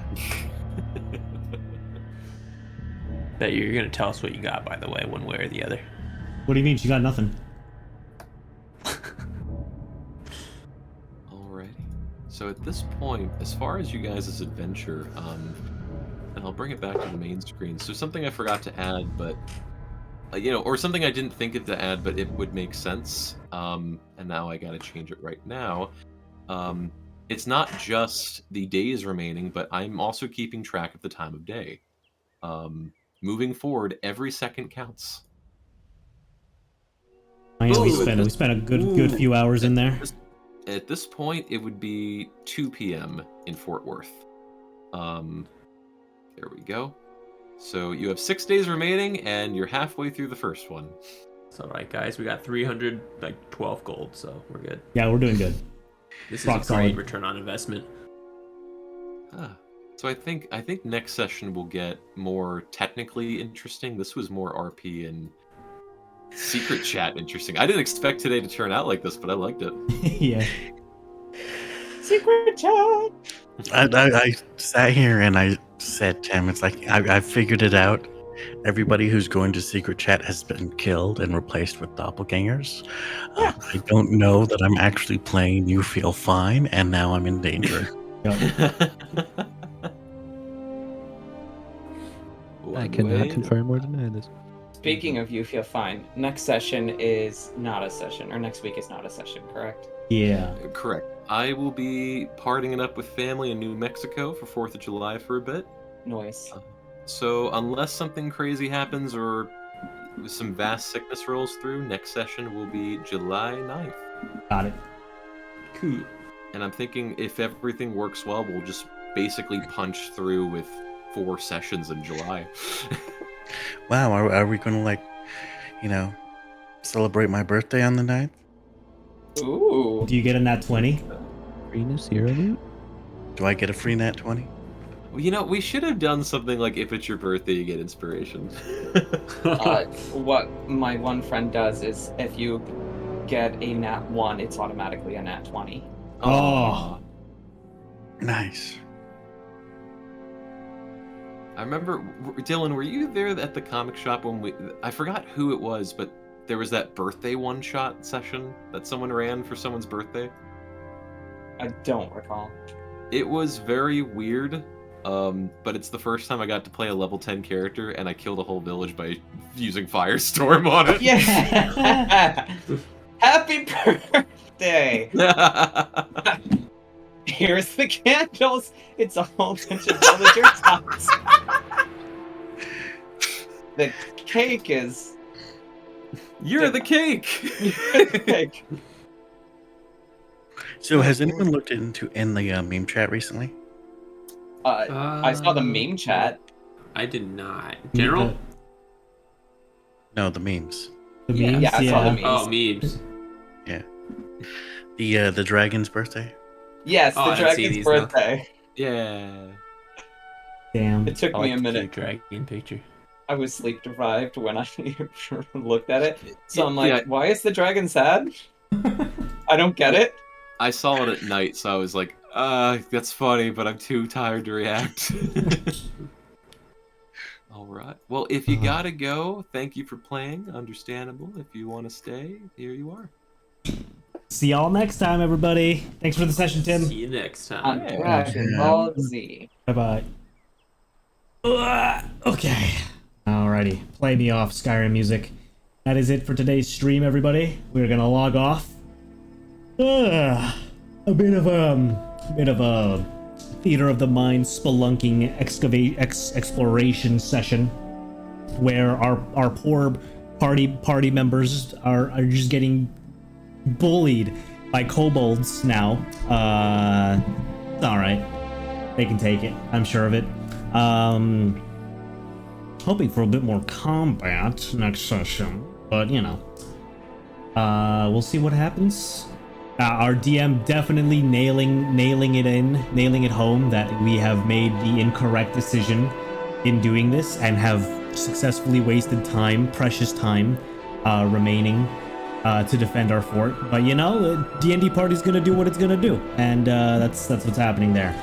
Bet you're gonna tell us what you got, by the way, one way or the other. What do you mean? She got nothing. Alrighty. So at this point, as far as you guys' adventure, and I'll bring it back to the main screen. So something I forgot to add, but you know, or something I didn't think of to add, but it would make sense. And now I gotta change it right now. It's not just the days remaining, but I'm also keeping track of the time of day. Moving forward, every second counts. I know we spent a good few hours in there. At this point, it would be 2 p.m. in Fort Worth. There we go. So you have 6 days remaining, and you're halfway through the first one. It's all right, guys. We got 312 gold, so we're good. Yeah, we're doing good. This Rock is a great solid. return on investment. So I think next session will get more technically interesting. This was more RP and secret chat interesting. I didn't expect today to turn out like this, but I liked it. Yeah. Secret chat. I sat here and I said, Tim, it's like I figured it out. Everybody who's going to secret chat has been killed and replaced with doppelgangers. I don't know that I'm actually playing You Feel Fine, and now I'm in danger. I cannot confirm or deny this. Speaking of You Feel Fine, next session is not a session, or next week is not a session, correct? Yeah. Correct. I will be partying it up with family in New Mexico for 4th of July for a bit. Noise. So unless something crazy happens or some vast sickness rolls through, next session will be July 9th. Got it. Cool. And I'm thinking if everything works well, we'll just basically punch through with 4 sessions in July. Wow, are we going to, celebrate my birthday on the 9th? Ooh. Do you get a nat 20? Green is zero loot? Do I get a free nat 20? Well, we should have done something like if it's your birthday, you get inspiration. What my one friend does is if you get a nat 1, it's automatically a nat 20. Oh. Nice. I remember, Dylan, were you there at the comic shop when I forgot who it was, but there was that birthday one-shot session that someone ran for someone's birthday? I don't recall. It was very weird, but it's the first time I got to play a level 10 character, and I killed a whole village by using Firestorm on it. Yeah! Happy birthday! Here's the candles! It's a whole bunch of villager tots. The cake is... You're the cake! You're the cake. So has anyone looked in the meme chat recently? I saw the meme chat. I did not. General? No, the memes. The memes? Yeah, I saw the memes. Oh, memes. Yeah. The dragon's birthday. Yes, Oh, the I didn't see dragon's these, no. birthday. Yeah. Damn. It took I me like a the minute. cute dragon picture. I was sleep deprived when I looked at it. So I'm like, Yeah. why is the dragon sad? I don't get it. I saw it at night, so I was like, that's funny, but I'm too tired to react. Alright. Well, if you gotta go, thank you for playing. Understandable. If you want to stay, here you are. See y'all next time, everybody. Thanks for the session, Tim. See you next time. On Dragon Ball Z. Bye-bye. Okay. Alrighty. Play me off, Skyrim music. That is it for today's stream, everybody. We're gonna log off. A bit of a theater of the mind spelunking exploration session where our poor party members are just getting bullied by kobolds now. It's alright. They can take it. I'm sure of it. Hoping for a bit more combat next session, but you know. We'll see what happens. Our DM definitely nailing it home that we have made the incorrect decision in doing this and have successfully wasted time, precious time, remaining to defend our fort. But you know, the D&D party's gonna do what it's gonna do, and that's what's happening there.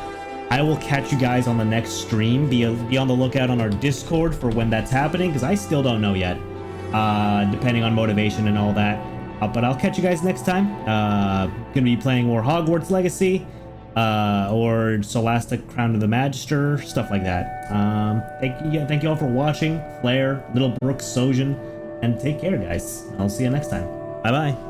I will catch you guys on the next stream. Be on the lookout on our Discord for when that's happening, because I still don't know yet, depending on motivation and all that. But I'll catch you guys next time. Gonna be playing more Hogwarts Legacy, or Scholastic Crown of the Magister, stuff like that. Thank you all for watching. Lair, Little Brooks, Sojin, and take care, guys. I'll see you next time. Bye bye.